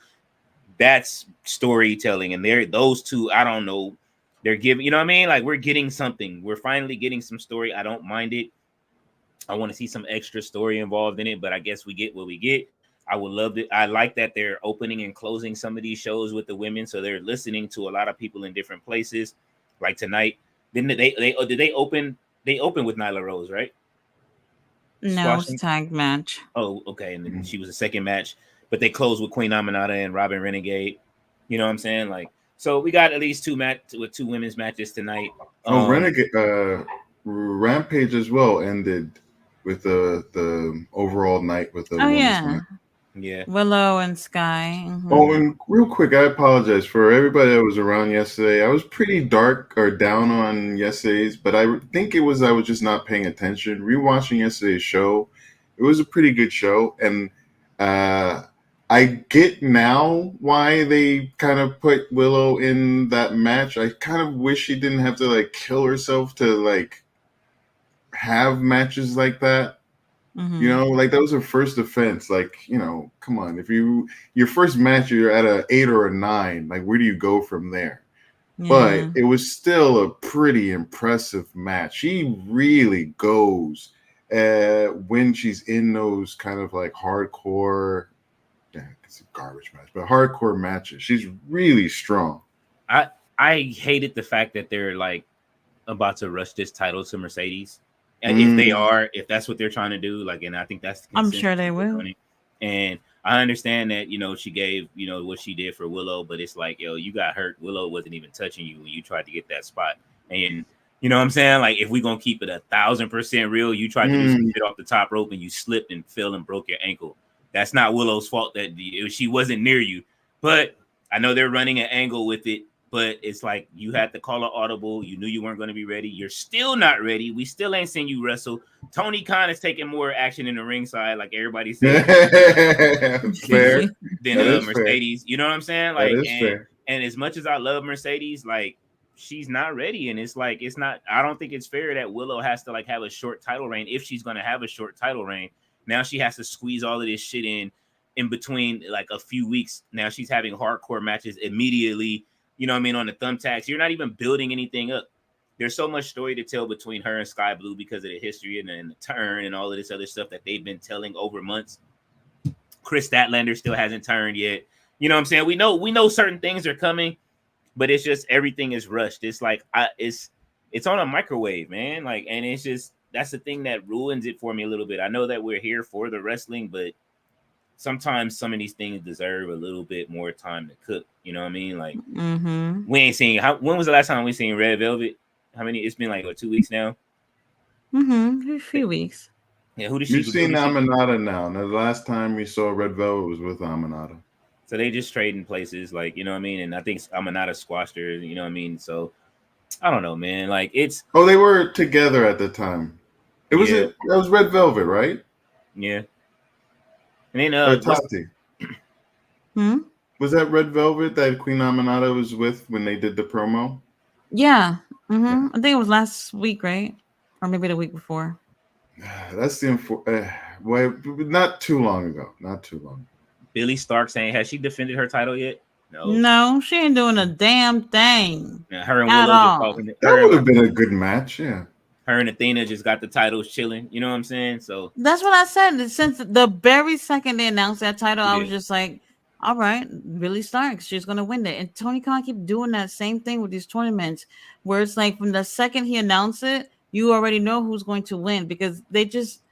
That's storytelling, and those two. I don't know. They're giving, you know what I mean? Like we're getting something. We're finally getting some story. I don't mind it. I want to see some extra story involved in it, but I guess we get what we get. I would love it. I like that they're opening and closing some of these shows with the women, so they're listening to a lot of people in different places. Like tonight, did they open? They opened with Nyla Rose, right? No, it's a tag match. Oh, okay, and then she was a second match, but they closed with Queen Aminata and Robin Renegade. You know what I'm saying? Like, so we got at least 2 women's matches tonight. Renegade, Rampage as well ended with the overall night with the yeah, Willow and Sky. Oh, and real quick, I apologize for everybody that was around yesterday. I was pretty dark or down on yesterday's, but I think I was just not paying attention. Rewatching yesterday's show, it was a pretty good show, and I get now why they kind of put Willow in that match. I kind of wish she didn't have to like kill herself to like have matches like that. You know, like that was her first defense. Like, you know, come on. If your first match, you're at a 8 or a 9, like where do you go from there? Yeah. But it was still a pretty impressive match. She really goes when she's in those kind of like hardcore, it's a garbage match, but hardcore matches. She's really strong. I hated the fact that they're like about to rush this title to Mercedes. And if that's what they're trying to do, like, and I think that's the I'm consensus sure they that they're will. doing. And I understand that, she gave, what she did for Willow, but it's like, yo, you got hurt. Willow wasn't even touching you when you tried to get that spot. And you know what I'm saying? Like, if we're gonna keep it 1,000% real, you tried to do some shit off the top rope and you slipped and fell and broke your ankle. That's not Willow's fault that she wasn't near you. But I know they're running an angle with it. But it's like you had to call an audible. You knew you weren't going to be ready. You're still not ready. We still ain't seen you wrestle. Tony Khan is taking more action in the ringside, like everybody said, fair. than Mercedes. Fair. You know what I'm saying? Like, and as much as I love Mercedes, like, she's not ready. And it's like, it's not, I don't think it's fair that Willow has to like have a short title reign. If she's going to have a short title reign, now she has to squeeze all of this shit in between like a few weeks. Now she's having hardcore matches immediately. You know what I mean? On the thumbtacks, you're not even building anything up. There's so much story to tell between her and Sky Blue because of the history and the turn and all of this other stuff that they've been telling over months. Chris Statlander still hasn't turned yet. You know what I'm saying? We know certain things are coming, but it's just everything is rushed. It's like it's on a microwave, man. Like, and it's just that's the thing that ruins it for me a little bit. I know that we're here for the wrestling, but sometimes some of these things deserve a little bit more time to cook. You know what I mean? Like, we ain't seen. When was the last time we seen Red Velvet? How many? It's been like 2 weeks now. A few weeks. Yeah, who did she? You've seen Aminata now. Now, the last time we saw Red Velvet was with Aminata. So they just trading places, like, you know what I mean? And I think Aminata squashed her. You know what I mean? So I don't know, man. Like, it's they were together at the time. It was that was Red Velvet, right? Yeah. And then Tati. Was that Red Velvet that Queen Aminata was with when they did the promo? Yeah. I think it was last week, right? Or maybe the week before. That's not too long ago. Not too long. Billy Stark saying, has she defended her title yet? No, she ain't doing a damn thing. Yeah, her and Willow just talking. That would have been a good match, yeah. Her and Athena just got the titles chilling. You know what I'm saying? So that's what I said. Since the very second they announced that title, I was just like, all right, Billy Stark, she's gonna win it. And Tony Khan keep doing that same thing with these tournaments, where it's like from the second he announced it, you already know who's going to win because they just.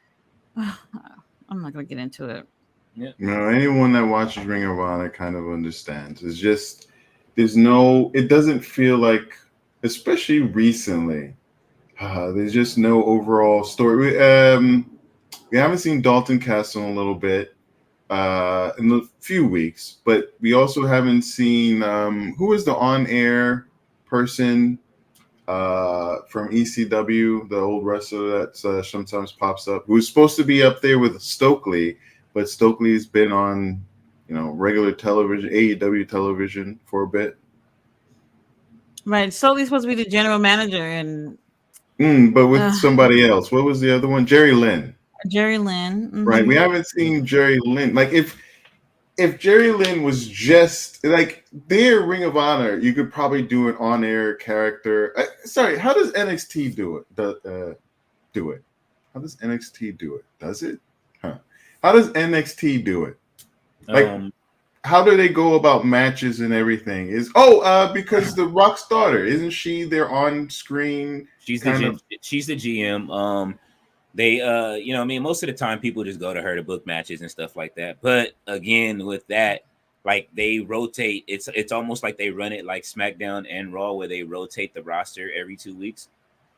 I'm not gonna get into it. Yeah. Anyone that watches Ring of Honor kind of understands. It's just it doesn't feel like, especially recently, there's just no overall story. We haven't seen Dalton Castle in a little bit, in a few weeks, but we also haven't seen who was the on-air person from ECW, the old wrestler that sometimes pops up, who was supposed to be up there with Stokely. But Stokely's been on, regular television, AEW television for a bit. Right. Stokely's supposed to be the general manager, and but with somebody else. What was the other one? Jerry Lynn. Jerry Lynn. Mm-hmm. Right. We haven't seen Jerry Lynn. Like if Jerry Lynn was just like their Ring of Honor, you could probably do an on-air character. How does NXT do it? Do it? How does NXT do it? Does it? How does NXT do it? Like, how do they go about matches and everything? Because the Rock's daughter, isn't she their on-screen? She's the GM. They, you know, I mean, most of the time people just go to her to book matches and stuff like that. But again, with that, like they rotate. It's almost like they run it like SmackDown and Raw, where they rotate the roster every 2 weeks.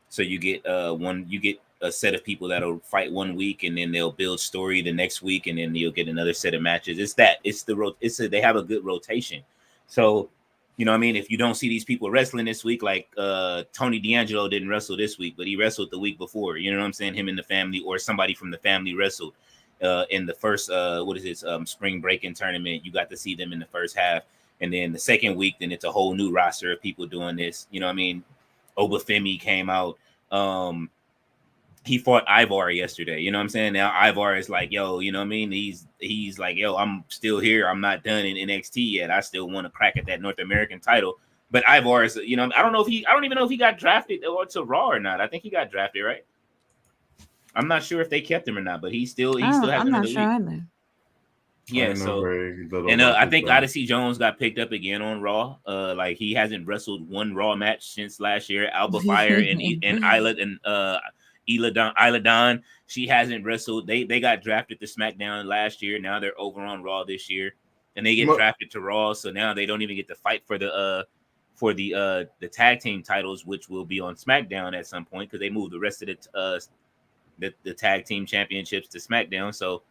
So you get a set of people that'll fight 1 week, and then they'll build story the next week, and then you'll get another set of matches. They have a good rotation. So, you know what I mean? If you don't see these people wrestling this week, like Tony D'Angelo didn't wrestle this week, but he wrestled the week before. You know what I'm saying? Him and the family, or somebody from the family wrestled in the first spring break-in tournament. You got to see them in the first half, and then the second week, then it's a whole new roster of people doing this. You know what I mean? Obafemi came out. He fought Ivar yesterday. You know what I'm saying? Now Ivar is like, yo, you know what I mean? He's like, yo, I'm still here. I'm not done in NXT yet. I still want to crack at that North American title. But Ivar is, you know, I don't even know if he got drafted or to Raw or not. I think he got drafted, right? I'm not sure if they kept him or not, but he still has I'm not sure either. Yeah, I think Odyssey Jones got picked up again on Raw. Like he hasn't wrestled one Raw match since last year. Alba Fire and Isla Isla Dawn. She hasn't wrestled. They got drafted to SmackDown last year. Now they're over on Raw this year, and they get drafted to Raw. So now they don't even get to fight for the tag team titles, which will be on SmackDown at some point because they moved the rest of the tag team championships to SmackDown. So,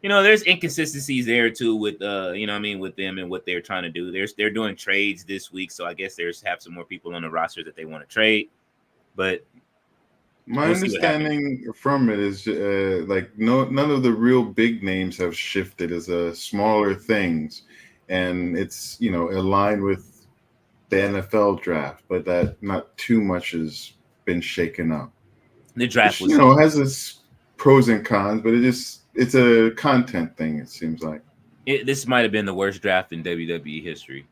there's inconsistencies there too with with them and what they're trying to do. They're doing trades this week, so I guess have some more people on the roster that they want to trade. But my understanding from it is none of the real big names have shifted as smaller things, and it's aligned with the NFL draft, but that not too much has been shaken up. The draft was has its pros and cons, but it's a content thing. It seems like this might have been the worst draft in WWE history.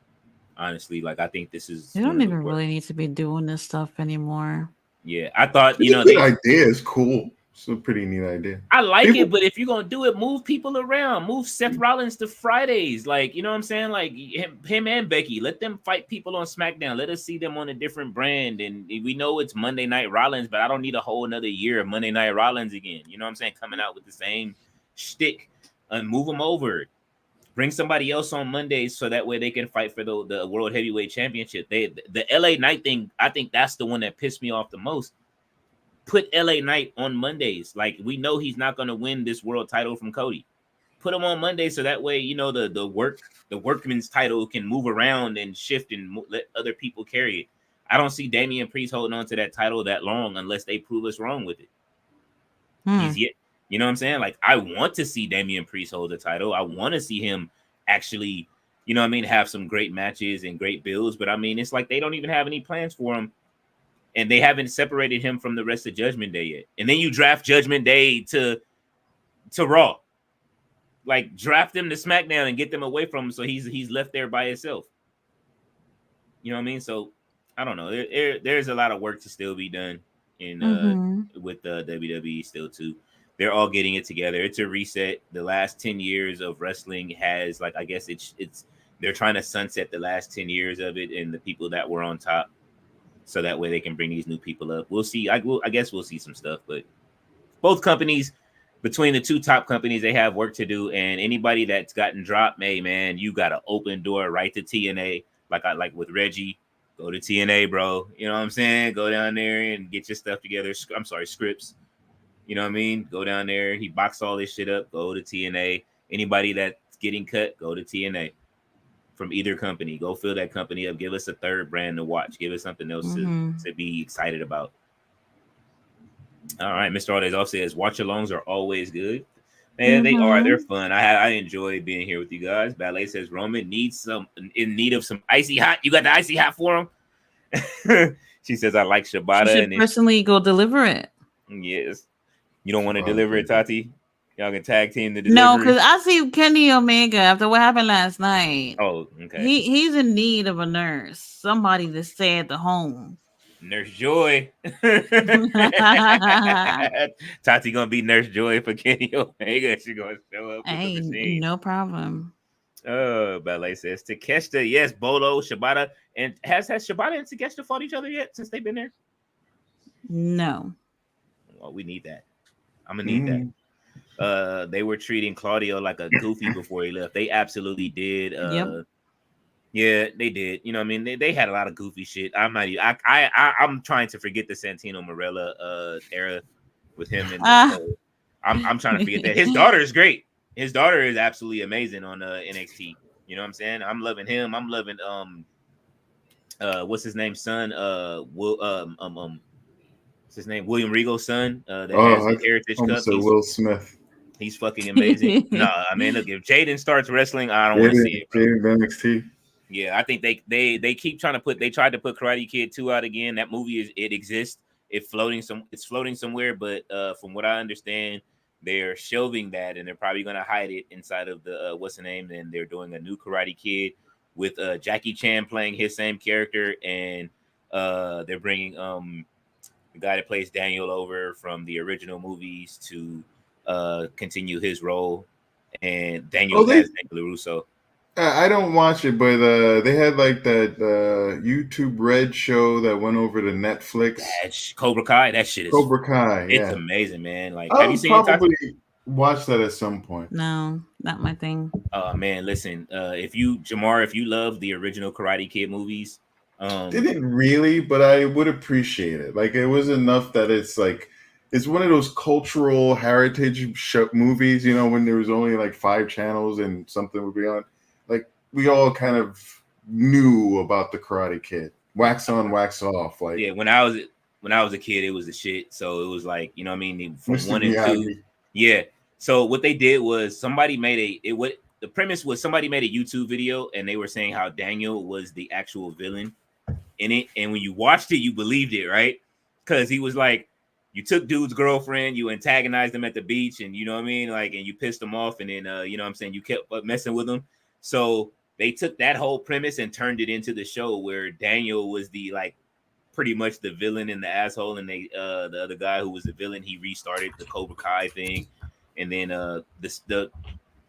Honestly, I think this is. You don't even really need to be doing this stuff anymore. Yeah, I thought the idea is cool. It's a pretty neat idea. I like it, but if you're gonna do it, move people around. Move Seth Rollins to Fridays, you know what I'm saying? Like him and Becky, let them fight people on SmackDown. Let us see them on a different brand. And we know it's Monday Night Rollins, but I don't need a whole another year of Monday Night Rollins again. You know what I'm saying? Coming out with the same shtick and move them over. Bring somebody else on Mondays so that way they can fight for the World Heavyweight Championship. The LA Knight thing, I think that's the one that pissed me off the most. Put LA Knight on Mondays. We know he's not going to win this world title from Cody. Put him on Monday so that way, the workman's title can move around and shift and let other people carry it. I don't see Damian Priest holding on to that title that long unless they prove us wrong with it. He's yet. You know what I'm saying? I want to see Damian Priest hold the title. I want to see him actually, have some great matches and great builds. But it's they don't even have any plans for him. And they haven't separated him from the rest of Judgment Day yet. And then you draft Judgment Day to Raw. Draft him to SmackDown and get them away from him so he's left there by himself. You know what I mean? So, I don't know. There's a lot of work to still be done with the WWE still, too. They're all getting it together. It's a reset. The last 10 years of wrestling has, I guess they're trying to sunset the last 10 years of it and the people that were on top. So that way they can bring these new people up. We'll see. I guess we'll see some stuff, but both companies, between the two top companies, they have work to do. And anybody that's gotten dropped, hey man, you got an open door right to TNA. Like with Reggie, go to TNA, bro. You know what I'm saying? Go down there and get your stuff together. I'm sorry, Scripps. You know what I mean? Go down there. He boxed all this shit up. Go to TNA. Anybody that's getting cut, go to TNA. From either company, go fill that company up. Give us a third brand to watch. Give us something else to be excited about. All right, Mr. Aldays off says watch-alongs are always good. Man, they are. They're fun. I enjoy being here with you guys. Ballet says Roman needs in need of some icy hot. You got the icy hot for him? She says I like Shibata. You should personally go deliver it. Yes. You don't want to deliver it, Tati? Y'all can tag team the delivery? No, because I see Kenny Omega after what happened last night. Oh, okay. He's in need of a nurse. Somebody to stay at the home. Nurse Joy. Tati gonna be Nurse Joy for Kenny Omega. She gonna show up. Hey, no problem. Oh, Ballet says Takeshita, yes, Bolo, Shibata. And has Shibata and Takeshita fought each other yet since they've been there? No. Well, we need that. I'm gonna need that. They were treating Claudio like a goofy before he left. They absolutely did. Yep. Yeah, they did. You know what I mean? They had a lot of goofy shit. I'm trying to forget the Santino Marella era with him and I'm trying to forget that. His daughter is great. His daughter is absolutely amazing on NXT. You know what I'm saying? I'm loving him. I'm loving what's his name? Son what's his name? William Regal's son. That has the Heritage Cup. Will Smith. He's fucking amazing. No, I mean, look, if Jaden starts wrestling, I don't want to see it. Jaden NXT. Yeah, I think they keep trying to they tried to put Karate Kid 2 out again. That movie exists. It's floating somewhere, but from what I understand, they're shelving that and they're probably gonna hide it inside of the what's the name? And they're doing a new Karate Kid with Jackie Chan playing his same character, and they're bringing the guy that plays Daniel over from the original movies to continue his role, and Daniel has Nick LaRusso. I don't watch it, but they had like that YouTube Red show that went over to Netflix. Cobra Kai, that shit is Cobra Kai, it's yeah. amazing, man. Like, have you I'll seen it, Tati? probably watch that at some point. No, not my thing. Man, listen, if you Jamar, if you love the original Karate Kid movies, Didn't really, but I would appreciate it. Like it was enough that it's like it's one of those cultural heritage movies. You know, when there was only like 5 channels and something would be on. Like we all kind of knew about the Karate Kid. Wax on, wax off. Like yeah, when I was a kid, it was the shit. So it was like, you know what I mean, from Mr. 1 and 2. Miyagi. Yeah. So what they did was somebody made the premise was somebody made a YouTube video and they were saying how Daniel was the actual villain in it. And when you watched it, you believed it, right? Because he was like, you took dude's girlfriend, you antagonized him at the beach, and you know what I mean? Like, and you pissed him off, and then you know what I'm saying, you kept messing with him. So they took that whole premise and turned it into the show where Daniel was the like pretty much the villain and the asshole, and they the other guy who was the villain, he restarted the Cobra Kai thing, and then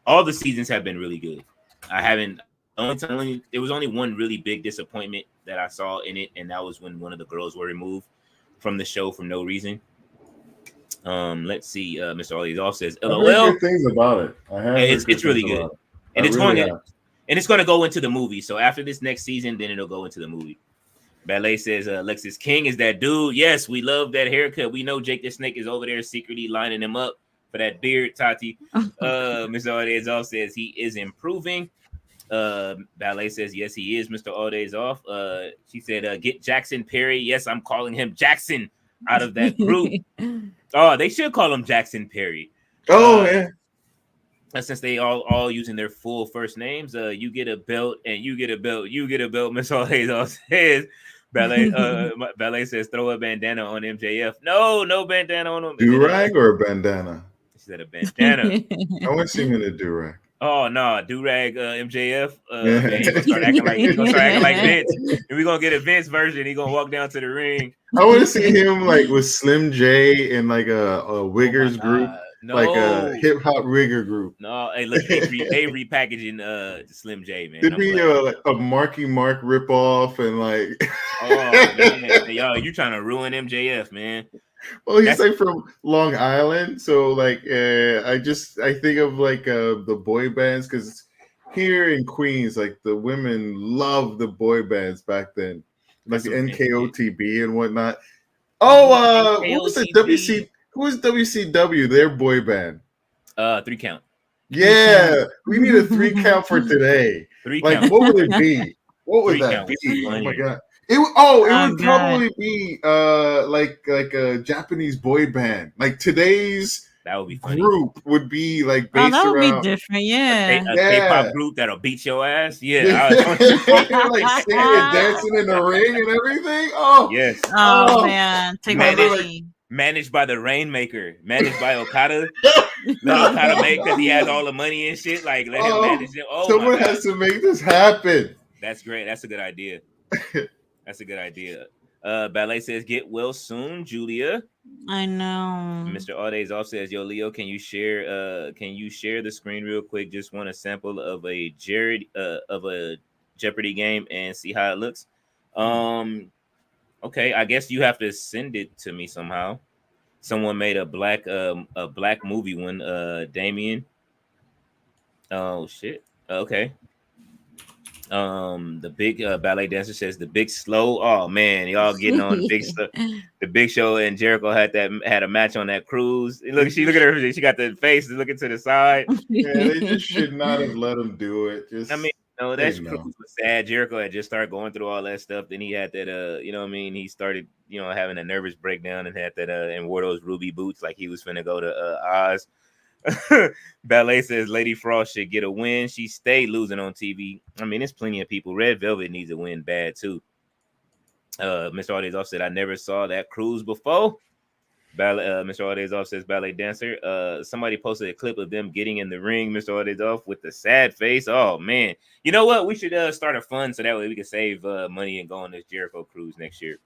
all the seasons have been really good. I haven't there was only one really big disappointment that I saw in it, and that was when one of the girls were removed from the show for no reason. Let's see. Mr. Ollie off says, "LOL." Good things about it. It's really good, and it's really going to go into the movie. So after this next season, then it'll go into the movie. Ballet says, Alexis King is that dude. Yes, we love that haircut. We know Jake the Snake is over there secretly lining him up for that beard, Tati. Mr. Odezov says he is improving. Ballet says, yes, he is, Mr. Odezov. She said, get Jackson Perry. Yes, I'm calling him Jackson out of that group. Oh, they should call him Jackson Perry. Oh, yeah. Since they all using their full first names, you get a belt and you get a belt. You get a belt, Mr. Odezov says. Ballet says throw a bandana on MJF. No bandana on him. Do-rag or a bandana? She said a bandana. I want to see him in a do-rag. Oh no, do-rag MJF. He's gonna start acting like Vince. And we're gonna get a Vince version. He's gonna walk down to the ring. I want to see him like with Slim J in like a Wiggers group. No. Like a hip hop rigger group. No, hey, look, they repackaging Slim J, man. It'd be a Marky Mark ripoff and like. Oh man, yo, you trying to ruin MJF, man? Well, he's like from Long Island, so like I think of like the boy bands because here in Queens, like the women love the boy bands back then, like the NKOTB and whatnot. Oh, what was the WC? Who was WCW? Their boy band. 3 count. Yeah, we need a 3 count for today. 3 like, count. what would it be? What would that be? Oh my god! It would probably be like a Japanese boy band. Like today's that would be funny. Group would be like based that would around be different. Yeah, a K-pop group that'll beat your ass. Yeah, like singing and dancing in the ring and everything. Oh yes. Oh man, take managed by the Rainmaker, managed by Okada. Let Okada make because he has all the money and shit. Like let him manage them. Oh, someone has to make this happen. That's great. That's a good idea. That's a good idea. Ballet says, get well soon, Julia. I know. Mr. Odezov says, yo, Leo, can you share the screen real quick? Just want a sample of a Jeopardy game and see how it looks. Okay, I guess you have to send it to me somehow. Someone made a black movie one, Damien. Oh shit. Okay. The big ballet dancer says the big slow. Oh man, y'all getting on the big slow. The Big Show and Jericho had a match on that cruise. Look at her. She got the face looking to the side. Yeah, they just should not have let him do it. No, that cruise was sad. Jericho had just started going through all that stuff. Then he had that you know what I mean? He started, having a nervous breakdown and had that and wore those ruby boots like he was finna go to Oz. Ballet says Lady Frost should get a win. She stayed losing on TV. I mean, there's plenty of people. Red Velvet needs a win bad too. Mr. Odezov said I never saw that cruise before. Mr. Odezov says ballet dancer. Somebody posted a clip of them getting in the ring, Mr. Odezov, with the sad face. Oh man, you know what? We should start a fund so that way we can save money and go on this Jericho cruise next year.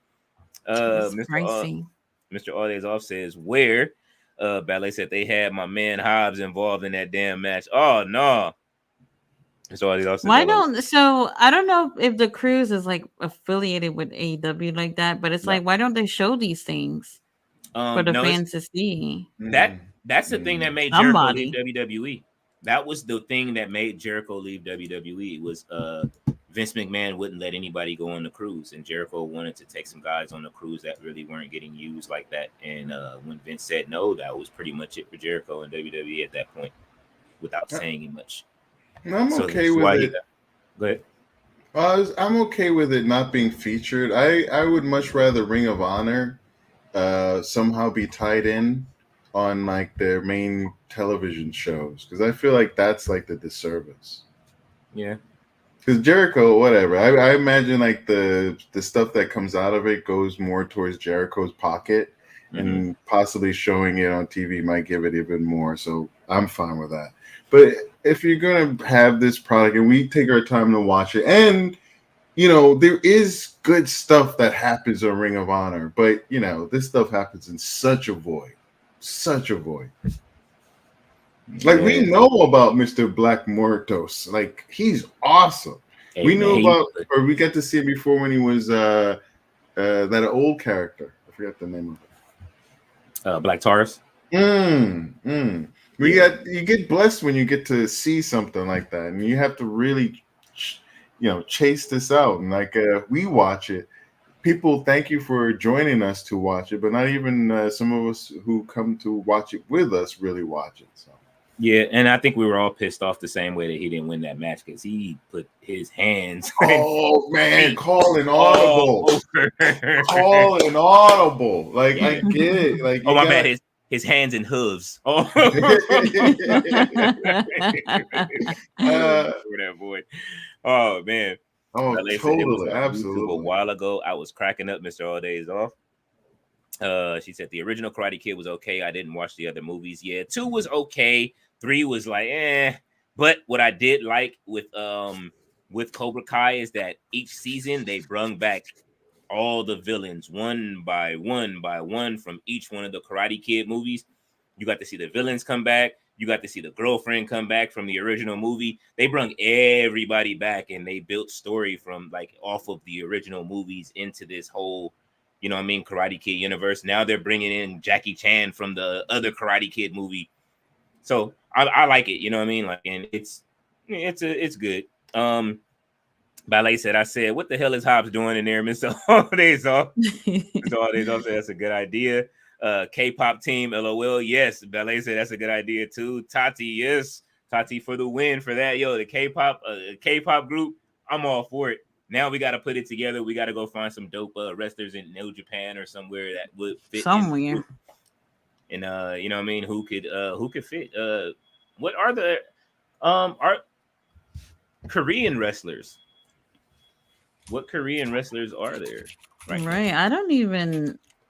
Mr. Odezov says where. Ballet said they had my man Hobbs involved in that damn match. Oh no. So all these officers Why all over. don't so I don't know if the cruise is like affiliated with AEW like that, but it's No. like why don't they show these things for the No, it's fans to see? that's the thing that made Jericho leave Somebody. WWE. That was the thing that made Jericho leave WWE was Vince McMahon wouldn't let anybody go on the cruise, and Jericho wanted to take some guys on the cruise that really weren't getting used like that. And when Vince said no, that was pretty much it for Jericho and WWE at that point, without saying much. I'm So okay that's with why it. Go ahead. I'm okay with it not being featured. I would much rather Ring of Honor somehow be tied in on like their main television shows because I feel like that's like the disservice. Yeah. Because Jericho, whatever. I imagine like the stuff that comes out of it goes more towards Jericho's pocket, and possibly showing it on TV might give it even more. So I'm fine with that. But if you're gonna have this product and we take our time to watch it, and you know there is good stuff that happens on Ring of Honor, but you know this stuff happens in such a void. Like we know about Mr. Black Mortos. Like he's awesome. Hey, we man, knew about, or we got to see him before when he was that old character. I forgot the name of it. Black Taurus. You get blessed when you get to see something like that, and you have to really, chase this out. And like we watch it, people thank you for joining us to watch it, but not even some of us who come to watch it with us really watch it. So. Yeah, and I think we were all pissed off the same way that he didn't win that match because he put his hands. Oh man, calling audible. Calling audible. Like I get it. Like my bad. His hands and hooves. Oh, for that boy. Oh man. Oh, totally, absolutely. A while ago, I was cracking up. Mr. All Days Off. She said the original Karate Kid was okay. I didn't watch the other movies. Yeah, 2 was okay. 3 was like, But what I did like with Cobra Kai is that each season they brung back all the villains one by one from each one of the Karate Kid movies. You got to see the villains come back. You got to see the girlfriend come back from the original movie. They brung everybody back and they built story from like off of the original movies into this whole, Karate Kid universe. Now they're bringing in Jackie Chan from the other Karate Kid movie. So I like it, Like, and it's good. Ballet said, I said, what the hell is Hobbs doing in there, Mr. All Days Off? Mr. All Days Off said that's a good idea. K-pop team, LOL. Yes, Ballet said that's a good idea too. Tati, yes. Tati for the win for that. Yo, the K-pop group, I'm all for it. Now we got to put it together. We got to go find some dope wrestlers in New Japan or somewhere that would fit somewhere. And who could fit? What are the are Korean wrestlers? What Korean wrestlers are there? Right.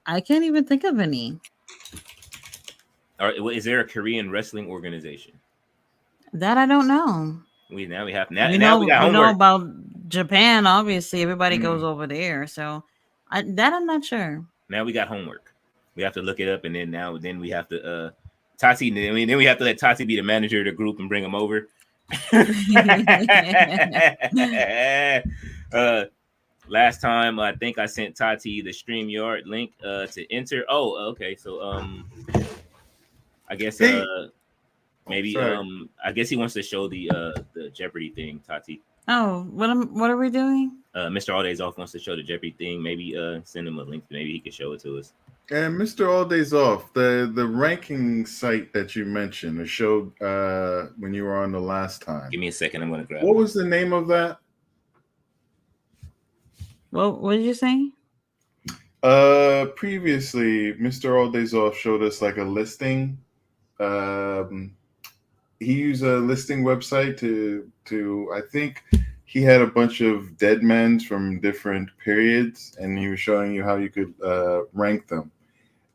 I can't even think of any. Is there a Korean wrestling organization? That I don't know. We now we got homework. We know about Japan. Obviously, everybody goes over there. So I'm not sure. Now we got homework. We have to look it up, and then we have to Tati. Then we have to let Tati be the manager of the group and bring them over. Last time I think I sent Tati the StreamYard link to enter. Oh, okay. So I guess maybe I guess he wants to show the Jeopardy thing, Tati. Oh, what are we doing? Mr. All Days Off wants to show the Jeopardy thing. Maybe send him a link. Maybe he can show it to us. And Mr. All Days Off, the ranking site that you mentioned, or showed when you were on the last time. Give me a second. I'm going to grab. What was the name of that? What did you say? Previously, Mr. All Days Off showed us like a listing. He used a listing website to I think he had a bunch of dead men from different periods, and he was showing you how you could rank them.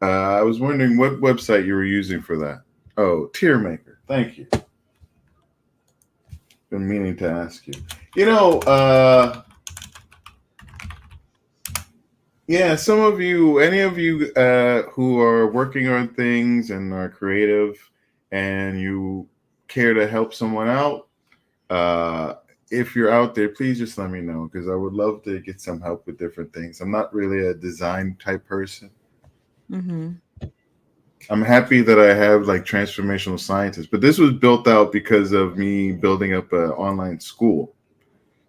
I was wondering what website you were using for that. Oh, Tiermaker. Thank you. Been meaning to ask you. Yeah, some of you, any of you who are working on things and are creative and you care to help someone out, If you're out there, please just let me know because I would love to get some help with different things. I'm not really a design type person. Mm-hmm. I'm happy that I have like transformational scientists, but this was built out because of me building up an online school.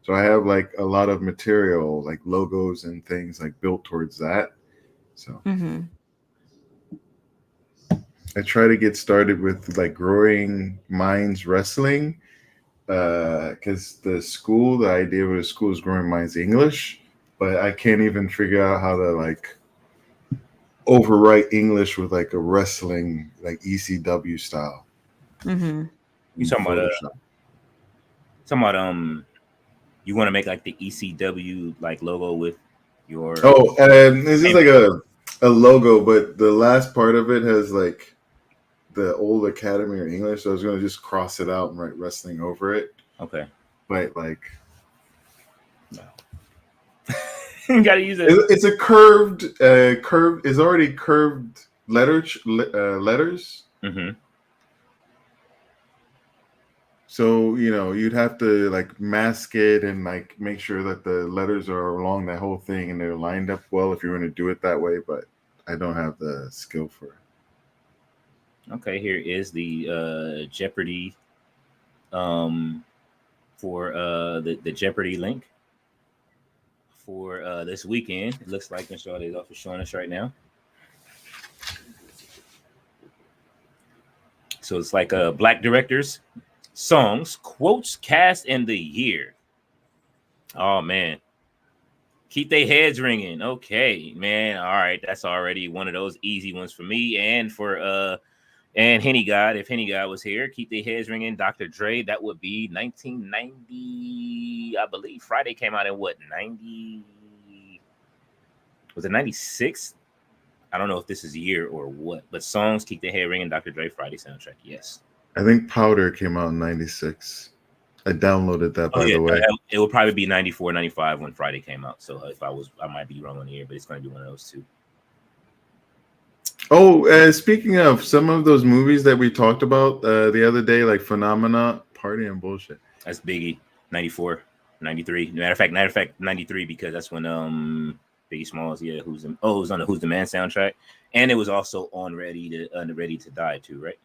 So I have like a lot of material, like logos and things like built towards that. So Mm-hmm. I try to get started with like growing minds wrestling because the idea of the school is growing minds English, but I can't even figure out how to like overwrite English with like a wrestling like ECW style. Mm-hmm. You talking about you want to make like the ECW like logo with your this is like a logo, but the last part of it has like the old Academy of English, so I was gonna just cross it out and write wrestling over it. Okay. But like you gotta use it. It's a curved is already curved letters. Mm-hmm. So you'd have to like mask it and like make sure that the letters are along that whole thing and they're lined up well if you're going to do it that way. But I don't have the skill for it. Okay, here is the Jeopardy for the Jeopardy link for this weekend. It looks like Mr. Audio is showing us right now. So it's like black directors, songs, quotes, cast, and the year. Oh man, keep their heads ringing. Okay, man. All right, that's already one of those easy ones for me and for and Henny God. If Henny God was here, keep their heads ringing. Dr. Dre, that would be 1990. I believe Friday came out in what 90? Was it 96? I don't know if this is a year or what, but songs keep their head ringing. Dr. Dre Friday soundtrack. Yes. I think Powder came out in 96. I downloaded that by the way. It will probably be 94, 95 when Friday came out. So if I might be wrong on the year, but it's going to be one of those two. Oh, speaking of some of those movies that we talked about the other day, like Phenomena, Party and Bullshit. That's Biggie, 94, 93. Matter of fact, 93 because that's when Biggie Smalls, it was on the Who's the Man soundtrack, and it was also on Ready to Die too, right?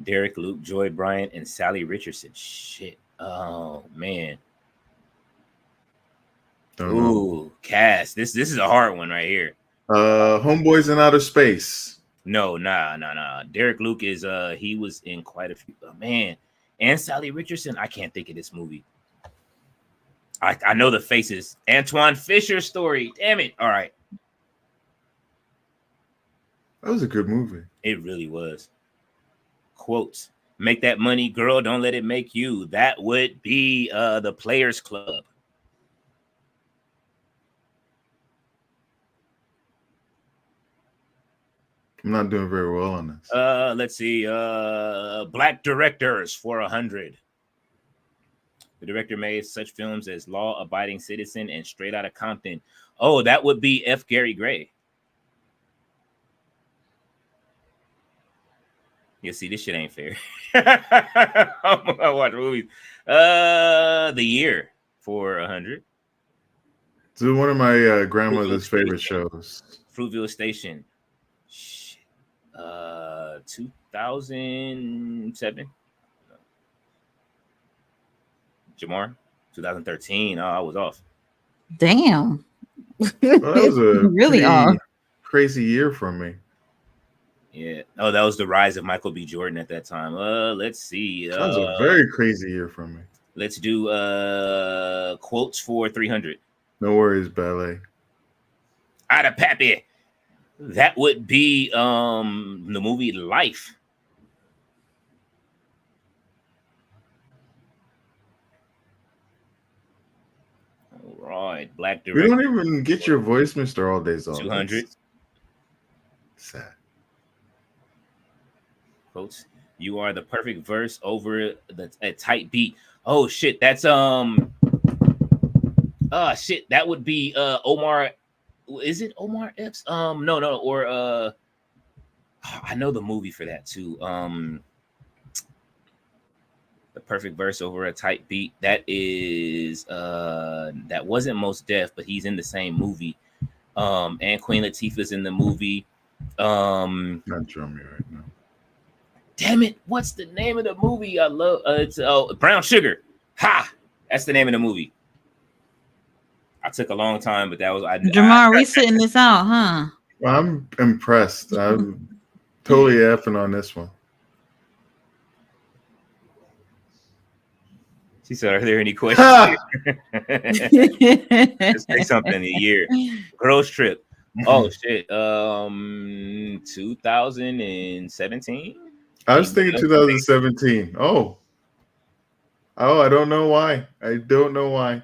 Derek, Luke, Joy Bryant, and Sally Richardson. Shit. Oh man. Ooh, cast. This is a hard one right here. Homeboys in Outer Space. No, nah. Derek Luke is he was in quite a few. Oh, man, and Sally Richardson. I can't think of this movie. I know the faces. Antoine Fisher Story. Damn it. All right. That was a good movie. It really was. Quotes. Make that money, girl. Don't let it make you. That would be the Players Club. I'm not doing very well on this. Let's see. Black directors for 100. The director made such films as Law Abiding Citizen and Straight Outta Compton. Oh, that would be F. Gary Gray. You see, this shit ain't fair. I'm gonna watch movies. The year for 100. This is one of my grandmother's favorite shows. Fruitville Station. 2007. Jamar, 2013. Oh, I was off. Damn. Well, that was a really off. Crazy year for me. Yeah. Oh, that was the rise of Michael B. Jordan at that time. Let's see. That was a very crazy year for me. Let's do quotes for 300. No worries, Ballet. Ada Pappy. That would be the movie Life. All right, black director. We don't even get your voice, Mr. All Days Off. 200. Sad. Quotes. You are the perfect verse over a tight beat. Oh shit, that's shit. That would be Omar. is it Omar Epps? No, or I know the movie for that too. The Perfect Verse Over a Tight Beat. That is that wasn't Most Def, but he's in the same movie. And Queen Latifah's in the movie. Not drum me right now. Damn it! What's the name of the movie? I love it's Brown Sugar. Ha! That's the name of the movie. I took a long time, but that was Jamar, we sitting this out, huh? I'm impressed. I'm totally effing on this one. She said, "Are there any questions?" Just say something in a year. Girls Trip. Oh shit. 2017. I was thinking 2017. Oh, I don't know why. I don't know why.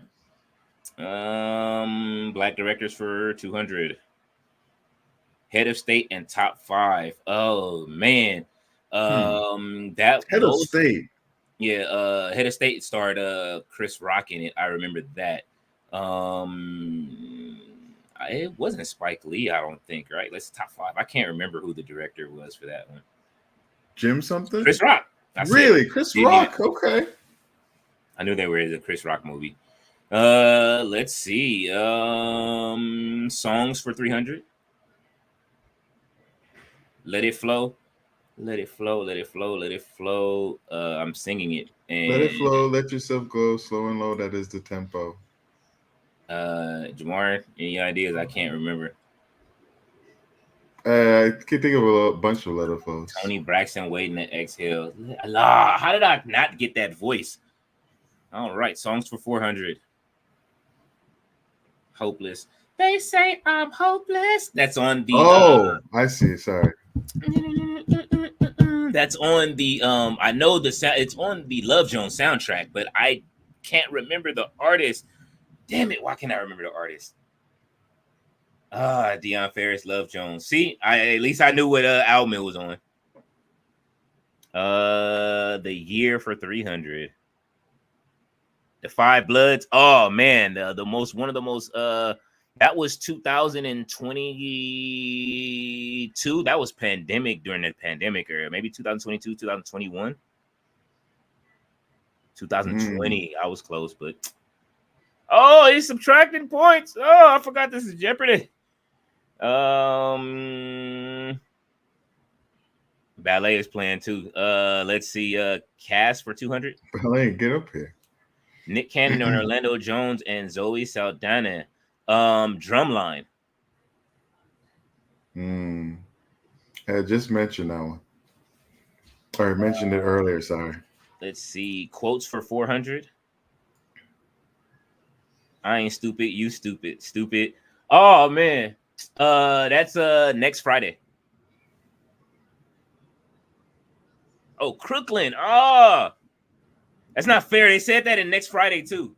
Black directors for 200. Head of State and Top 5. Oh man. That Head of State. Yeah, Head of State starred Chris Rock in it. I remember that. It wasn't Spike Lee, I don't think, right? Let's top 5. I can't remember who the director was for that one. Jim something? Chris Rock. Really? Chris Rock? Okay. I knew they were in a Chris Rock movie. Let's see. Songs for 300. Let It Flow. Let it flow, let it flow, let it flow. I'm singing it. And let it flow, let yourself go, slow and low. That is the tempo. Jamar, any ideas? I can't remember. I can think of a bunch of let it flows. Tony Braxton, Waiting to Exhale. Allah, how did I not get that voice? All right, songs for 400. Hopeless. They say I'm hopeless. That's on the. I see. Sorry. That's on the I know it's on the Love Jones soundtrack, but I can't remember the artist. Damn it, why can't I remember the artist? Deion Ferris, Love Jones. See, at least I knew what album it was on. The Year for 300. The Five Bloods. Oh man, one of the most that was 2022. That was pandemic during the pandemic era. Maybe 2022, 2021. 2020. I was close, but he's subtracting points. Oh, I forgot this is Jeopardy. Ballet is playing too. Let's see. Cast for 200. Ballet, get up here. Nick Cannon and Orlando Jones and Zoe Saldana. Drumline. I just mentioned that one. Or I mentioned it earlier, sorry. Let's see. Quotes for 400. I ain't stupid, you stupid. Stupid. Oh man. That's next Friday. Oh, Crooklyn. Oh, that's not fair. They said that in Next Friday too.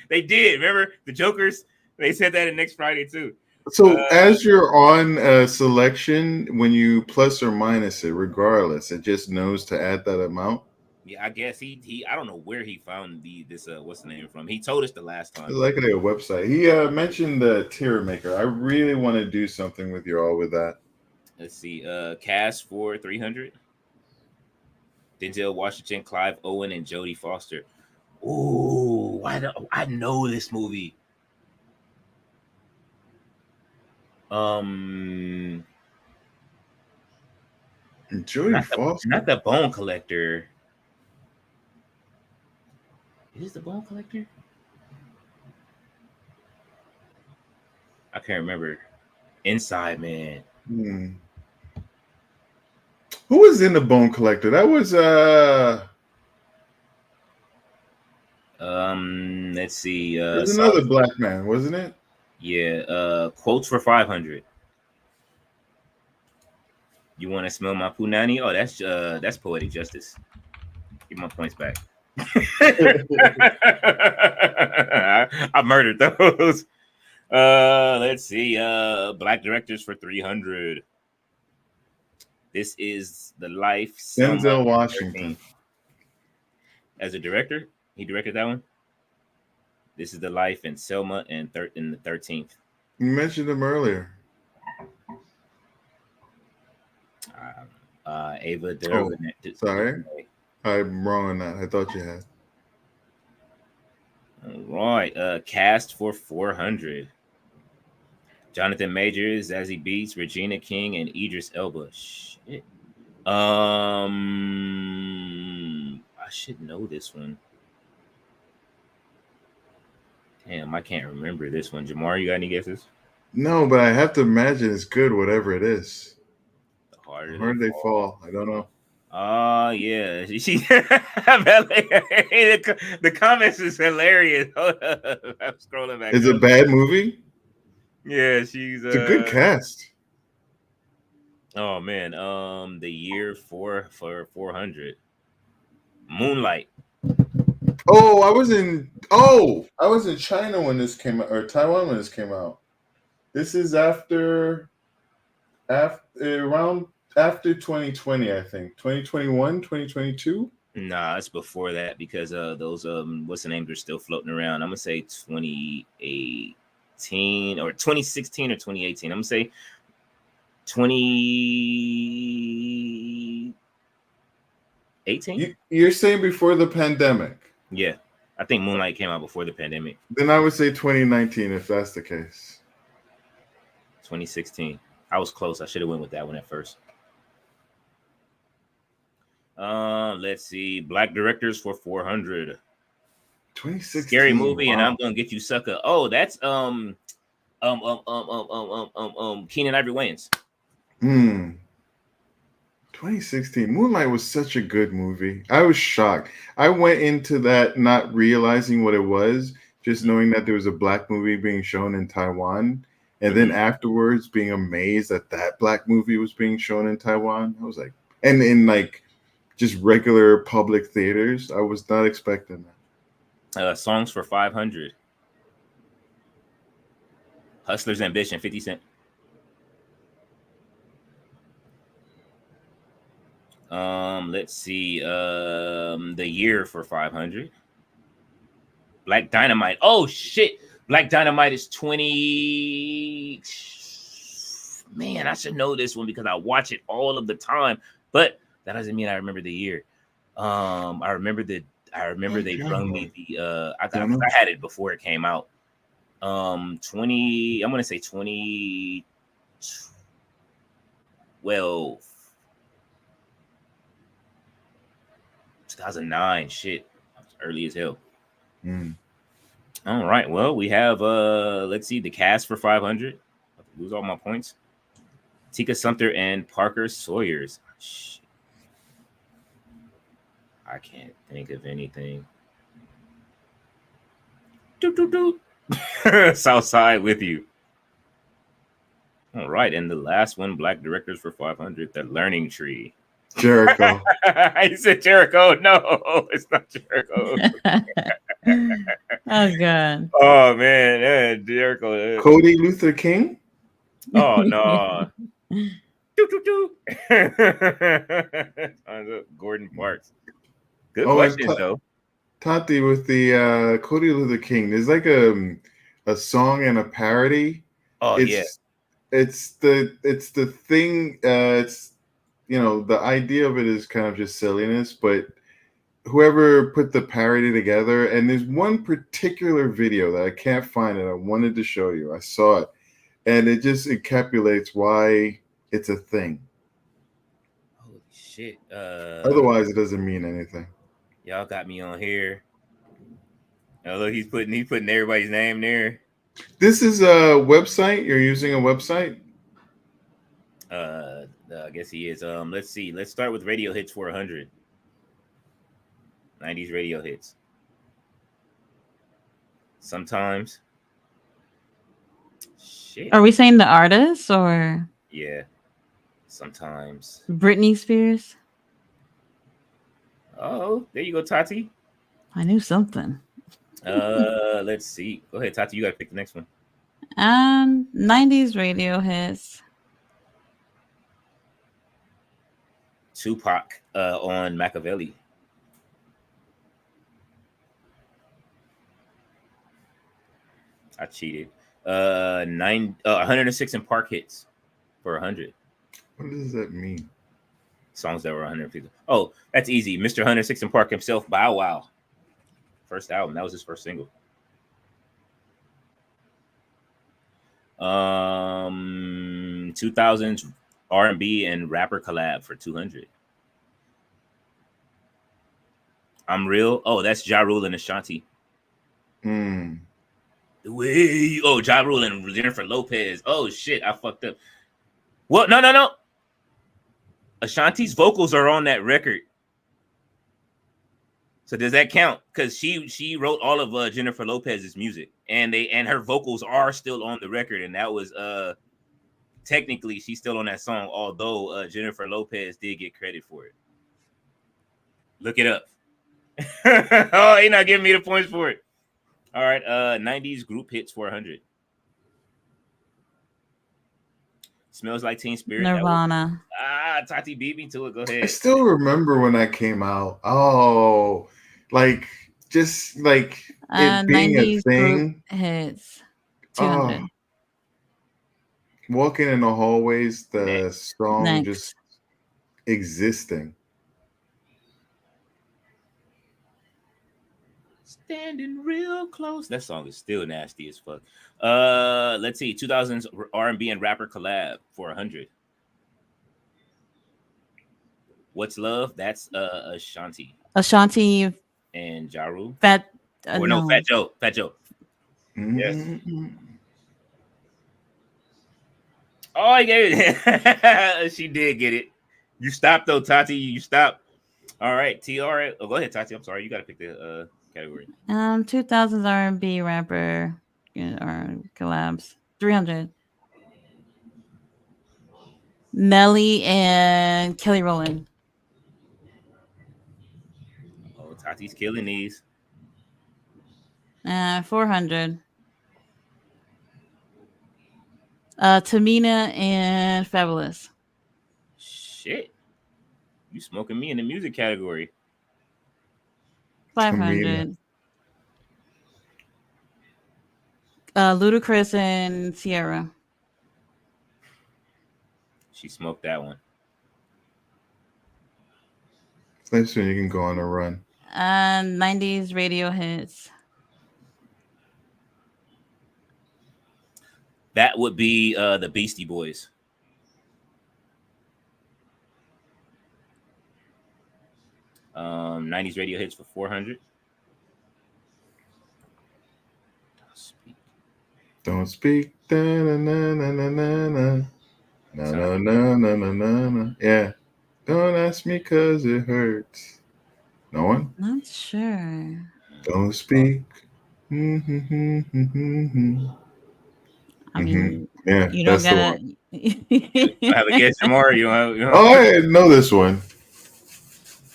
They did. Remember the Jokers? They said that in Next Friday too. So as you're on a selection, when you plus or minus it, regardless, it just knows to add that amount. Yeah, I guess he I don't know where he found this what's the name from. He told us the last time. Like a website. He mentioned the tier maker. I really want to do something with you all with that. Let's see. Cast for 300. Denzel Washington, Clive Owen, and Jodie Foster. Ooh, I know this movie. Jodie Foster, not the Bone Collector. Is the Bone Collector? I can't remember. Inside Man. Who was in the Bone Collector? That was let's see. There's another black man, wasn't it? Yeah. Quotes for 500. You want to smell my punani? Oh, that's Poetic Justice. Give my points back. I murdered those. Let's see. Black directors for 300. This is the life. Denzel Washington. As a director, he directed that one. This Is the Life, and Selma, and in the 13th. You mentioned them earlier. Ava Oh, DuVernay. sorry. I'm wrong on that. I thought you had. All right. Cast for 400. Jonathan Majors, Zazie Beetz, Regina King, and Idris Elba. Shit. I should know this one. Damn, I can't remember this one. Jamar, you got any guesses? No, but I have to imagine it's good, whatever it is. The Harder They fall. I don't know. Oh yeah, the comments is hilarious. Hold up. I'm scrolling back. Is it a bad movie? Yeah, she's It's a good cast. Oh man, the year for 400. Moonlight. Oh, I was in China when this came out, or Taiwan when this came out. This is after 2020, I think. 2021, 2022? Nah, it's before that because those what's the names are still floating around. I'm gonna say 2018 or 2016 or 2018. I'm gonna say 2018. You're saying before the pandemic? Yeah, I think Moonlight came out before the pandemic. Then I would say 2019 if that's the case. 2016. I was close. I should have went with that one at first. Let's see. Black directors for 400. 2016. Scary movie, wow. and I'm gonna get you, sucker. Oh, that's Keenan Ivory Wayans. 2016. Moonlight was such a good movie. I was shocked. I went into that not realizing what it was, just knowing that there was a black movie being shown in Taiwan. And then afterwards being amazed that black movie was being shown in Taiwan. I was like, and in like just regular public theaters, I was not expecting that. Songs for 500. Hustler's Ambition, 50 Cent. Let's see. The year for 500. Black Dynamite. Oh shit. Black Dynamite is 20. Man, I should know this one because I watch it all of the time. But that doesn't mean I remember the year. I remember they brung me the I had it before it came out. 20. I'm gonna say 2012. 2009. Shit, early as hell. All right. Well, we have let's see, the cast for 500. Lose all my points. Tika Sumpter and Parker Sawyers. Shit. I can't think of anything. Southside with you. All right, and the last one, black directors for 500. The Learning Tree. Jericho. I said Jericho. No, it's not Jericho. Oh god. Oh man, yeah, Jericho. Cody Luther King. Oh no. Gordon Parks. Good question though. Tati, with the Cody Luther King, there's like a song and a parody. Oh yeah. It's the thing. It's, you know, the idea of it is kind of just silliness, but whoever put the parody together, and there's one particular video that I can't find and I wanted to show you. I saw it, and it encapsulates why it's a thing. Holy shit. Otherwise it doesn't mean anything. Y'all got me on here. Oh, look, he's putting everybody's name there. This is a website. You're using a website? I guess he is. Let's see. Let's start with radio hits for 100. 90s radio hits. Sometimes. Shit. Are we saying the artist or? Yeah. Sometimes. Britney Spears. Oh, there you go, Tati. I knew something. Let's see. Go ahead, Tati. You gotta pick the next one. 90s radio hits. Tupac on Machiavelli. I cheated. 106 in park hits for 100 What does that mean? songs that were 150. Oh, that's easy. Mr. 106 in Park himself, Bow Wow. First album. That was his first single. 2000s R&B and rapper collab for 200. I'm Real. Oh, that's Ja Rule and Ashanti. Hmm. The way. Oh, Ja Rule and Jennifer Lopez. Oh shit, I fucked up. What? No. Ashanti's vocals are on that record. So does that count? Because she wrote all of Jennifer Lopez's music, and her vocals are still on the record, and that was technically she's still on that song, although Jennifer Lopez did get credit for it. Look it up. Oh, he not giving me the points for it. All right, 90s group hits 400. Smells Like Teen Spirit. Nirvana. Tati beat me to it. Go I ahead. still remember when that came out. Oh, like just like it being a 90s thing. group hits 200. Oh, walking in the hallways, the song Next. just existing. Standing real close. That song is still nasty as fuck. Let's see. 2000s R&B and rapper collab for 100. What's Love? That's Ashanti Ashanti, and Ja Rule. Fat. Or no, Fat Joe. Yes. Mhm. Oh, I gave it. She did get it. You stopped though, Tati. You stopped. All right, TR. Oh, go ahead, Tati. I'm sorry. You got to pick the category. 2000s R&B rapper or collabs 300. Nelly and Kelly Rowland. Oh, Tati's killing these. 400. Tamina and Fabulous. Shit. You smoking me in the music category. 500. Ludacris and Sierra. She smoked that one. That's when you can go on a run. 90s radio hits. That would be the Beastie Boys. '90s radio hits for 400. Don't speak. Da-na-na-na-na-na-na. Na-na-na-na-na-na. Yeah. Don't ask me cause it hurts. No one? Not sure. Don't speak. Mm-hmm. I mean, Yeah, you don't that's the gotta. one. I have a guess tomorrow. You know? Oh, I know this one.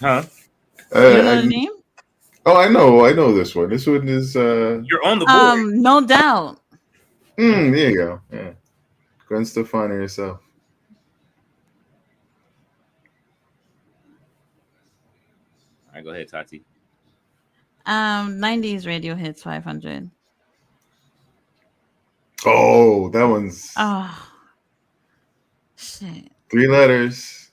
Huh? You know the name? Oh, I know this one. This one is You're on the board. No Doubt. there you go. Yeah. Gwen Stefani herself. All right, go ahead, Tati. 90s radio hits 500. Oh, that one's Oh shit. 3 letters.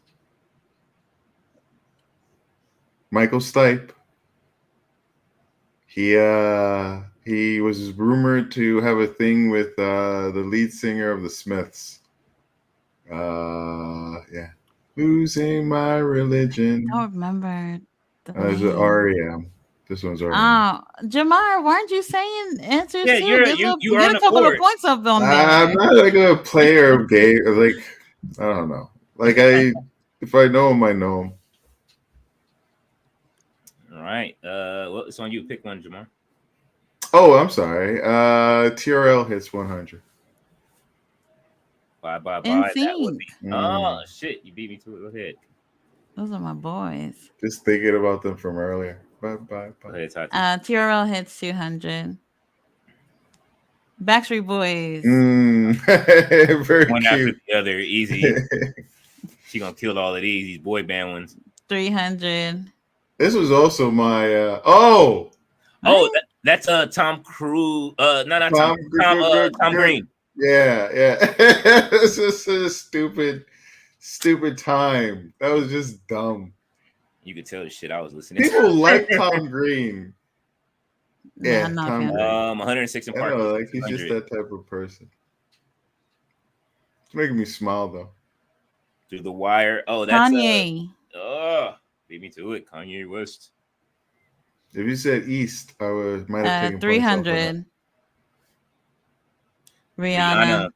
Michael Stipe. He was rumored to have a thing with the lead singer of the Smiths. Yeah. Losing my religion. I don't remember. Is it REM? This one's REM. Oh, Jamar, weren't you saying answers Yeah, too? you Get on a the couple board. of points up on there. I'm not like a player of game. Like, I don't know. Like, if I know him, I know him. All right. Well, it's on you. Pick one, Jamar. Oh, I'm sorry. TRL hits 100. Bye. That would Insane. be. Oh shit! You beat me to it. Go ahead. Those are my boys. Just thinking about them from earlier. Bye. Go ahead, Tati. TRL hits 200. Backstreet Boys. Very One after cute. the other, easy. She gonna kill all of these boy band ones. 300. This was also my That's Tom Cruise. Not Tom, Tom Green. Yeah. This is a stupid time. That was just dumb. You could tell the shit I was listening to. People like Tom Green. Yeah, not Tom him. Green. 106 in I Park. know, like he's just that type of person. It's making me smile though. Through the Wire. Oh, that's Kanye. Beat me to it. Kanye West. If you said East, I might have taken 300. Rihanna.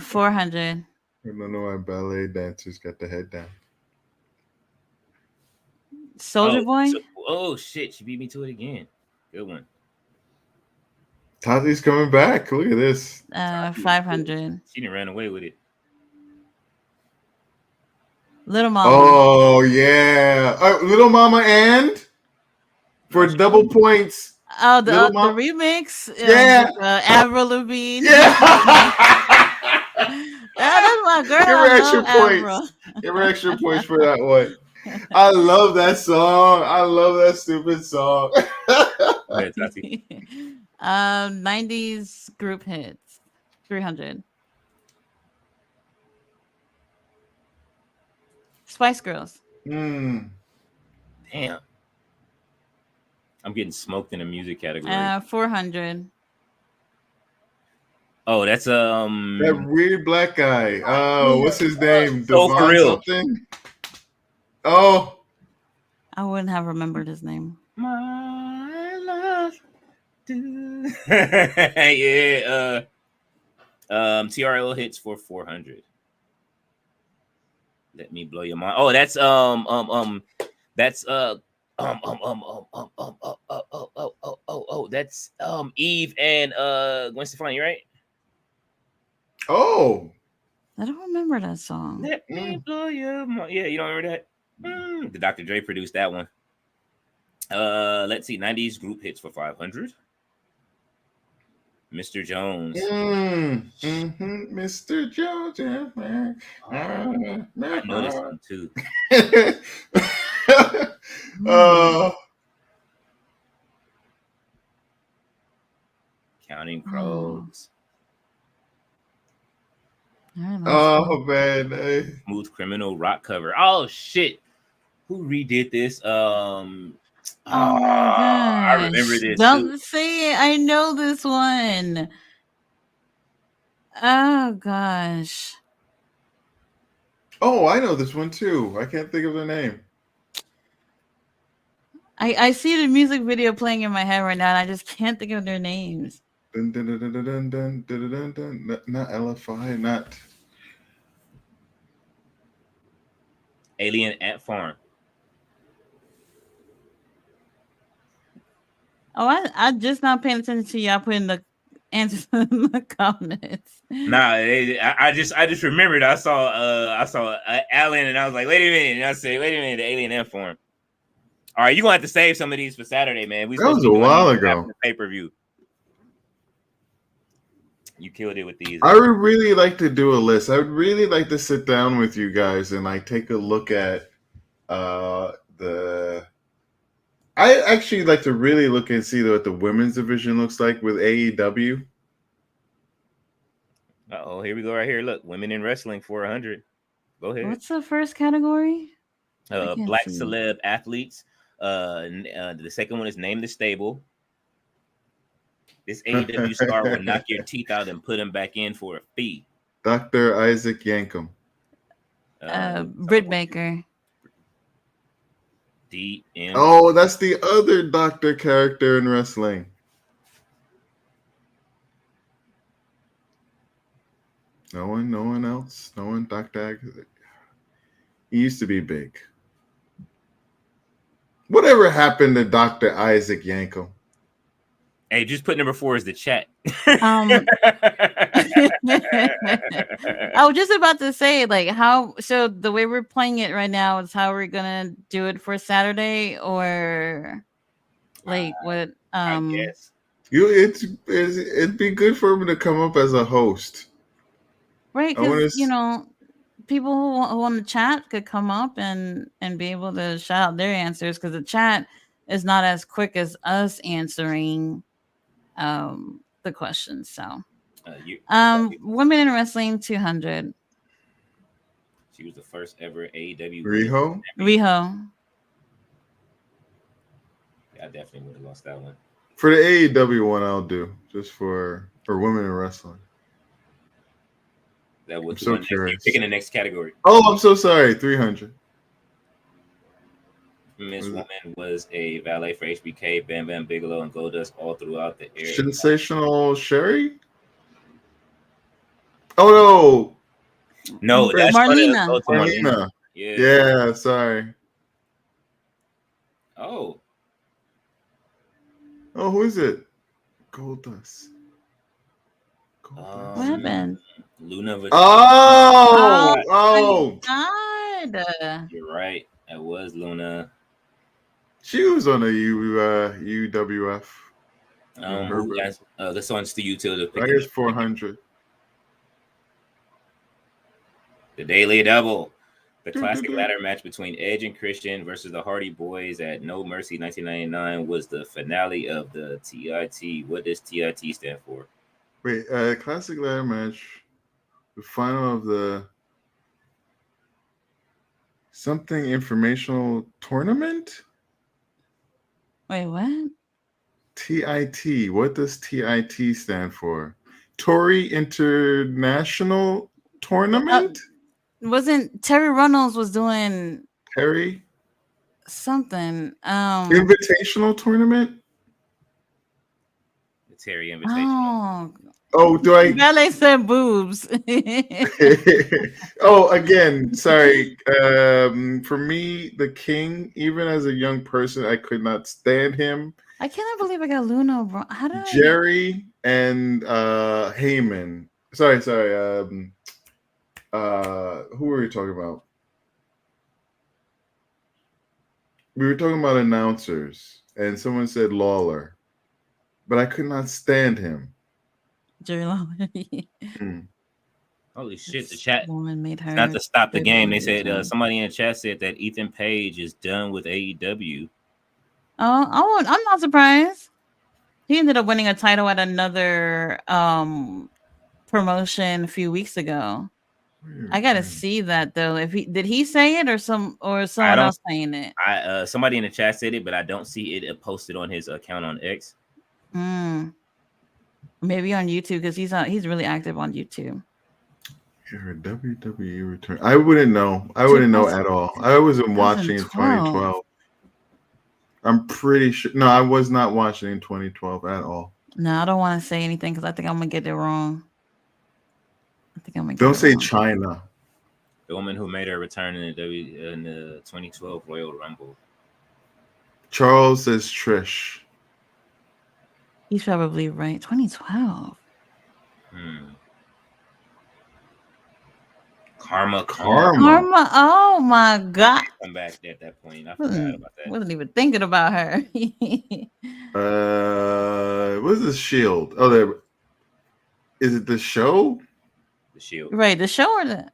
400. I don't know why ballet dancers got the head down. Soldier Boy. Shit, she beat me to it again. Good one. Tati's coming back. Look at this. 500. She didn't run away with it. Little Mama. Oh yeah, Little Mama and for double points. Oh, the remix. Yeah, Avril Lavigne. Yeah, that's my girl. Give her extra points. Give her extra points for that one. I love that song. I love that stupid song. 90s group hits. 300. Spice Girls. Damn. I'm getting smoked in the music category. 400. Oh, that's that weird black guy. Oh, what's his name? So for real. Something? Oh, I wouldn't have remembered his name. My love. Yeah. TRL hits for 400. Let me blow your mind. Oh, that's that's Eve and Gwen Stefani, right? Oh, I don't remember that song. Let me blow your mind. Yeah, you don't remember that? The Dr. Dre produced that one. Let's see, 90s group hits for 500. Mr. Jones. Mr. Jones. I know this one too. Counting Crows. Oh man. Smooth Criminal rock cover. Oh shit. Who redid this? I remember this. Don't say it. I know this one. Oh gosh. Oh, I know this one too. I can't think of the name. I see the music video playing in my head right now, and I just can't think of their names. Not LFI, not Alien Ant Farm. Oh, I just not paying attention to y'all putting the answers in the comments. Nah, I just remembered. I saw Alan, and I was like, wait a minute. And I said, wait a minute, the Alien Ant Farm. All right, you're gonna have to save some of these for Saturday, man. That was a while ago. Pay-per-view. You killed it with these. I would really like to do a list. I would really like to sit down with you guys and like take a look at the. I actually like to really look and see what the women's division looks like with AEW. Oh, here we go right here. Look, women in wrestling 400. Go ahead. What's the first category? Black celeb athletes. The second one is Name the Stable. This AEW star will knock your teeth out and put them back in for a fee. Dr. Isaac Yankem. Britt Baker. DM. Oh, that's the other doctor character in wrestling. No one else. No one. Dr. Isaac. He used to be big. Whatever happened to Dr. Isaac Yankem? Hey, just put number 4 as the chat. I was just about to say, like, how. So the way we're playing it right now is how we're gonna do it for Saturday, or like what? I guess. It'd be good for him to come up as a host. Right, because people who on the chat could come up and be able to shout out their answers, because the chat is not as quick as us answering the questions. So women in wrestling 200. She was the first ever AEW Riho. Riho. Yeah, I definitely would have lost that one. For the AEW one, I'll do just for women in wrestling. That was I'm so you're curious. picking the next category. Oh, I'm so sorry. 300. Miss Woman was a valet for HBK, Bam Bam Bigelow, and Goldust all throughout the era. Sensational Sherry? Oh No, that's Marlena. Marlena. Yeah. Yeah, sorry. Oh, who is it? Goldust. What happened? Luna Vachon. Oh! God. You're right. That was Luna. She was on a UWF. This one's to you too. I guess 400. The Daily Double. The classic ladder match between Edge and Christian versus the Hardy Boys at No Mercy 1999 was the finale of the TIT. What does TIT stand for? Wait, classic ladder match. The final of the something informational tournament? Wait, what? TIT. What does TIT stand for? Tory International Tournament? Wasn't Terry Runnels was doing Terry? Something. Invitational Tournament? The Terry Invitational. Oh, do I? Valet said boobs. Oh, again, sorry. For me, the King, even as a young person, I could not stand him. I cannot believe I got Luna wrong. How did Jerry and Heyman. Sorry. Who were we talking about? We were talking about announcers, and someone said Lawler, but I could not stand him. Jerry Lawler. Holy shit! The chat. Woman made her. Not to stop the game. They said somebody in the chat said that Ethan Page is done with AEW. Oh, I'm not surprised. He ended up winning a title at another promotion a few weeks ago. I gotta see that though. If did he say it or someone else saying it? Somebody in the chat said it, but I don't see it posted on his account on X. Maybe on YouTube, because he's really active on YouTube. Your WWE return. I wouldn't know. I wouldn't know at all. I wasn't watching in 2012. I'm pretty sure. No, I was not watching in 2012 at all. No, I don't want to say anything because I think I'm gonna get it wrong. Don't say China. The woman who made her return in the 2012 Royal Rumble. Charles says Trish. He's probably right. 2012. Karma. Oh my God. Come back at that point. I forgot about that. Wasn't even thinking about her. What's the Shield? Oh, there. Is it the show? The Shield. Right, the show or the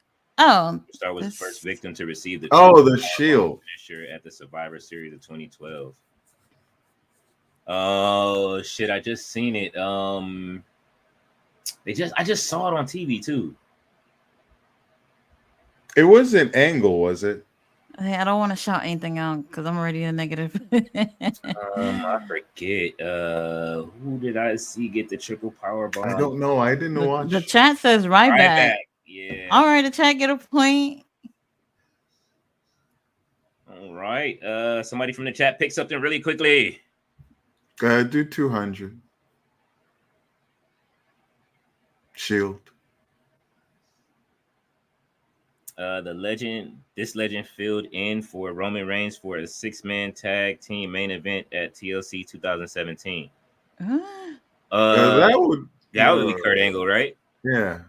Star was the first victim to receive the the Shield finisher at the Survivor Series of 2012. Oh shit! I just seen it. I just saw it on TV too. It wasn't Angle, was it? Hey, I don't want to shout anything out because I'm already in negative. I forget. Who did I see get the triple power bomb? I don't know. I didn't watch. The chat says Ryback. Yeah. All right, the chat get a point. All right. Somebody from the chat pick something really quickly. Do 200. Shield. This legend filled in for Roman Reigns for a 6-man tag team main event at TLC 2017. That would be Kurt Angle, right? Yeah.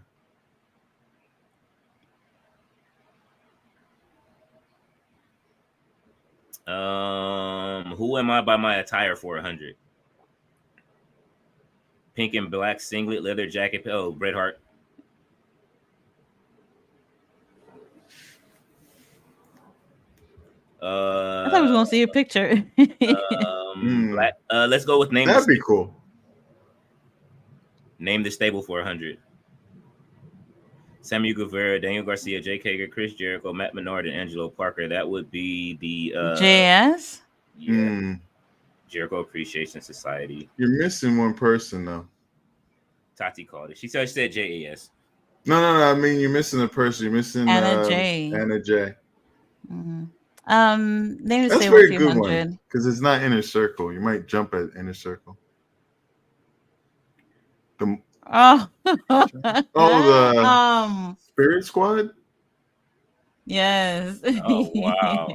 Who am I by my attire for 100? Pink and black singlet, leather jacket. Oh, Bret Hart. I thought I was gonna see a picture. Black. Let's go with name. That'd be cool. Name the stable for 100. Samuel Guevara, Daniel Garcia, Jake Hager, Chris Jericho, Matt Menard, and Angelo Parker. That would be the JS. Yeah, Jericho Appreciation Society. You're missing one person though. Tati called it. She said JAS. No. I mean, you're missing a person. You're missing Anna J. Anna J. Name the That's a stable very good 200. one because it's not Inner Circle. You might jump at Inner Circle. Oh, the Spirit Squad. Yes. Oh wow.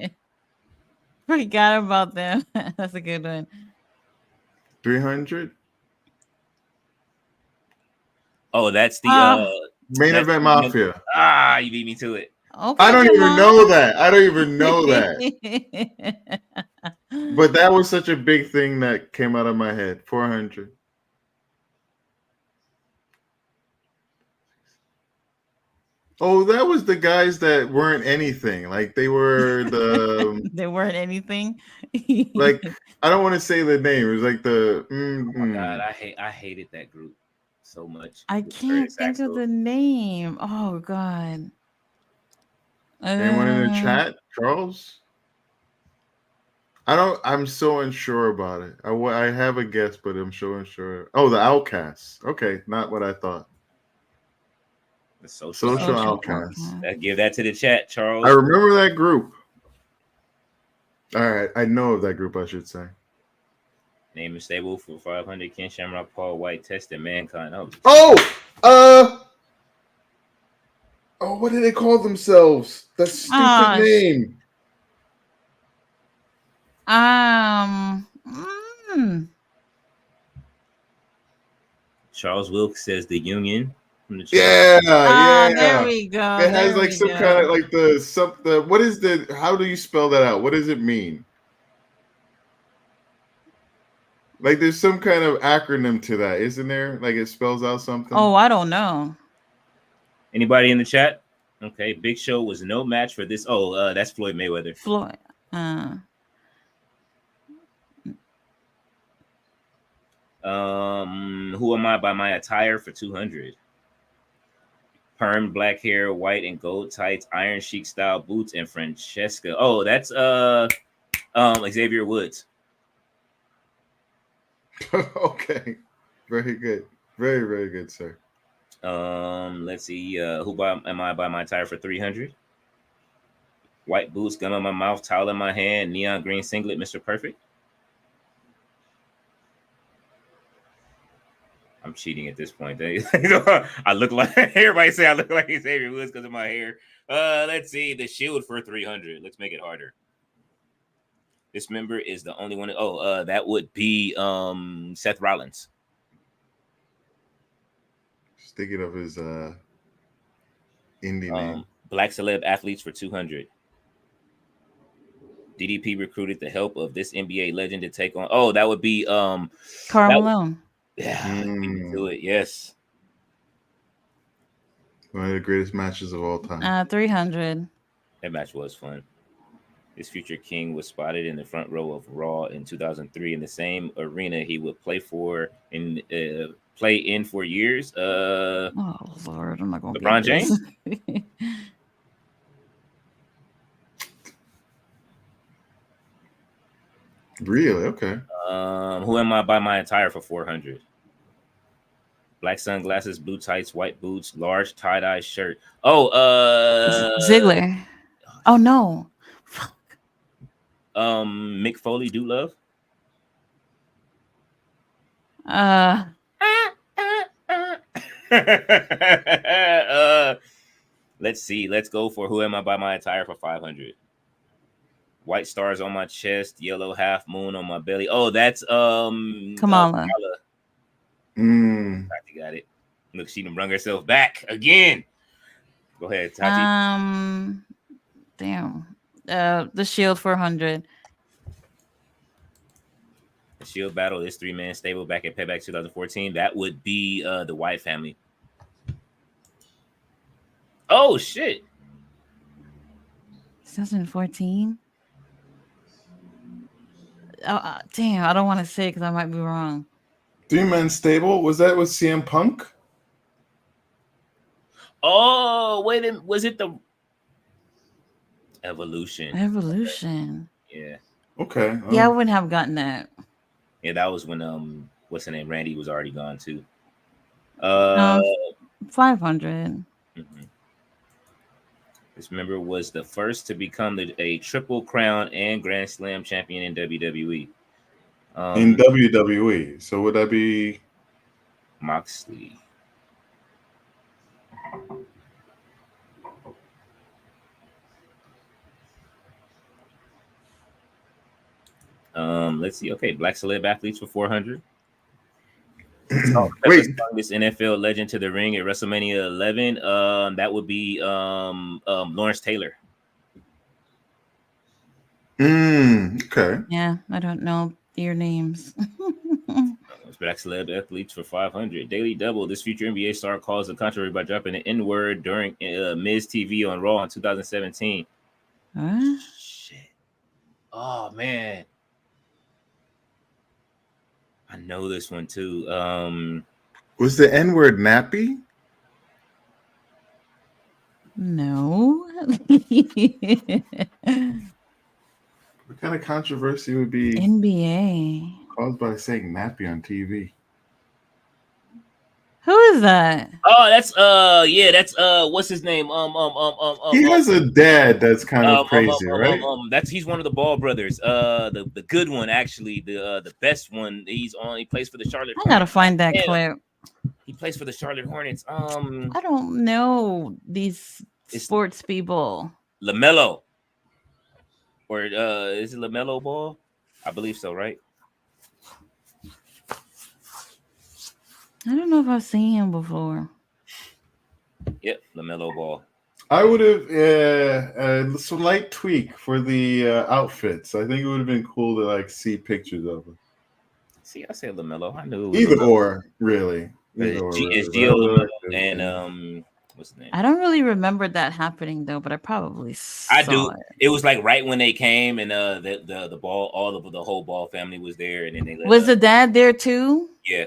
Forgot about them. That's a good one. 300. Oh, that's the Main Event Mafia. You beat me to it. Okay, I don't even know that. I don't even know that. But that was such a big thing that came out of my head. 400. Oh, that was the guys that weren't anything. Like they were the. They weren't anything. Like I don't want to say the name. It was like the. Oh my god, I hated that group so much. I can't think of the name. Oh god. Anyone in the chat, Charles? I'm so unsure about it. I have a guess, but I'm so unsure. Oh, the Outcasts. Okay, not what I thought. The social Outcasts. Give that to the chat, Charles. I remember that group. All right, I know of that group, I should say. Name a stable for 500. Ken Shamrock, Paul White, Test, and Mankind. What do they call themselves? That stupid name. Charles Wilkes says the Union. Yeah. There we go. It has like some kind of like the what is the, how do you spell that out? What does it mean? Like there's some kind of acronym to that, isn't there? Like it spells out something. Oh, I don't know. Anybody in the chat? Okay, Big Show was no match for this. Oh, that's Floyd Mayweather. Floyd. Who am I by my attire for 200? Perm, black hair, white and gold tights, Iron Sheik style boots, and Francesca. Oh, that's Xavier Woods. Okay, very good, very very good, sir. Let's see. Who am I by my attire for 300? White boots, gun on my mouth, towel in my hand, neon green singlet, Mr. Perfect. I'm cheating at this point. I look like everybody say I look like Xavier Woods because of my hair. Let's see. The Shield for 300. Let's make it harder. This member is the only one. That would be Seth Rollins. Just thinking of his indie name. Black celeb athletes for 200. DDP recruited the help of this NBA legend to take on. Oh, that would be Karl Malone. Yeah, do it. Yes. One of the greatest matches of all time. 300. That match was fun. This future king was spotted in the front row of Raw in 2003 in the same arena he would play in for years. Oh Lord, I'm not going to LeBron James. Really? Okay. Who am I by my attire for 400? Black sunglasses, blue tights, white boots, large tie-dye shirt. Oh, Ziggler. Oh no. Fuck. Mick Foley, do love. Let's see. Let's go for who am I by my attire for 500? White stars on my chest, yellow half moon on my belly. Oh, that's Kamala. Tati got it. Look, she done brung herself back again. Go ahead, Tati. Damn. The Shield 400. The Shield battle is 3-man stable back at Payback 2014. That would be the Wyatt family. Oh shit. 2014. damn, I don't want to say because I might be wrong. 3-man stable, was that with CM Punk? Oh, wait a minute. Was it the Evolution? Evolution. Yeah. Okay. Yeah, I wouldn't have gotten that. Yeah, that was when what's the name? Randy was already gone too. 500. Mm-hmm. This member was the first to become a Triple Crown and Grand Slam champion in WWE. In WWE. So would that be Moxley? Let's see. Okay, Black Celeb athletes for 400. Wait, This NFL legend to the ring at WrestleMania 11. That would be Lawrence Taylor. Okay. Yeah, I don't know your names. Black Celeb athletes for 500. Daily Double. This future NBA star caused a controversy by dropping the N-word during Miz TV on Raw in 2017. Shit. Oh man. I know this one too. Was the N-word nappy? No. What kind of controversy would be NBA caused by saying nappy on TV? Who is that? Oh, that's that's what's his name? He has a dad that's kind of crazy, right? He's one of the Ball brothers. The good one actually, the best one. He plays for the Charlotte. I gotta find that clip. He plays for the Charlotte Hornets. I don't know these sports people. LaMelo. Or is it LaMelo Ball? I believe so, right? I don't know if I've seen him before. Yep, LaMelo Ball. I would have a slight tweak for the outfits. I think it would have been cool to like see pictures of him. See, I said LaMelo. I knew it was either LaMelo. or, really. It's Gio LaMelo and what's the name? I don't really remember that happening though, but I probably saw I do. it. It was like right when they came, and the Ball, all of the whole Ball family was there, and then they was the dad there too? Yeah.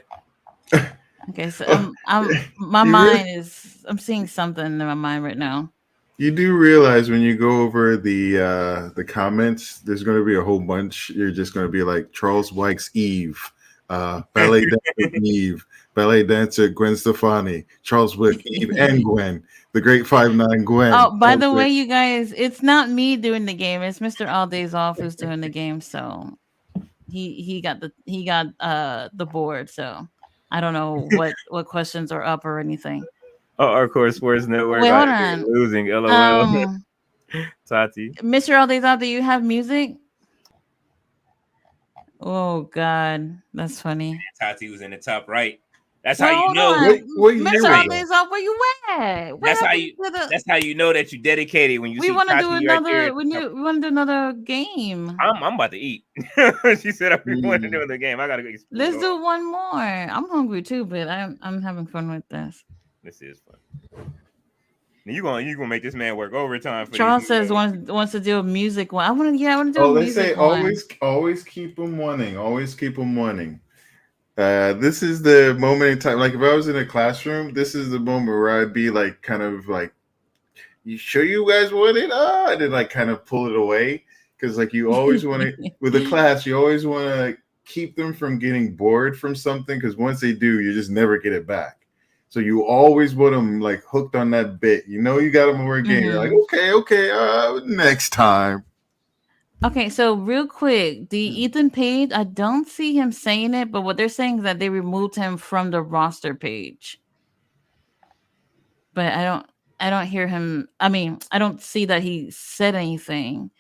Okay, so I'm seeing something in my mind right now. You do realize when you go over the comments, there's going to be a whole bunch. You're just going to be like Charles White's Eve, ballet dancer Eve, ballet dancer Gwen Stefani, Charles Wick, Eve, and Gwen, the Great 5'9" Gwen. Oh, by the way, you guys, it's not me doing the game. It's Mr. All Days Off who's doing the game. So he got the board. So I don't know what questions are up or anything. Oh, our Core Sports Network. Wait, hold on. Losing. LOL. Tati. Mr. All Days Off, do you have music? Oh God, that's funny. Tati was in the top right. That's Well, how you know. Mr. All Days Off, where you at? That's how you know that you dedicated when you. We want to do another. We want to do another game. I'm about to eat. She said I want to do another game. I gotta go. Let's do one more. I'm hungry too, but I'm having fun with this. This is fun. You gonna make this man work overtime for Charles says wants to do a music one. I want to do a music they say one. always keep them wanting. Always keep them wanting. This is the moment in time. Like if I was in a classroom, this is the moment where I'd be like, kind of like, "You sure you guys want it?" And then like kind of pull it away because like you always want to with a class. You always want to keep them from getting bored from something because once they do, you just never get it back. So you always want them like hooked on that bit. You know you got them over again. You're like, okay, next time. Okay, so real quick, the Ethan Page, I don't see him saying it, but what they're saying is that they removed him from the roster page. But I don't hear him. I mean, I don't see that he said anything.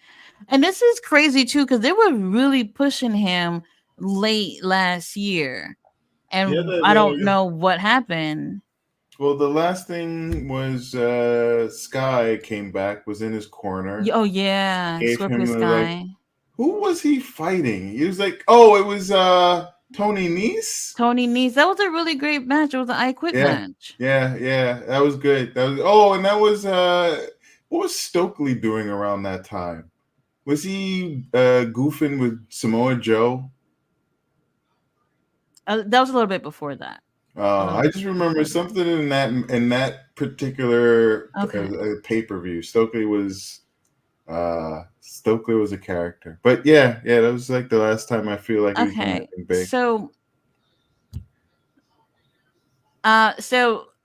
And this is crazy too, because they were really pushing him late last year. And I don't know what happened. Well, the last thing was Sky came back, was in his corner. Oh yeah, Scorpio Sky. Who was he fighting? He was like, it was Tony Nese. Tony Nese. That was a really great match. It was an I Quit match. Yeah, that was good. And that was what was Stokely doing around that time? Was he goofing with Samoa Joe? That was a little bit before that. I just remember something in that particular Okay. pay-per-view. Stokely was a character, but yeah, that was like the last time I feel like he was doing Okay. anything big. So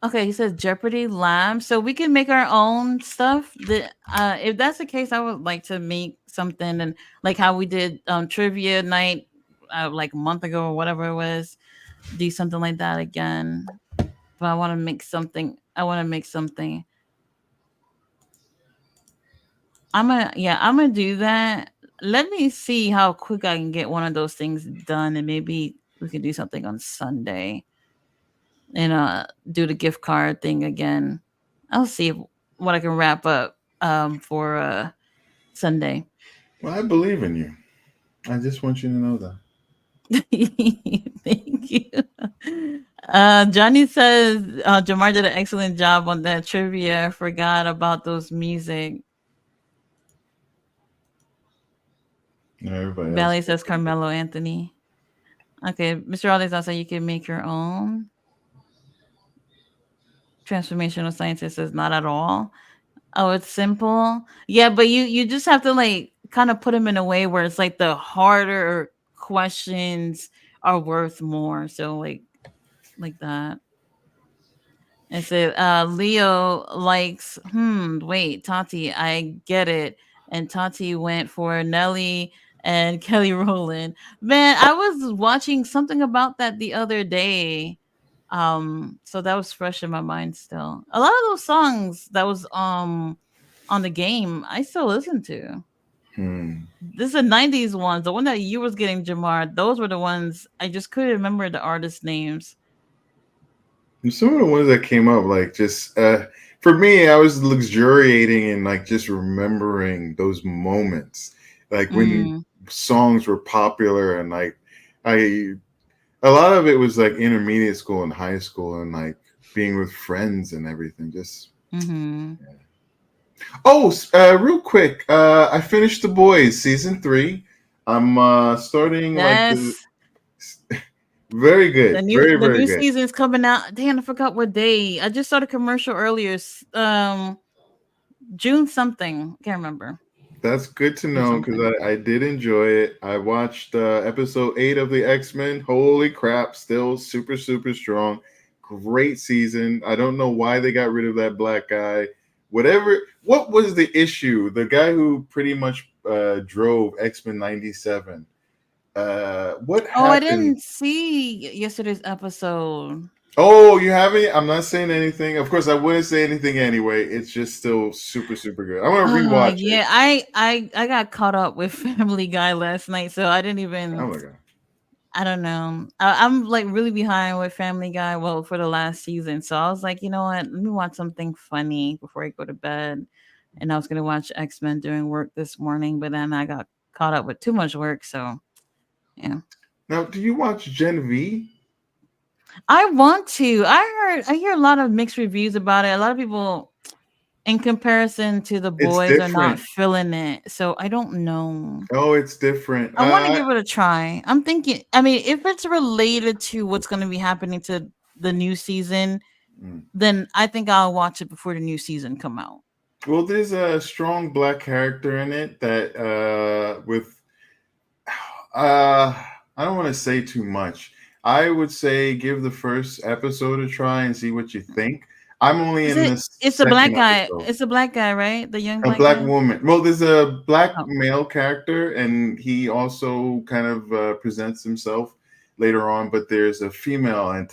okay, he says Jeopardy Lab. So we can make our own stuff. If that's the case, I would like to make something and like how we did trivia night like a month ago or whatever it was. Do something like that again. But I want to make something. I'm gonna do that. Let me see how quick I can get one of those things done, and maybe we can do something on Sunday and do the gift card thing again. I'll see what I can wrap up for Sunday. Well, I believe in you. I just want you to know that. Thank you. Johnny says Jamar did an excellent job on that trivia. I forgot about those music. No, everybody Ballet else. says Carmelo Anthony. Okay, Mr. Aldes also you can make your own. Transformational scientist says not at all. Oh, it's simple. Yeah, but you just have to like kind of put them in a way where it's like the harder questions are worth more. So like that. And so Leo likes wait, Tati, I get it. And Tati went for Nelly and Kelly Rowland. Man, I was watching something about that the other day. So that was fresh in my mind still. A lot of those songs that was on the game, I still listen to. This is the 90s ones. The one that you was getting, Jamar, those were the ones I just couldn't remember the artist names. And some of the ones that came up, like just for me, I was luxuriating in like just remembering those moments, like when songs were popular, and like a lot of it was like intermediate school and high school, and like being with friends and everything. Just yeah. Oh, real quick, I finished The Boys season 3. I'm starting like the very good, very The very new good. season's coming out. Damn, I forgot what day. I just saw the commercial earlier. June something. Can't remember. That's good to know because I did enjoy it. I watched episode 8 of the X-Men. Holy crap, still super, super strong. Great season. I don't know why they got rid of that black guy. What was the issue? The guy who pretty much drove X-Men 97. What happened? I didn't see yesterday's episode. Oh, you haven't? I'm not saying anything. Of course, I wouldn't say anything anyway. It's just still super, super good. I'm gonna rewatch it. Yeah, I got caught up with Family Guy last night, so I didn't even. Oh my god. I don't know. I'm like really behind with Family Guy. Well, for the last season, so I was like, you know what? Let me watch something funny before I go to bed. And I was gonna watch X-Men during work this morning, but then I got caught up with too much work. So, yeah. Now, do you watch Gen V? I want to. I hear a lot of mixed reviews about it. A lot of people, in comparison to The Boys, are not feeling it. So I don't know. Oh, it's different. I want to give it a try. I'm thinking. I mean, if it's related to what's going to be happening to the new season, then I think I'll watch it before the new season come out. Well, there's a strong black character in it that I don't want to say too much. I would say give the first episode a try and see what you think. I'm only in this. It's a black guy. Episode. It's a black guy, right? The young black woman. Well, there's a black male character, and he also kind of presents himself later on. But there's a female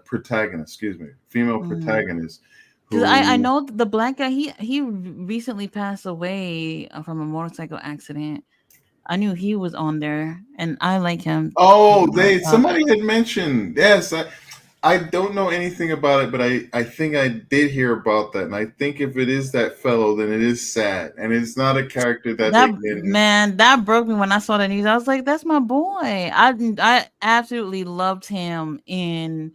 protagonist. Excuse me, female protagonist. Because I know the black guy. He recently passed away from a motorcycle accident. I knew he was on there, and I like him. Oh, somebody had mentioned. Yes, I don't know anything about it, but I think I did hear about that, and I think if it is that fellow, then it is sad, and it's not a character that broke me when I saw the news. I was like, "That's my boy." I absolutely loved him in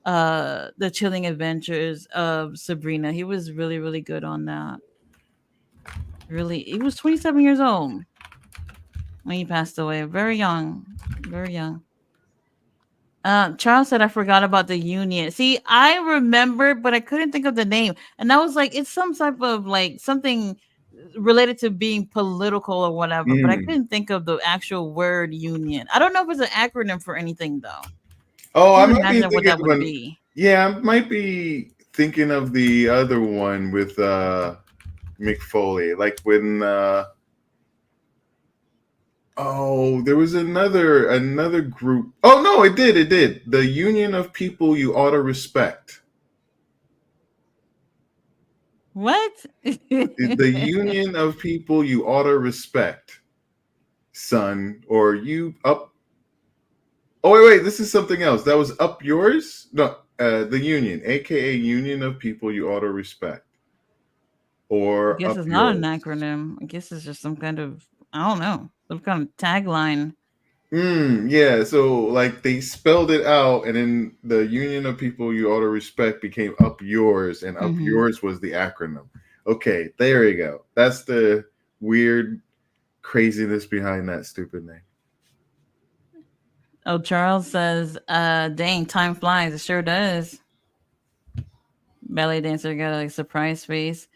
the Chilling Adventures of Sabrina. He was really, really good on that. Really, he was 27 years old when he passed away. Very young. Very young. Charles said I forgot about the union. See, I remembered, but I couldn't think of the name. And I was like, it's some type of like something related to being political or whatever, but I Mm. couldn't think of the actual word union. I don't know if it's an acronym for anything though. Oh, I Can't might be imagine what thinking that of would an. be. Yeah, I might be thinking of the other one with Mick Foley, like when. Oh, there was another group. Oh no, it did. The Union of People You Ought to Respect. What? The Union of People You Ought to Respect, son, or you up. Oh wait, this is something else. That was up yours. No, the Union, aka Union of People You Ought to Respect, I or guess up it's not an yours. acronym. I guess it's just some kind of I don't know, some kind of tagline. Yeah, so like they spelled it out, and then the Union of People You Ought to Respect became Up Yours, and Up Hmm. Yours was the acronym. Okay, there you go. That's the weird craziness behind that stupid name. Oh, Charles says, dang, time flies. It sure does. Ballet dancer got a like, surprise face.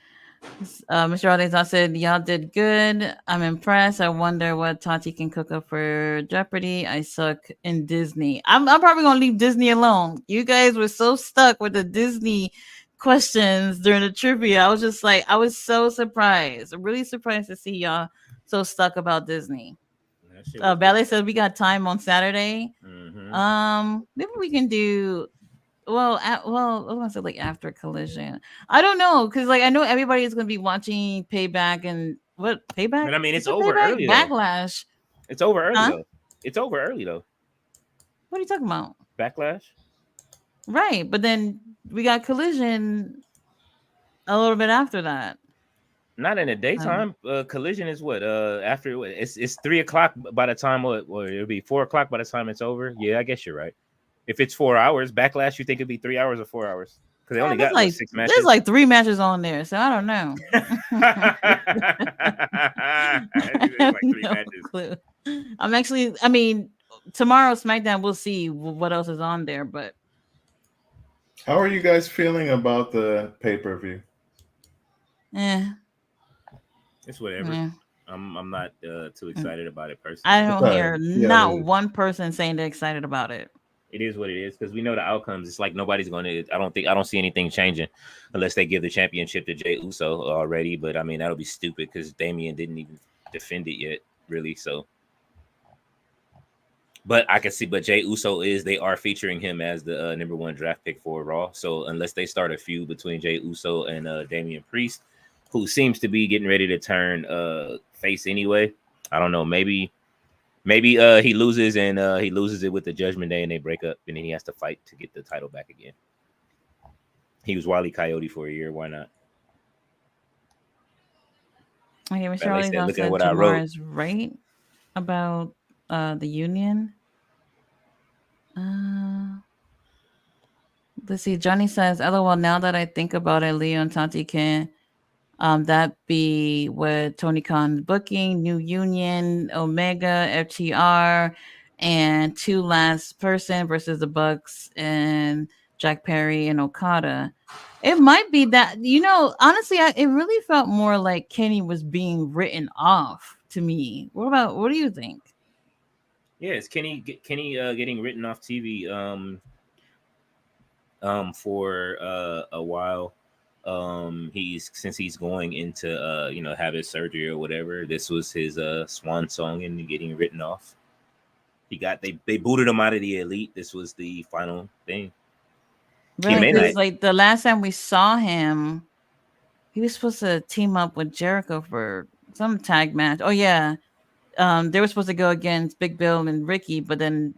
Mr. Aldeas said, y'all did good. I'm impressed. I wonder what Tati can cook up for Jeopardy. I suck in Disney. I'm probably going to leave Disney alone. You guys were so stuck with the Disney questions during the trivia. I was just like, I was so surprised. I'm really surprised to see y'all so stuck about Disney. That shit was Ballet said we got time on Saturday. mm-hmm. Maybe we can do well, I was gonna say like after Collision. I don't know because like I know everybody is gonna be watching Payback and what Payback? But I mean, Is it's it over Payback? early though. Backlash? It's over early Huh? though. It's over early though. What are you talking about? Backlash. Right, but then we got Collision a little bit after that. Not in the Um, daytime. Collision is what? After what? It's 3 o'clock by the time what? Or it'll be 4 o'clock by the time it's over. Yeah, I guess you're right. If it's 4 hours, Backlash, you think it'd be 3 hours or 4 hours? Because they only there's got what, like 6 matches. 3 matches on there, so I don't know. I There's have like three no matches. clue. I mean, tomorrow SmackDown, we'll see what else is on there, but How are you guys feeling about the pay-per-view? eh, It's whatever. eh. I'm not too Mm. excited about it I personally. It's don't all right. hear Yeah, it not is. one person saying they're excited about it. It is what it is because we know the outcomes. It's like nobody's going to. I don't see anything changing unless they give the championship to Jey Uso already. But I mean that'll be stupid because Damian didn't even defend it yet, really. So, but I can see. But Jey Uso they are featuring him as the number one draft pick for Raw. So unless they start a feud between Jey Uso and Damian Priest, who seems to be getting ready to turn face anyway, I don't know. Maybe he loses and he loses it with the Judgment Day and they break up and then he has to fight to get the title back again. He was Wile E. Coyote for a year. Why not? Okay, Mr. Ballet Charlie said, "Look at said what I Jamar wrote." is right about the union. Uh, let's see. Johnny says, "LOL." Now that I think about it, Leo and Tati can that be what Tony Khan booking, New Union, Omega, FTR, and two last person versus the Bucks and Jack Perry and Okada. It might be that honestly, it really felt more like Kenny was being written off to me. What do you think? Yeah, it's Kenny getting written off TV for a while. Since he's going into have his surgery or whatever. This was his swan song and getting written off. They booted him out of the Elite. This was the final thing. Really, because like the last time we saw him, he was supposed to team up with Jericho for some tag match. Oh yeah. They were supposed to go against Big Bill and Ricky, but then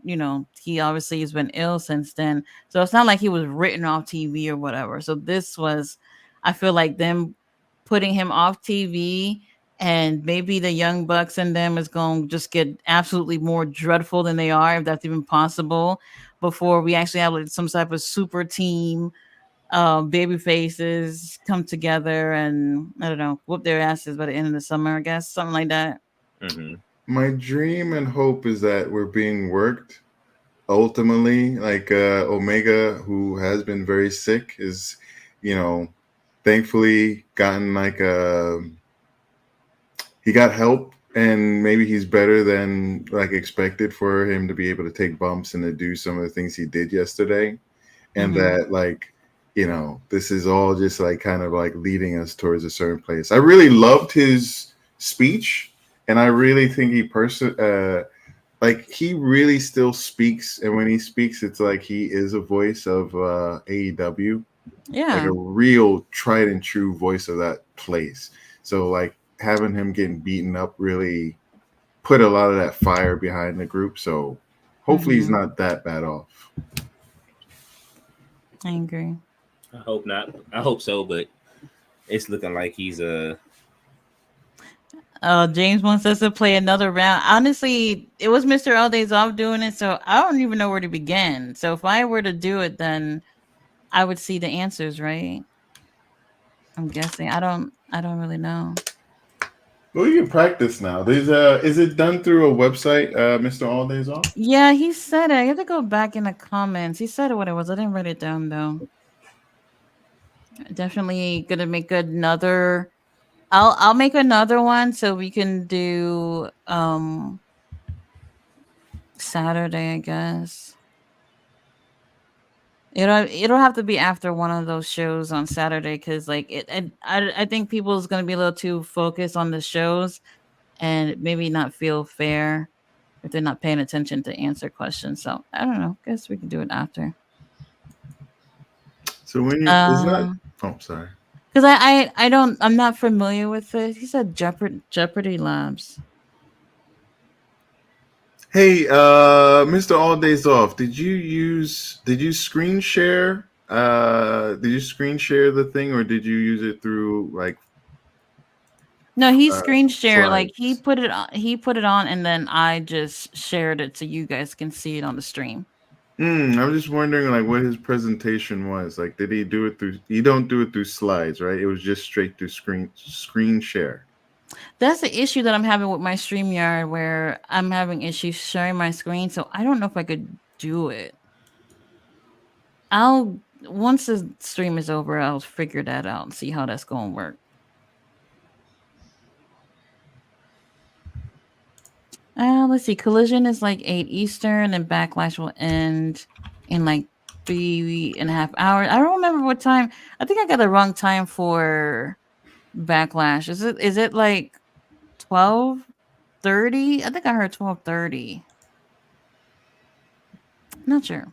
he obviously has been ill since then. So it's not like he was written off TV or whatever. So this was, I feel like them putting him off TV, and maybe the Young Bucks and them is going to just get absolutely more dreadful than they are, if that's even possible, before we actually have like some type of super team baby faces come together and I don't know, whoop their asses by the end of the summer, I guess, something like that. Mm-hmm. My dream and hope is that we're being worked. Ultimately, like Omega, who has been very sick, is, thankfully gotten like he got help, and maybe he's better than like expected for him to be able to take bumps and to do some of the things he did yesterday, and Mhm. that like this is all just like kind of like leading us towards a certain place. I really loved his speech, and I really think like he really still speaks, and when he speaks, it's like he is a voice of AEW, like Yeah. a real tried and true voice of that place. So like having him getting beaten up really put a lot of that fire behind the group. So hopefully he's Mhm. not that bad off. I agree. I hope not. I hope so, but it's looking like he's James wants us to play another round. Honestly, it was Mr. All Days Off doing it, so I don't even know where to begin. So if I were to do it, then I would see the answers, right? I'm guessing. I don't really know. Well, you can practice now. Is it done through a website, Mr. All Days Off? Yeah, he said it. I have to go back in the comments. He said what it was. I didn't write it down though. Definitely gonna make another. I'll make another one so we can do Saturday, I guess. It'll have to be after one of those shows on Saturday because like I think people is gonna be a little too focused on the shows and maybe not feel fair if they're not paying attention to answer questions. So I don't know. Guess we can do it after. So when you is not Um, oh sorry. because I'm not familiar with it. He said Jeopardy Labs. Hey, Mr. All Days Off, did you screen share? Did you screen share the thing, or did you use it through like No, he uh, screen share. Like he slides? put it on. He put it on, and then I just shared it so you guys can see it on the stream. I was just wondering like what his presentation was. Like, did he do it through? You don't do it through slides, right? It was just straight through screen share. That's the issue that I'm having with my StreamYard, where I'm having issues sharing my screen. So I don't know if I could do it. I'll once the stream is over, I'll figure that out and see how that's going to work. Let's see. Collision is like 8 Eastern, and Backlash will end in like 3.5 hours. I don't remember what time. I think I got the wrong time for Backlash. Is it like 12:30? I think I heard 12:30. Not sure.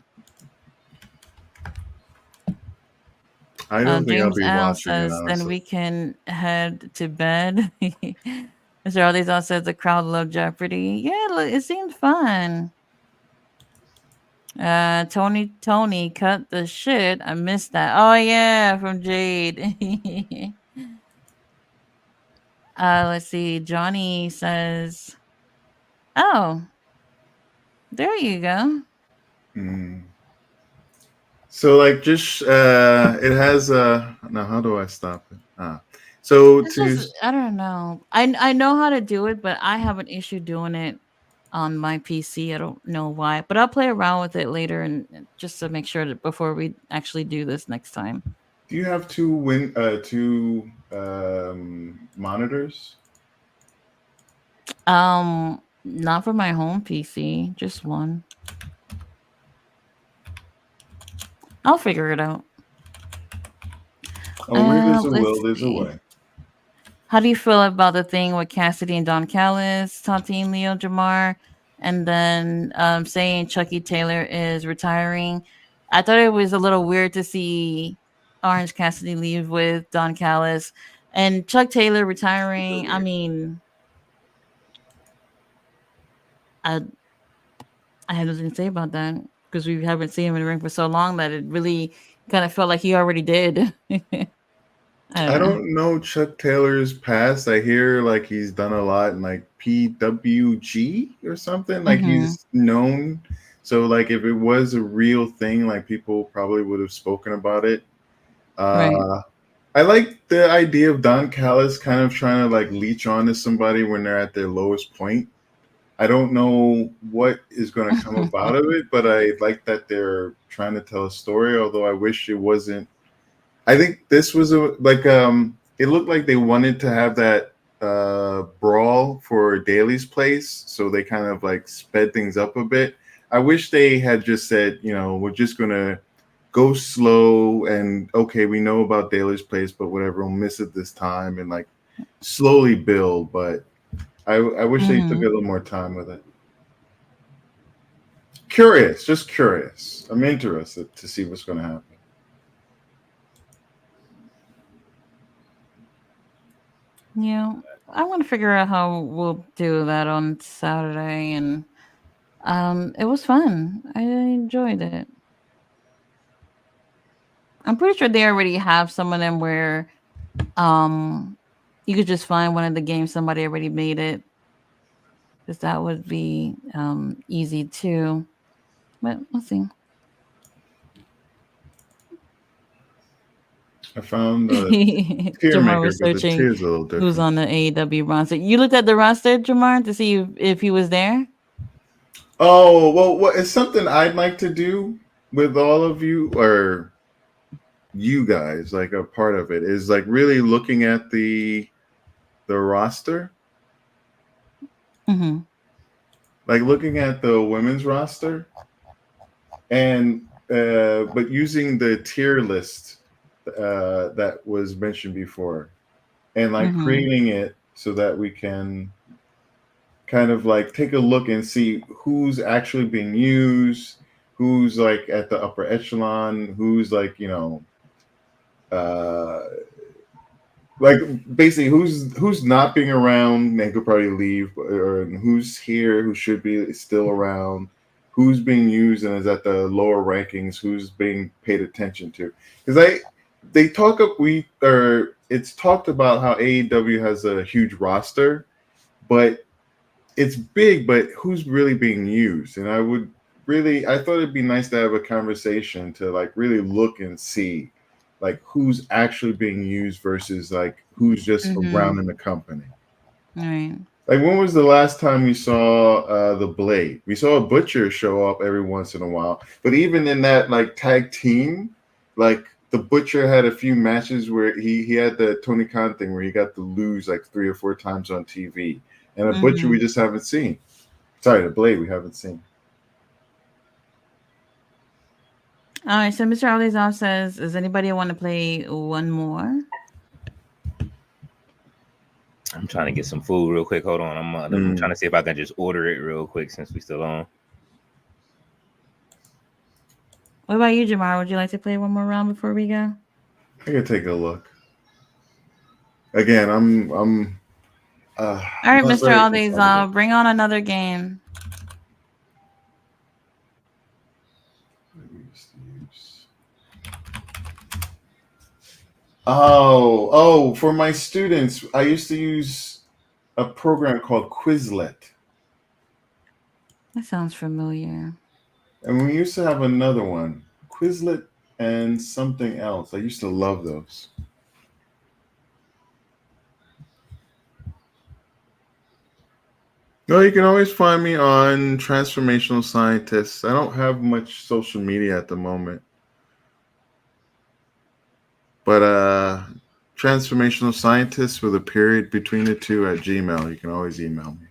I don't think I'll James be L watching it says, then honestly. we can head to bed. Mr. All says the crowd loved Jeopardy. Yeah, it seemed fun. Tony cut the shit. I missed that. Oh yeah, from Jade. Let's see. Johnny says, "Oh, there you go." Mm. So like just it has now how do I stop it? So It's to just I don't know. I know how to do it, but I have an issue doing it on my PC. I don't know why, but I'll play around with it later and just to make sure that before we actually do this next time. do you have two monitors? Not for my home PC, just one. I'll figure it out. Oh, where there's a Let's will, there's a see. way. How do you feel about the thing with Cassidy and Don Callis, Tati and Leo Jamar, and then saying Chucky Taylor is retiring? I thought it was a little weird to see Orange Cassidy leave with Don Callis and Chuck Taylor retiring. I mean, I I had nothing to say about that because we haven't seen him in the ring for so long that it really kind of felt like he already did. I I don't know. don't know Chuck Taylor's past. I hear like he's done a lot in like PWG or something. Like Hmm. he's known. So like if it was a real thing, like people probably would have spoken about it. Uh, I like the idea of Don Callis kind of trying to like leech on to somebody when they're at their lowest point. I don't know what is going to come about of it, but I like that they're trying to tell a story. Although I wish it wasn't. I think this was it looked like they wanted to have that brawl for Daly's place, so they kind of like sped things up a bit. I wish they had just said, we're just gonna go slow and okay, we know about Daly's place, but whatever, we'll miss it this time and like slowly build. But I wish they took a little more time with it. Just curious. I'm interested to see what's going to happen. Yeah, I want to figure out how we'll do that on Saturday, and it was fun. I enjoyed it. I'm pretty sure they already have some of them where you could just find one of the games somebody already made it, because that would be easy too. But let's see. I found the Jamar was searching who's on the AEW roster. You looked at the roster, Jamar, to see if he was there? Oh, well, it's something I'd like to do with all of you, or you guys, like a part of it, is like really looking at the roster. Mm-hmm. Like looking at the women's roster and but using the tier list that was mentioned before, and like creating it so that we can kind of like take a look and see who's actually being used, who's like at the upper echelon, who's like like basically who's not being around and could probably leave, or who's here who should be still around, who's being used and is at the lower rankings, who's being paid attention to. Because it's talked about how AEW has a huge roster, but it's big, but who's really being used? And I thought it'd be nice to have a conversation to like really look and see like who's actually being used versus like who's just around in the company. Right. Like when was the last time we saw the Blade? We saw a Butcher show up every once in a while, but even in that like tag team, like the Butcher had a few matches where he had the Tony Khan thing where he got to lose like 3 or 4 times on TV, and a Butcher we just haven't seen. Sorry, the Blade we haven't seen. All right, so Mr. Olizov says, does anybody want to play one more? I'm trying to get some food real quick. Hold on. I'm trying to see if I can just order it real quick since we still on. What about you, Jamar? Would you like to play one more round before we go? I could take a look. Again, I'm all right, Mr. Olizov, bring on another game. Oh, for my students, I used to use a program called Quizlet. That sounds familiar. And we used to have another one, Quizlet and something else. I used to love those. No, you can always find me on Transformational Scientists. I don't have much social media at the moment. But Transformational Scientists with a period between the two at Gmail. You can always email me.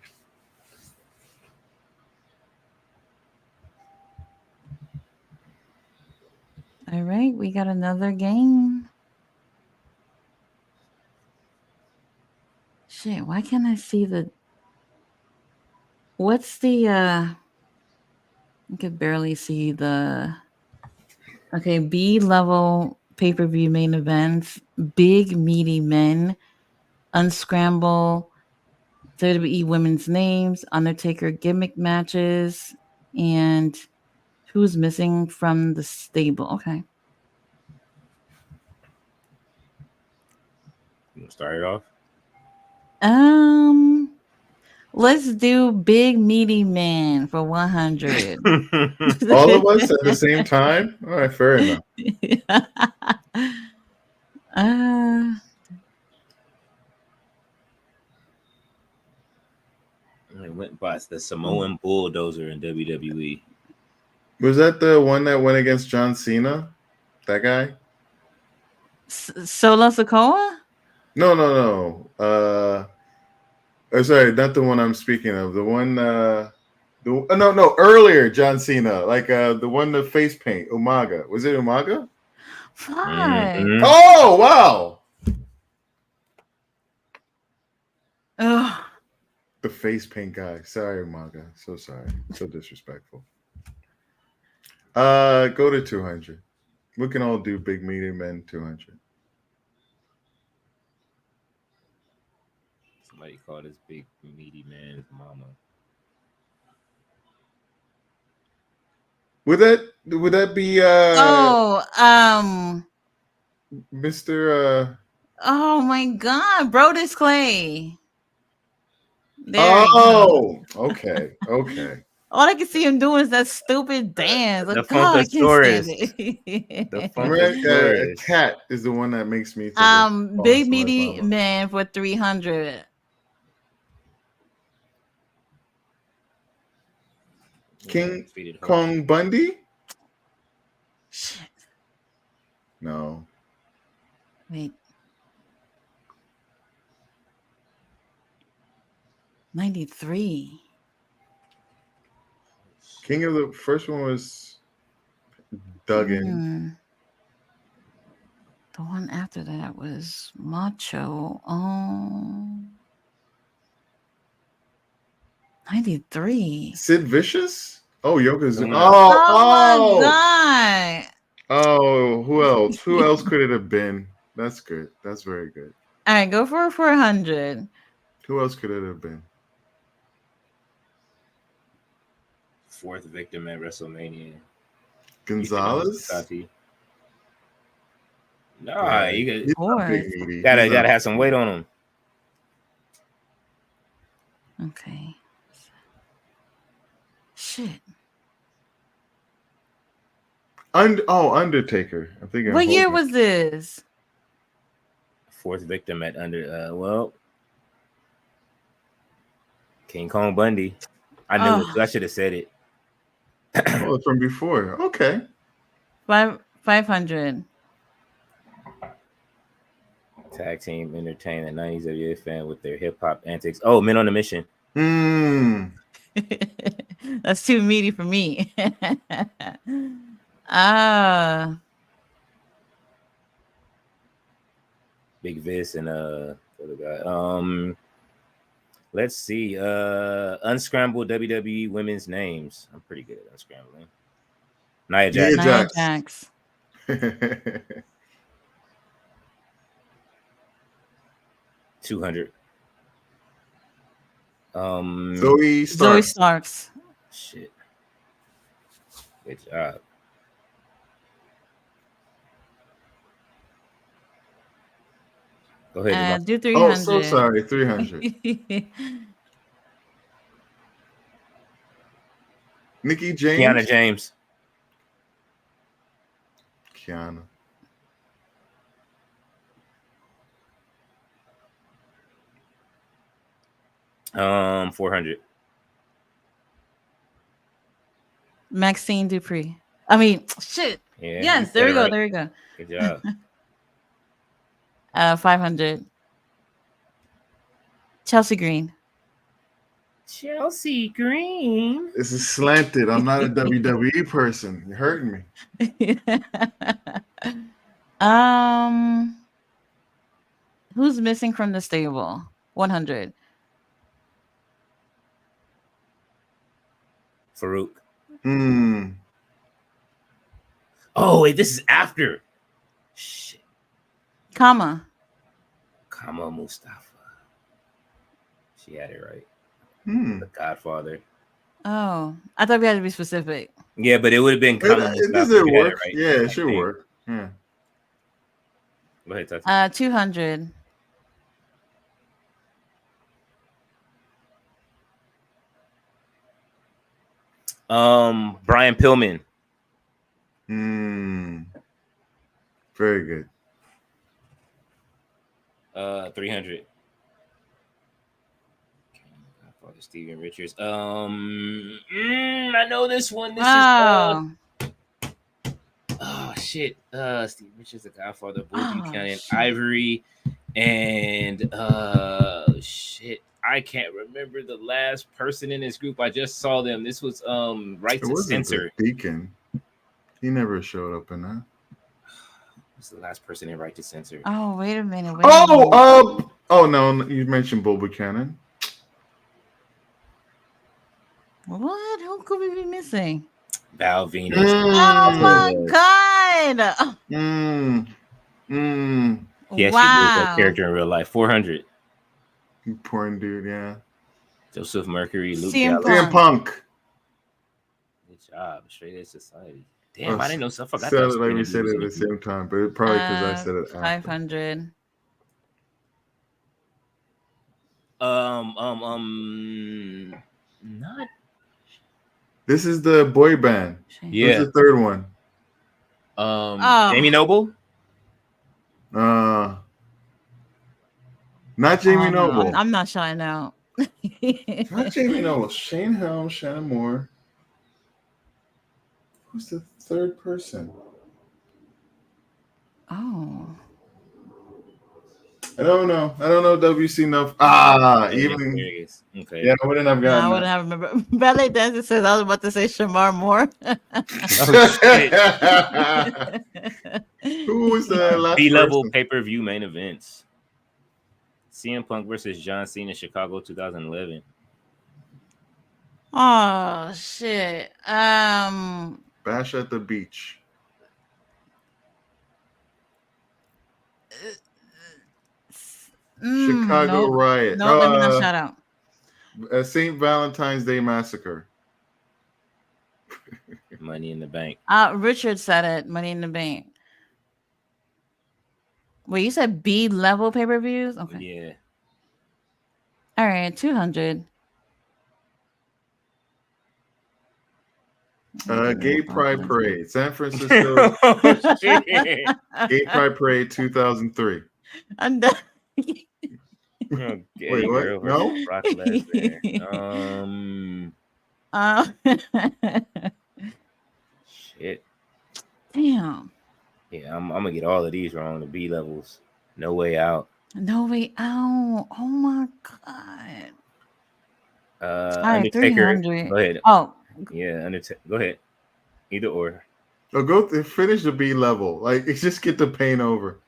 All right, we got another game. Shit, why can't I see the... What's the... I could barely see the... Okay, B-level pay-per-view main events, Big Meaty Men, Unscramble, WWE Women's Names, Undertaker gimmick matches, and who's missing from the stable. Okay. You want to start it off? Let's do Big Meaty Man for 100. All of us at the same time? All right, fair enough. It went by the Samoan Bulldozer in WWE. Was that the one that went against John Cena? That guy? Solo Sikoa? No. Sorry, not the one I'm speaking of. The one. No. Earlier, John Cena, like the one the face paint. Umaga. Was it Umaga? Fuck. Oh wow! Ugh. The face paint guy. Sorry, Umaga. So sorry. So disrespectful. Go to 200. We can all do big medium men 200. Somebody called this big meaty man's mama. Would that be Mr. Oh my God, Brodus Clay. There okay. All I can see him doing is that stupid dance. The Like, God, I can't Funkasaurus. stand it. The A cat is the one that makes me think of Big meaty man for 300. King Kong Bundy? Shit. No. Wait. 93. King of the first one was Duggan. The one after that was Macho. 93. Sid Vicious? Oh, Yokozuna. Oh my God. Oh, who else? Who else could it have been? That's good. That's very good. All right, go for 400. Who else could it have been? Fourth victim at WrestleMania. Gonzalez? Nah, you Fourth. gotta have some weight on him. Okay. Shit. Undertaker. I'm thinking. What year was this? Fourth victim at King Kong Bundy. I knew it. So I should have said it. Oh, it's from before. Okay. 500. Tag team entertain a 90s WWF fan with their hip hop antics. Oh, Men on a Mission. That's too meaty for me. Big Vis and the other guy. Let's see. Unscrambled WWE women's names. I'm pretty good at unscrambling. Nia Jax. Nia Jax. 200. Zoe Starks. Shit. Good job. Go ahead. Do 300. Oh, so sorry. 300. Nikki James. Kiana James. Kiana. $400. Maxine Dupree. I mean, shit. Yeah, yes, there we go. Right. There we go. Good job. 500. Chelsea Green. Chelsea Green. This is slanted. I'm not a WWE person. You're hurting me. Who's missing from the stable? 100. Farouk. Oh, wait, this is after. Shit. Kama Mustafa. She had it right. The Godfather. Oh, I thought we had to be specific. Yeah, but it would have been Kama Mustafa. Mustafa. Does it work? Right. Yeah, it should work. Yeah. Go ahead, Tati. 200. Brian Pillman. Very good. 300. Godfather Steven Richards. I know this one. This is Oh, oh shit. Steve Richards, the Godfather, Bull Oh, Buchanan, shit. Ivory, and shit. I can't remember the last person in this group. I just saw them. This was Right It to wasn't Censor. the Deacon. He never showed up in that. Who's the last person in Right to Censor? oh, wait a minute. Wait a minute. Oh no, you mentioned Bull Buchanan. What? Who could we be missing? Val Venus. Oh my God! He actually Wow. did that character in real life. 400. Porn dude, yeah. Joseph Mercury, Luke CM Gallows. CM Punk. Good job. Straight Edge Society. Damn, I didn't know stuff. I forgot Said that it like we Spinning said was it in at the the group. same time, but it probably because I said it after. 500. Not. This is the boy band. Yeah. Who's the third one? Jamie Noble. Not Jamie Oh, no, Noble. I'm not shouting out. Not Jamie Noble. Shane Helm, Shannon Moore. Who's the third person? Oh. I don't know WC enough. Even Okay. yeah, I wouldn't have No, I gotten wouldn't have remembered. Ballet dancer says I was about to say Shamar Moore. that. Who was the last B-level person? pay-per-view main events. CM Punk versus John Cena, Chicago, 2011. Oh shit. Bash at the Beach. Chicago nope. Riot. No, let me not shout out. St. Valentine's Day Massacre. Money in the Bank. Richard said it. Money in the Bank. Wait, you said B level pay-per-views? Okay. Yeah. All right, 200. Gay Pride Parade. San Francisco Gay Pride Parade 2003. I'm done. Gay Wait, what? girl No? versus Brock Lesnar. Shit. Damn. Yeah, I'm gonna get all of these wrong. The B levels. No Way Out. No Way Out. Oh my God. All right, Undertaker. 300. Go ahead. Oh, Yeah, Undertaker. Go ahead. Either or. Finish the B level. Like, just get the pain over.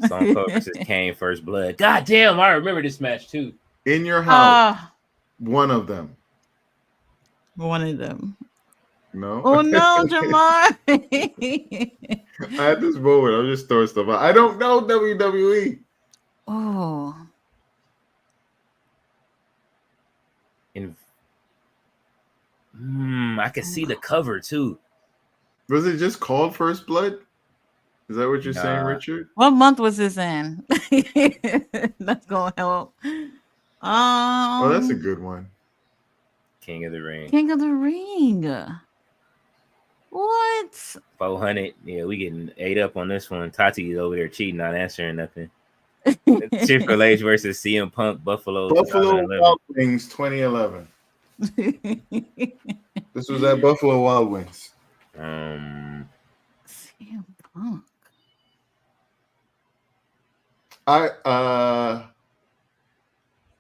Stone Cold versus Kane, First Blood. God damn, I remember this match too. In your house. One of them. One of them. No. Oh no, Jamar. I had this moment. I'm just throwing stuff out. I don't know WWE. Oh. I can see the cover too. Was it just called First Blood? Is that what you're saying, Nah. Richard? What month was this in? That's gonna help. Oh, that's a good one. King of the Ring. King of the Ring. What? 400. Yeah, we getting ate up on this one. Tati is over there cheating, not answering nothing. Triple H versus CM Punk, Buffalo 2011. Wild Wings 2011. This was at Buffalo Wild Wings. CM Punk.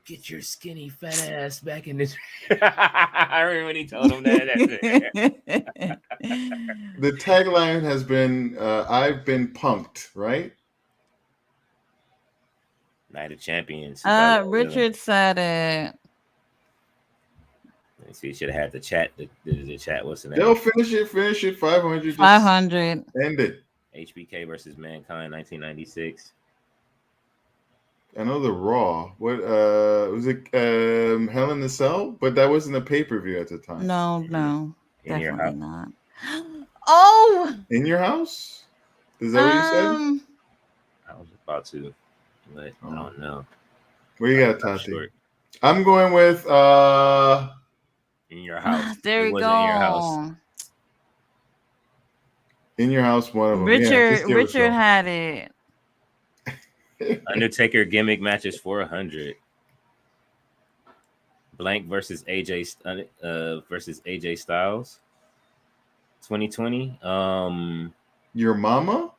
Get your skinny fat ass back in this. I remember when he told him that. The tagline has been I've been punked, right? Night of Champions. Richard said it. Let me see. Should have had the chat. The chat. What's the name? They'll finish it. 500. Just 500. End it. HBK versus Mankind, 1996. I know the Raw. What was it? Hell in the Cell, but that wasn't a pay-per-view at the time. No, In your definitely house. not. Oh, In your house? Is that what you said? I was about to, but I don't know. What you got, I'm Tati? short. I'm going with In your house. there It we wasn't go. In your house. In Your House. One of them. Richard Yeah, just give it to Richard him. had it. Undertaker gimmick matches 400. Blank versus AJ Styles. 2020. Your mama?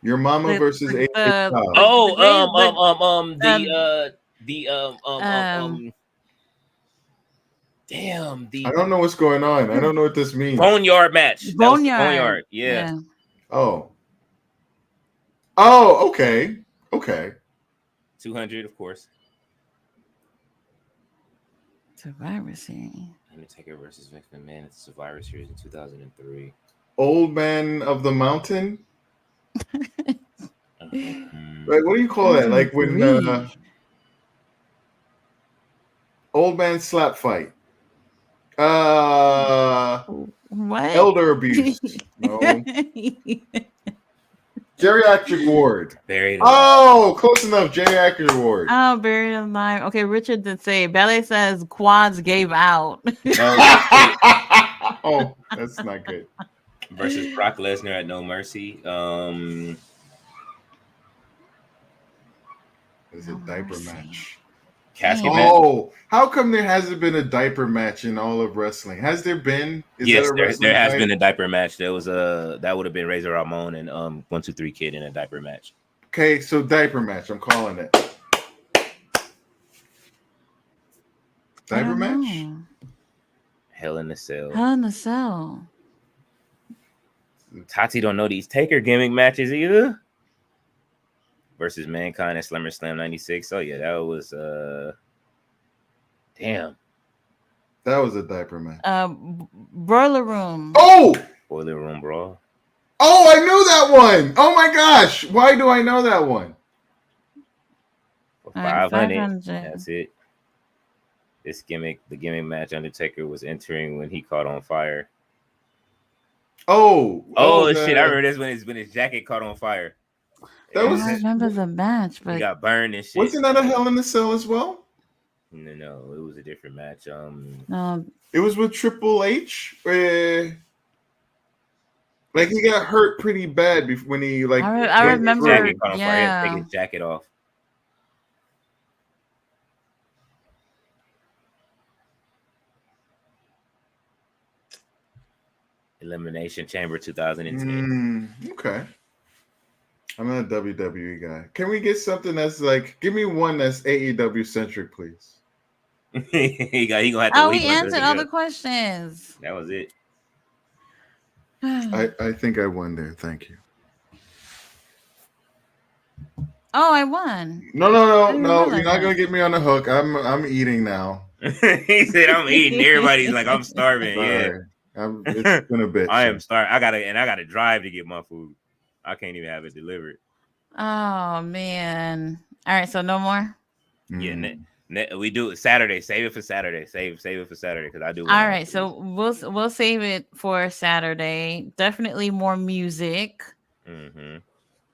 Your mama versus AJ Styles. Damn, I don't know what's going on. I don't know what this means. Boneyard match. Boneyard. Yeah. Oh, okay. 200, of course. Survivor Series. Undertaker versus Vince McMahon at the Survivor Series in 2003. Old Man of the Mountain? Like, what do you call that? Like when old man slap fight. What? Elder abuse. No. Geriatric ward. Buried alive. Close enough. Geriatric ward. Oh, buried alive. Okay, Richard did say. Ballet says quads gave out. Oh, that's not good. Versus Brock Lesnar at No Mercy. There's a diaper match. Casket match. How come there hasn't been a diaper match in all of wrestling? Has there been? Yes, there has been a diaper match. There was that would have been Razor Ramon and 1-2-3 Kid in a diaper match. Okay, so diaper match. I'm calling it. Diaper match? Hell in a Cell. Hell in a Cell. Tati don't know these Taker gimmick matches either. Versus Mankind at SummerSlam 96. Oh yeah, that was damn. That was a diaper match. Boiler Room. Boiler Room Brawl. I knew that one. Oh my gosh. Why do I know that one? 500. That's it. This gimmick, the gimmick match Undertaker was entering when he caught on fire. Shit! I remember this when his jacket caught on fire. I remember the match, but he got burned and shit. Wasn't that a Hell in a Cell as well? No, it was a different match. No, it was with Triple H. Like he got hurt pretty bad when he like. I remember. Jacket caught on fire. He had to take his jacket off. Elimination Chamber 2010. Okay. I'm not a WWE guy. Can we get something that's like, give me one that's AEW centric, please? he gonna have to wait. We answered all the questions. That was it. I think I won there. Thank you. I won. No. You're not gonna get me on the hook. I'm eating now. He said I'm eating. Everybody's like, I'm starving. Sorry. It's been a bit. I am starving. I gotta drive to get my food. I can't even have it delivered. Oh man! All right, so no more. Yeah, we do it Saturday. Save it for Saturday. Save it for Saturday because I do. All right, so we'll save it for Saturday. Definitely more music. Mm-hmm.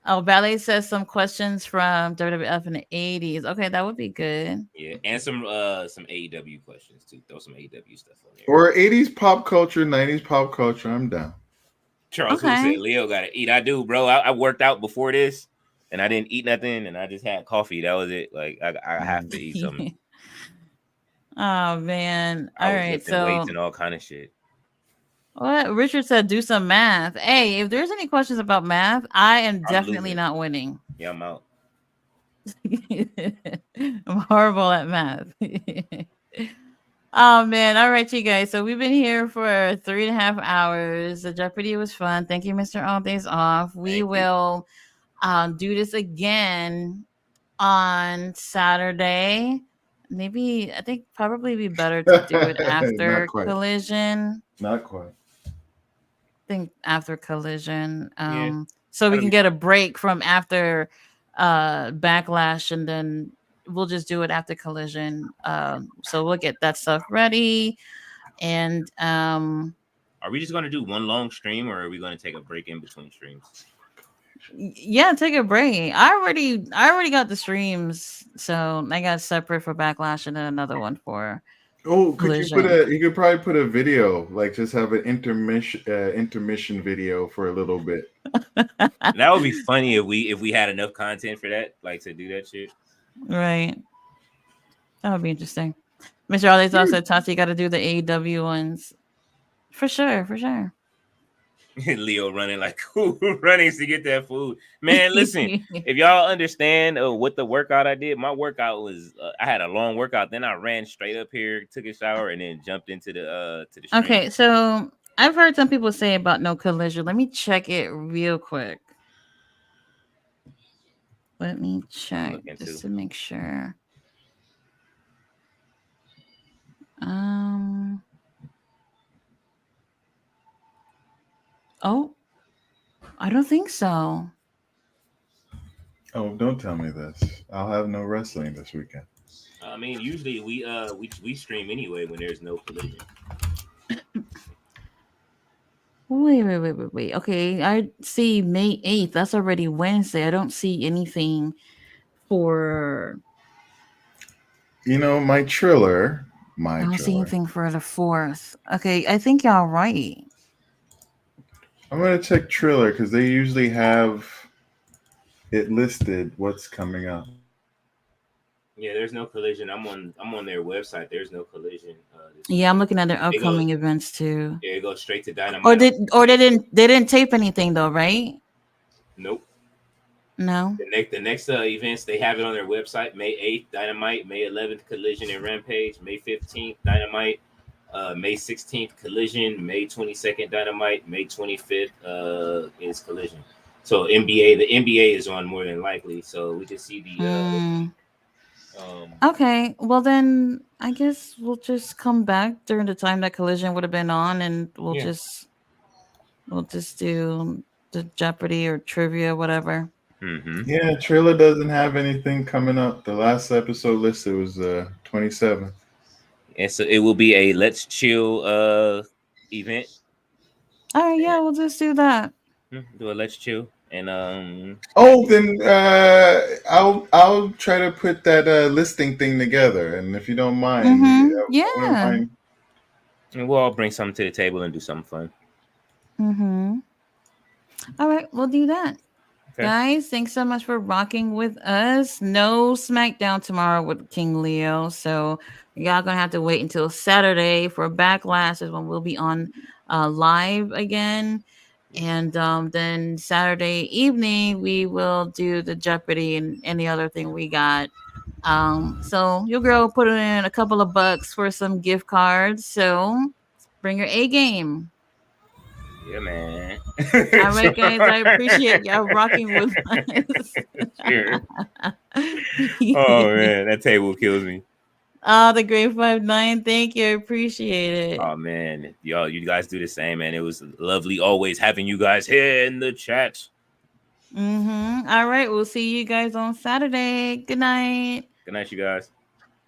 Oh, Ballet says some questions from WWF in the 80s. Okay, that would be good. Yeah, and some AEW questions too. Throw some AEW stuff on there. Or 80s pop culture, 90s pop culture. I'm down. Charles who said Leo gotta eat. I do, bro. I worked out before this and I didn't eat nothing and I just had coffee. That was it. Like I have to eat something. Oh man. All right. So weights and all kind of shit. What Richard said, do some math. Hey, if there's any questions about math, I am definitely not winning. Yeah, I'm out. I'm horrible at math. Oh man. All right, you guys. So we've been here for 3.5 hours. The Jeopardy was fun. Thank you, Mr. All Days Off. We will do this again on Saturday. Maybe I think probably be better to do it after Collision. Not quite. I think after Collision. So we can get a break from after Backlash and then we'll just do it after Collision. So we'll get that stuff ready. And are we just gonna do one long stream or are we gonna take a break in between streams? Yeah, take a break. I already got the streams, so I got separate for Backlash and then another one for Oh, could you put collision. you could probably put a video, like just have an intermission video for a little bit. That would be funny if we had enough content for that, like to do that shit. Right. That would be interesting. Mr. Alezal said, Tati, you got to do the AEW ones. For sure. For sure. Leo running like running to get that food. Man, listen, if y'all understand what the workout I did, my workout was I had a long workout. Then I ran straight up here, took a shower, and then jumped into the stream. Okay, so I've heard some people say about no collision. Let me check it real quick. Let me check just to make sure. Oh, I don't think so. Oh, don't tell me this. I'll have no wrestling this weekend. I mean, usually we stream anyway when there's no collision. Wait. Okay, I see May 8th. That's already Wednesday. I don't see anything for. My Triller. I don't see anything for the 4th. Okay, I think y'all right. I'm gonna check Triller because they usually have it listed what's coming up. Yeah, there's no collision. I'm on their website. There's no collision. Yeah, I'm looking at their upcoming events too. Yeah, it goes straight to Dynamite. Or they didn't tape anything though, right? Nope. No. The next events, they have it on their website. May 8th, Dynamite. May 11th, Collision and Rampage. May 15th, Dynamite. May 16th, Collision. May 22nd, Dynamite. May 25th is Collision. So the NBA is on more than likely. So we can see the. Okay, well then I guess we'll just come back during the time that Collision would have been on, and we'll just do the Jeopardy or trivia, whatever. Mm-hmm. Yeah, Triller doesn't have anything coming up. The last episode listed was 27th. And so it will be a Let's Chill event. All right, yeah, we'll just do that. Do a Let's Chill. And then I'll try to put that listing thing together, and if you don't mind, and we'll all bring something to the table and do something fun. All right, we'll do that. Okay. Guys, thanks so much for rocking with us. No SmackDown tomorrow with King Leo, so y'all gonna have to wait until Saturday for Backlash is when we'll be on live again. And then Saturday evening, we will do the Jeopardy and any other thing we got. So your girl put in a couple of bucks for some gift cards. So bring your A game. Yeah, man. All right, guys. I appreciate y'all rocking with us. Sure. Oh, man. That table kills me. Oh, the Great 5-9. Thank you. I appreciate it. Oh, man. Y'all, you guys do the same, man. It was lovely always having you guys here in the chat. All right. We'll see you guys on Saturday. Good night. Good night, you guys.